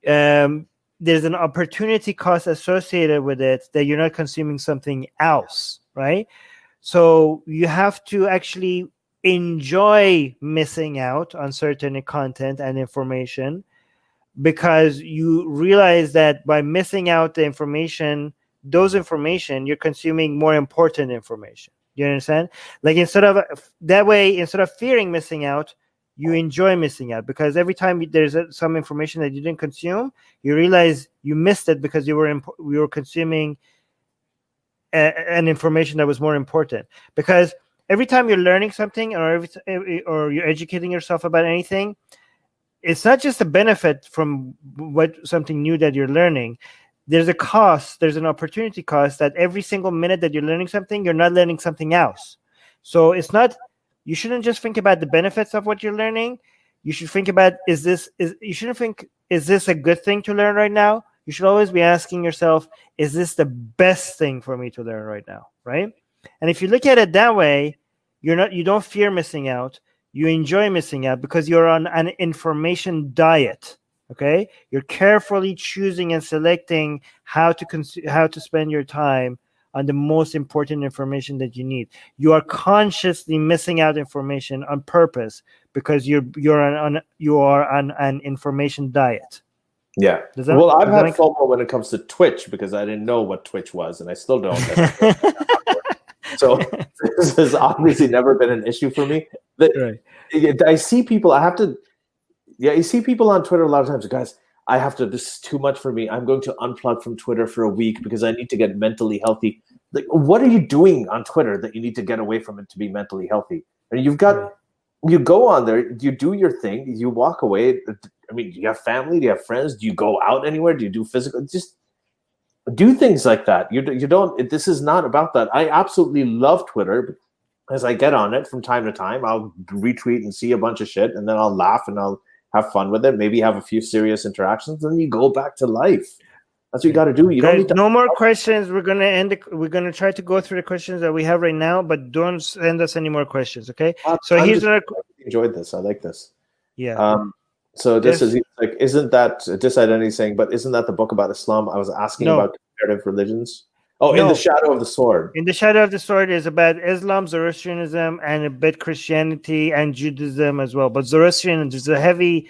there's an opportunity cost associated with it that you're not consuming something else, right? So you have to actually enjoy missing out on certain content and information, because you realize that by missing out the information, you're consuming more important information. You understand? Like, instead of fearing missing out, you enjoy missing out, because every time there's some information that you didn't consume, you realize you missed it because you were consuming an information that was more important. Because every time you're learning something, or you're educating yourself about anything, it's not just a benefit from something new that you're learning. There's a cost, there's an opportunity cost, that every single minute that you're learning something, you're not learning something else. So you shouldn't just think about the benefits of what you're learning. You should think about, is this a good thing to learn right now? You should always be asking yourself, is this the best thing for me to learn right now? Right? And if you look at it that way, you don't fear missing out. You enjoy missing out because you're on an information diet. Okay, you're carefully choosing and selecting how to spend your time on the most important information that you need. You are consciously missing out information on purpose because you are on an information diet. Yeah. Well, I've had FOMO when it comes to Twitch, because I didn't know what Twitch was, and I still don't. So this has obviously never been an issue for me. Right. I see people. You see people on Twitter a lot of times, guys, this is too much for me. I'm going to unplug from Twitter for a week because I need to get mentally healthy. Like, what are you doing on Twitter that you need to get away from it to be mentally healthy? And you go on there, you do your thing, you walk away. I mean, do you have family? Do you have friends? Do you go out anywhere? Do you do physical? Just do things like that. You don't, this is not about that. I absolutely love Twitter. As I get on it from time to time, I'll retweet and see a bunch of shit, and then I'll laugh and I'll have fun with it, maybe have a few serious interactions, and then you go back to life. That's what you got to do. You don't need to. No more questions. We're gonna try to go through the questions that we have right now, but don't send us any more questions, okay? So here's another. Enjoyed this. I like this. Yeah. So this is like, isn't that Disidentity saying? But isn't that the book about Islam? I was asking about comparative religions. Oh, In No. the Shadow of the Sword. In the Shadow of the Sword is about Islam, Zoroastrianism, and a bit Christianity and Judaism as well. But Zoroastrian, there's a heavy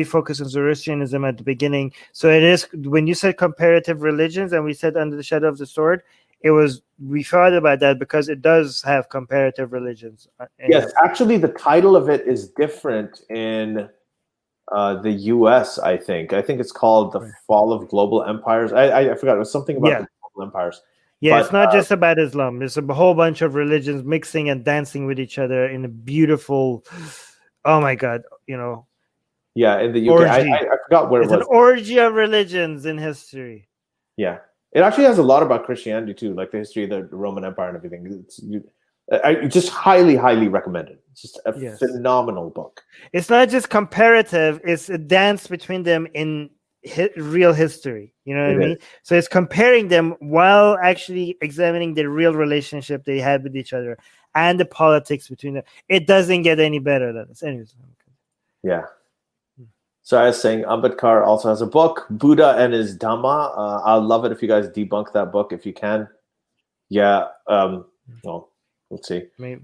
focus on Zoroastrianism at the beginning. So it is, when you said comparative religions and we said Under the Shadow of the Sword, we thought about that because it does have comparative religions. Yes, actually, the title of it is different in the U.S. I think it's called The Fall of Global Empires. I forgot. It was something about the global empires. Yeah, but, it's not just about Islam. There's a whole bunch of religions mixing and dancing with each other in a beautiful, oh my God, Yeah, in the UK. I forgot where it was. It's an orgy of religions in history. Yeah. It actually has a lot about Christianity too, like the history of the Roman Empire and everything. I just highly, highly recommend it. It's just a phenomenal book. It's not just comparative; it's a dance between them in real history. You know what I mean? So it's comparing them while actually examining the real relationship they had with each other and the politics between them. It doesn't get any better than this. Anyways. Yeah. So I was saying, Ambedkar also has a book, Buddha and His Dhamma. I'll love it if you guys debunk that book if you can. Yeah. Well, let's see. Maybe.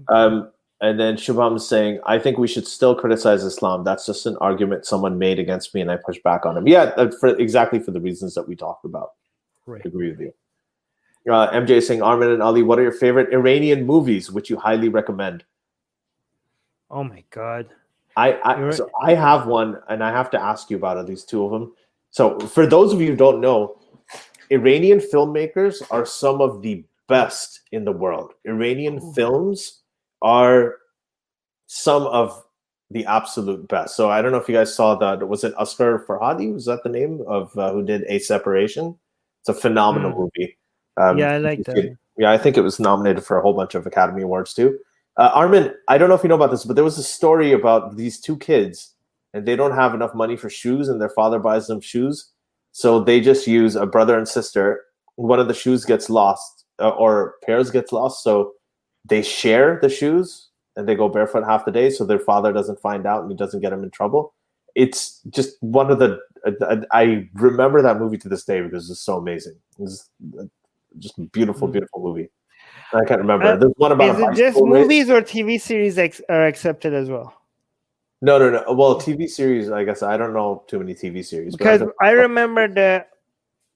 And then Shubham is saying, I think we should still criticize Islam. That's just an argument someone made against me, and I push back on him. Yeah, exactly for the reasons that we talked about. Right. I agree with you. MJ is saying, Armin and Ali, what are your favorite Iranian movies, which you highly recommend? Oh my God. So I have one, and I have to ask you about at least two of them. So for those of you who don't know, Iranian filmmakers are some of the best in the world. Iranian films are some of the absolute best. So I don't know if you guys saw that. Was it Asghar Farhadi? Was that the name of who did A Separation? It's a phenomenal movie. Yeah, I like that. Yeah, I think it was nominated for a whole bunch of Academy Awards too. Armin, I don't know if you know about this, but there was a story about these two kids, and they don't have enough money for shoes, and their father buys them shoes. So they just use a brother and sister. One of the shoes gets lost, or pairs gets lost. So they share the shoes, and they go barefoot half the day, so their father doesn't find out and he doesn't get him in trouble. It's just one of the. I remember that movie to this day because it's so amazing. It's just a beautiful, beautiful movie. I can't remember. There's one about. Is it just movies or TV series are accepted as well? No. Well, TV series. I guess I don't know too many TV series. Because I remember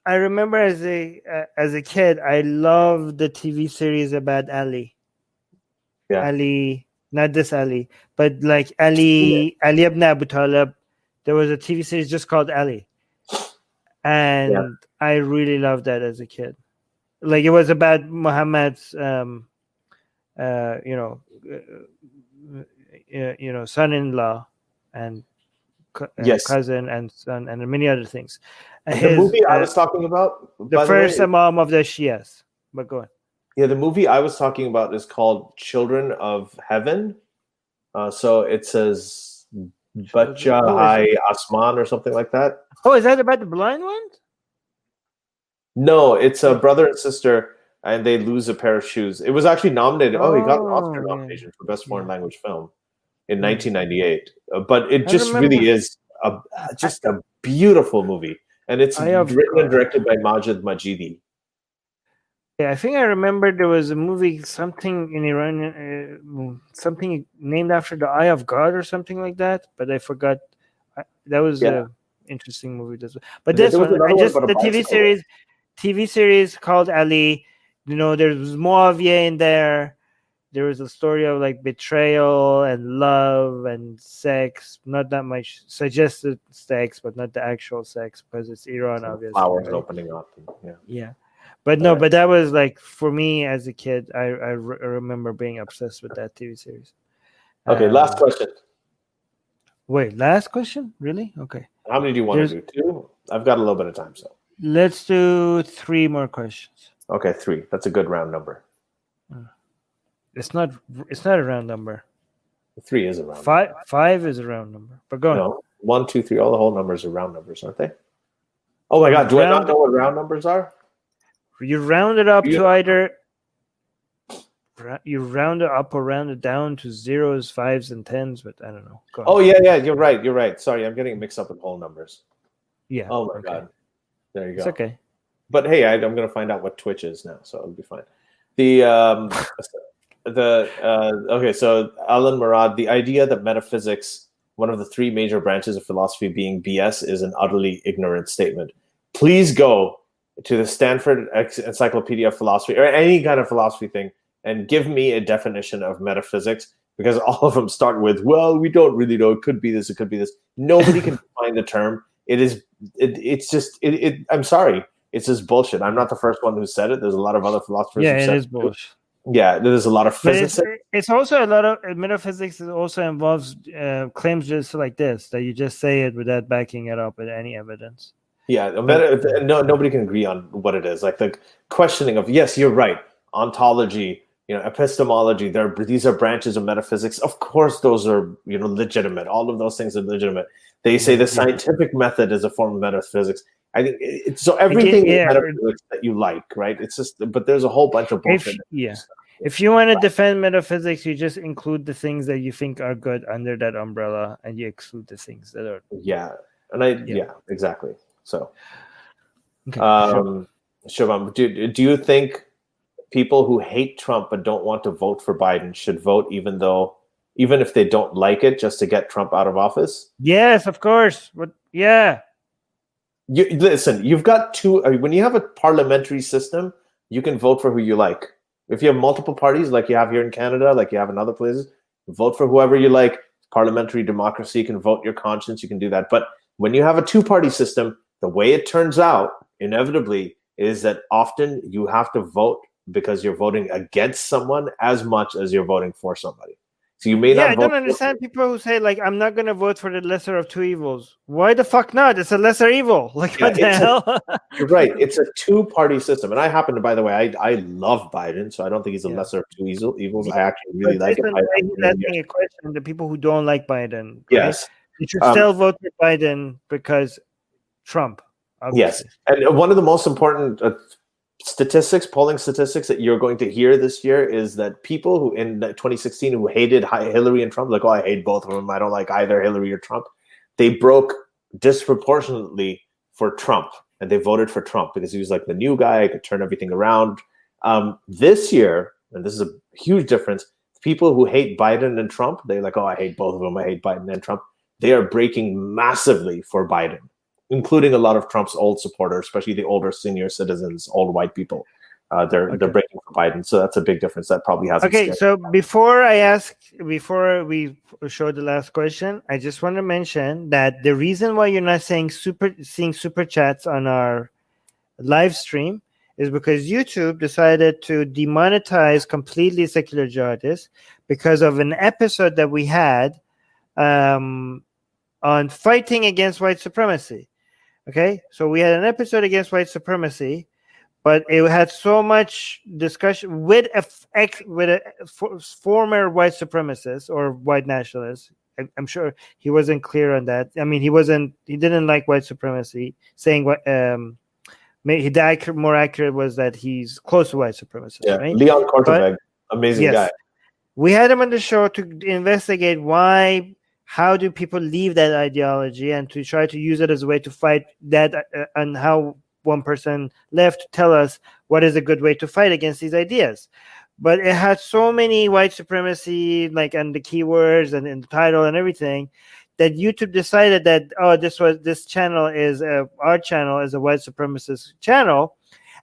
as a kid, I loved the TV series about Ali. Yeah. Ali, not this Ali, but like Ali ibn Abu Talib. There was a TV series just called Ali, and I really loved that as a kid. Like it was about Muhammad's, son-in-law and cousin and son and many other things. The movie I was talking about, the first Imam of the Shias. But go on. Yeah, the movie I was talking about is called Children of Heaven. So it says Bacha Hai Asman or something like that. Oh, is that about the blind one? No, it's a brother and sister, and they lose a pair of shoes. It was actually nominated. Oh, he got an Oscar nomination for Best Foreign Language Film in 1998. But it just really is just a beautiful movie, and it's written and directed by Majid Majidi. Yeah, I think I remember there was a movie, something in Iran, something named after the Eye of God or something like that, but I forgot. That was an interesting movie. But this one, the TV series called Ali. There was Muawiyah in there. There was a story of like betrayal and love and sex. Not that much suggested sex, but not the actual sex because it's Iran, obviously. Flowers opening up. Yeah. But no, but that was like for me as a kid. I remember being obsessed with that TV series. Okay, last question. Wait, last question? Really? Okay. How many do you want to do? 2? I've got a little bit of time, so let's do 3 more questions. Okay, 3. That's a good round number. It's not a round number. 3 is a round. 5 is a round number. But go on. No, 1, 2, 3. All the whole numbers are round numbers, aren't they? Oh my God! Do I not know what round numbers are? You round it up to either you round it up or round it down to 0s, 5s, and 10s, but I don't know. Go on. Oh yeah, you're right. Sorry, I'm getting mixed up with whole numbers. Yeah. Oh my God. There you go. It's okay. But hey, I'm going to find out what Twitch is now, so it'll be fine. Okay, so Alan Murad, the idea that metaphysics, one of the three major branches of philosophy, being BS, is an utterly ignorant statement. Please go to the Stanford Encyclopedia of Philosophy or any kind of philosophy thing and give me a definition of metaphysics, because all of them start with, well, we don't really know. It could be this. It could be this. Nobody can define the term. I'm sorry. It's just bullshit. I'm not the first one who said it. There's a lot of other philosophers. Yeah, who it said is bullshit. Yeah, there's a lot of But physicists. it's also a lot of metaphysics. Also involves claims just like this, that you just say it without backing it up with any evidence. Yeah, nobody can agree on what it is. Like the questioning of, yes, you're right, ontology, epistemology. These are branches of metaphysics. Of course, those are legitimate. All of those things are legitimate. They say the scientific method is a form of metaphysics. I think so. Everything is metaphysics that you like, right? It's just, but there's a whole bunch of bullshit. If you want to defend metaphysics, you just include the things that you think are good under that umbrella, and you exclude the things that are. Yeah, exactly. So, okay, Shubham, do you think people who hate Trump but don't want to vote for Biden should vote even if they don't like it, just to get Trump out of office? Yes, of course. But yeah. Listen, you've got two. When you have a parliamentary system, you can vote for who you like. If you have multiple parties, like you have here in Canada, like you have in other places, vote for whoever you like. Parliamentary democracy, you can vote your conscience, you can do that. But when you have a two-party system, the way it turns out, inevitably, is that often you have to vote because you're voting against someone as much as you're voting for somebody. So you may not. I don't understand people who say, like, I'm not going to vote for the lesser of two evils. Why the fuck not? It's a lesser evil. Like, what the hell? You're right. It's a two-party system. And I happen to, by the way, I love Biden, so I don't think he's a lesser of two evils. I actually really like it. He's asking a question. The people who don't like Biden, right? Yes, you should still vote for Biden because Trump. Obviously. Yes, and one of the most important polling statistics that you're going to hear this year is that people who in 2016 who hated Hillary and Trump, like, oh, I hate both of them, I don't like either Hillary or Trump, they broke disproportionately for Trump, and they voted for Trump because he was like the new guy, could turn everything around. This year, and this is a huge difference, people who hate Biden and Trump, they're like, oh, I hate both of them, I hate Biden and Trump. They are breaking massively for Biden, including a lot of Trump's old supporters, especially the older senior citizens, old white people. They're breaking for Biden. So that's a big difference. That probably hasn't. Okay, so before we show the last question, I just want to mention that the reason why you're not seeing super chats on our live stream is because YouTube decided to demonetize completely Secular Jihadists because of an episode that we had on fighting against white supremacy. Okay, so we had an episode against white supremacy, but it had so much discussion with a former white supremacist or white nationalist. I'm sure he wasn't clear on that. I mean, he didn't like white supremacy, saying what more accurate was that he's close to white supremacists. Yeah, right? Leon Korteweg, amazing guy. We had him on the show to investigate how do people leave that ideology and to try to use it as a way to fight that, and how one person left to tell us what is a good way to fight against these ideas. But it had so many white supremacy, like, and the keywords and in the title and everything, that YouTube decided that, this channel is our channel is a white supremacist channel.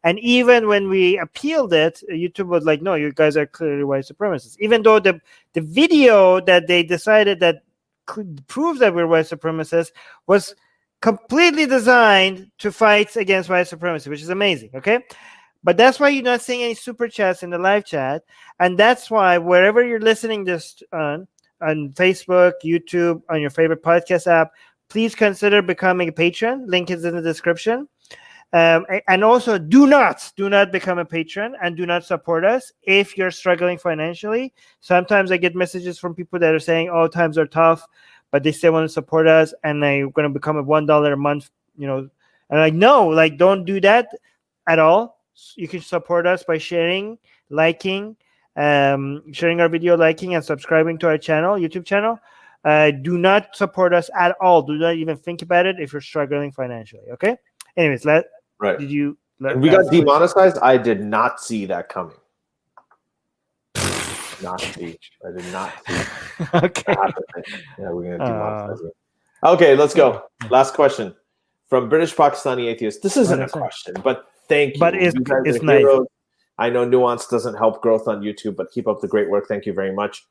And even when we appealed it, YouTube was like, no, you guys are clearly white supremacists. Even though the video that they decided that proves that we're white supremacists was completely designed to fight against white supremacy, which is amazing. Okay, but that's why you're not seeing any super chats in the live chat, and that's why wherever you're listening this on Facebook, YouTube, on your favorite podcast app, please consider becoming a patron. Link is in the description. And also do not become a patron and do not support us if you're struggling financially. Sometimes I get messages from people that are saying, oh, times are tough, but they still want to support us and they're going to become a $1 a month, and no, like, don't do that at all. You can support us by sharing, liking, sharing our video, liking, and subscribing to our channel, YouTube channel. Do not support us at all. Do not even think about it if you're struggling financially. Okay. Anyways, right. Did you And we got demonetized. I did not see that coming. I did not see. Okay. Yeah, we're gonna demonetize it. Okay, let's go. Last question from British Pakistani atheist. This isn't a question, but thank you. But You guys it's are nice. heroes. I know nuance doesn't help growth on YouTube, but keep up the great work. Thank you very much.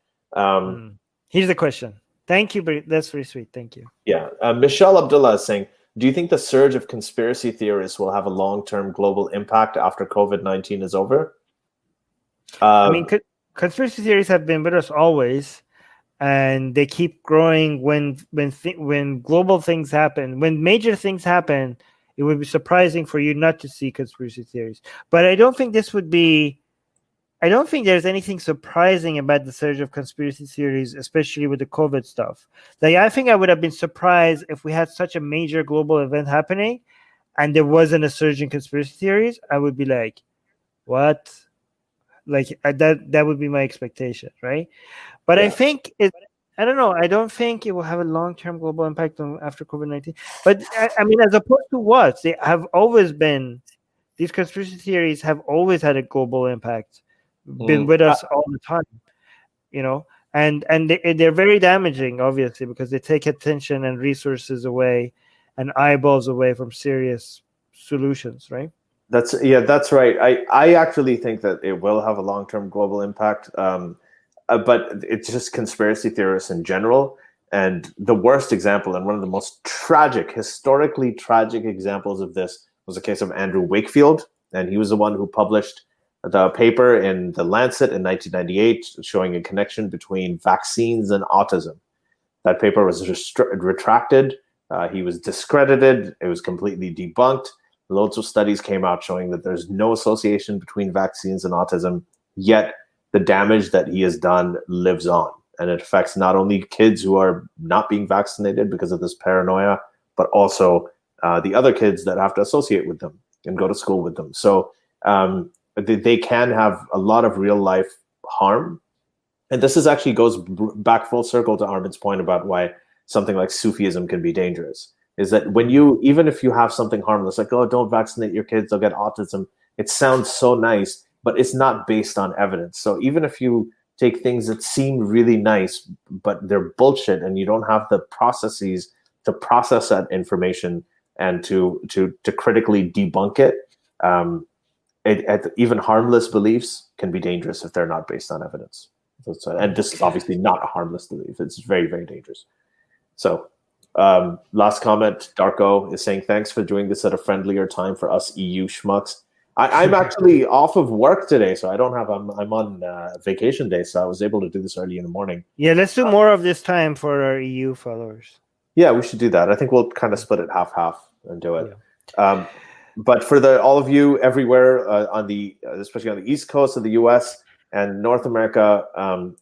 Here's the question. Thank you. That's very sweet. Thank you. Yeah. Michelle Abdullah is saying, do you think the surge of conspiracy theorists will have a long-term global impact after COVID-19 is over? I mean, conspiracy theories have been with us always, and they keep growing when global things happen. When major things happen, it would be surprising for you not to see conspiracy theories. But I don't think there's anything surprising about the surge of conspiracy theories, especially with the COVID stuff. Like, I think I would have been surprised if we had such a major global event happening and there wasn't a surge in conspiracy theories. I would be like, what? Like, that would be my expectation, right? But yeah. I don't know. I don't think it will have a long-term global impact after COVID-19. But I mean, as opposed to what? They have always been, these conspiracy theories have always had a global impact. Been with us all the time, and they're very damaging, obviously, because they take attention and resources away and eyeballs away from serious solutions, right? That's right. I actually think that it will have a long-term global impact, but it's just conspiracy theorists in general. And the worst example, and one of the most historically tragic examples of this was the case of Andrew Wakefield, and he was the one who published the paper in The Lancet in 1998 showing a connection between vaccines and autism. That paper was retracted. He was discredited. It was completely debunked. Loads of studies came out showing that there's no association between vaccines and autism, yet the damage that he has done lives on. And it affects not only kids who are not being vaccinated because of this paranoia, but also the other kids that have to associate with them and go to school with them. So they can have a lot of real life harm. And this actually goes back full circle to Armin's point about why something like Sufism can be dangerous. Is that even if you have something harmless, like, oh, don't vaccinate your kids, they'll get autism. It sounds so nice, but it's not based on evidence. So even if you take things that seem really nice, but they're bullshit, and you don't have the processes to process that information and to critically debunk it, even harmless beliefs can be dangerous if they're not based on evidence. And this is obviously not a harmless belief. It's very, very dangerous. So last comment, Darko is saying, thanks for doing this at a friendlier time for us EU schmucks. I'm actually off of work today, so I'm on vacation day, so I was able to do this early in the morning. Yeah, let's do more of this time for our EU followers. Yeah, we should do that. I think we'll kind of split it half and do it. Yeah. But for all of you everywhere especially on the East Coast of the US and North America,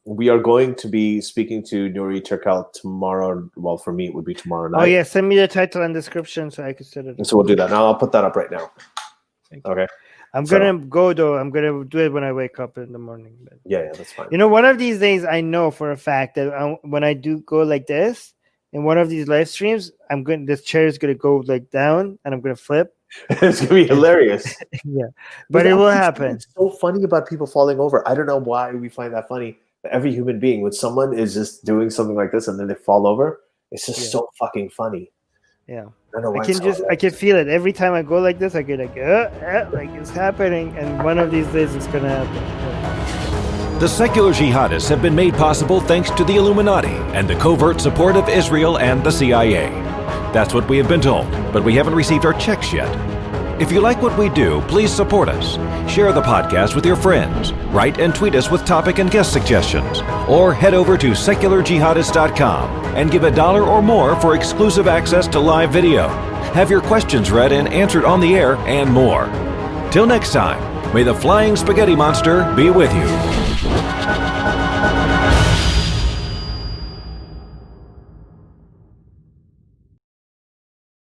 we are going to be speaking to Nuri Turkel tomorrow. Well, for me, it would be tomorrow night. Oh yeah, send me the title and description so I can set it. So we'll do that. Now I'll put that up right now. Okay. I'm gonna go though. I'm gonna do it when I wake up in the morning. Yeah, that's fine. One of these days, I know for a fact that when I do go like this in one of these live streams, this chair is gonna go like down, and I'm gonna flip. It's gonna be hilarious. Yeah, but it will happen. It's so funny about people falling over. I don't know why we find that funny. But every human being, when someone is just doing something like this and then they fall over, it's just so fucking funny. Yeah. I can feel it every time I go like this. I get like it's happening, and one of these days it's gonna happen. The secular jihadists have been made possible thanks to the Illuminati and the covert support of Israel and the CIA. That's what we have been told, but we haven't received our checks yet. If you like what we do, please support us. Share the podcast with your friends. Write and tweet us with topic and guest suggestions. Or head over to secularjihadist.com and give $1 or more for exclusive access to live video. Have your questions read and answered on the air, and more. Till next time, may the flying spaghetti monster be with you.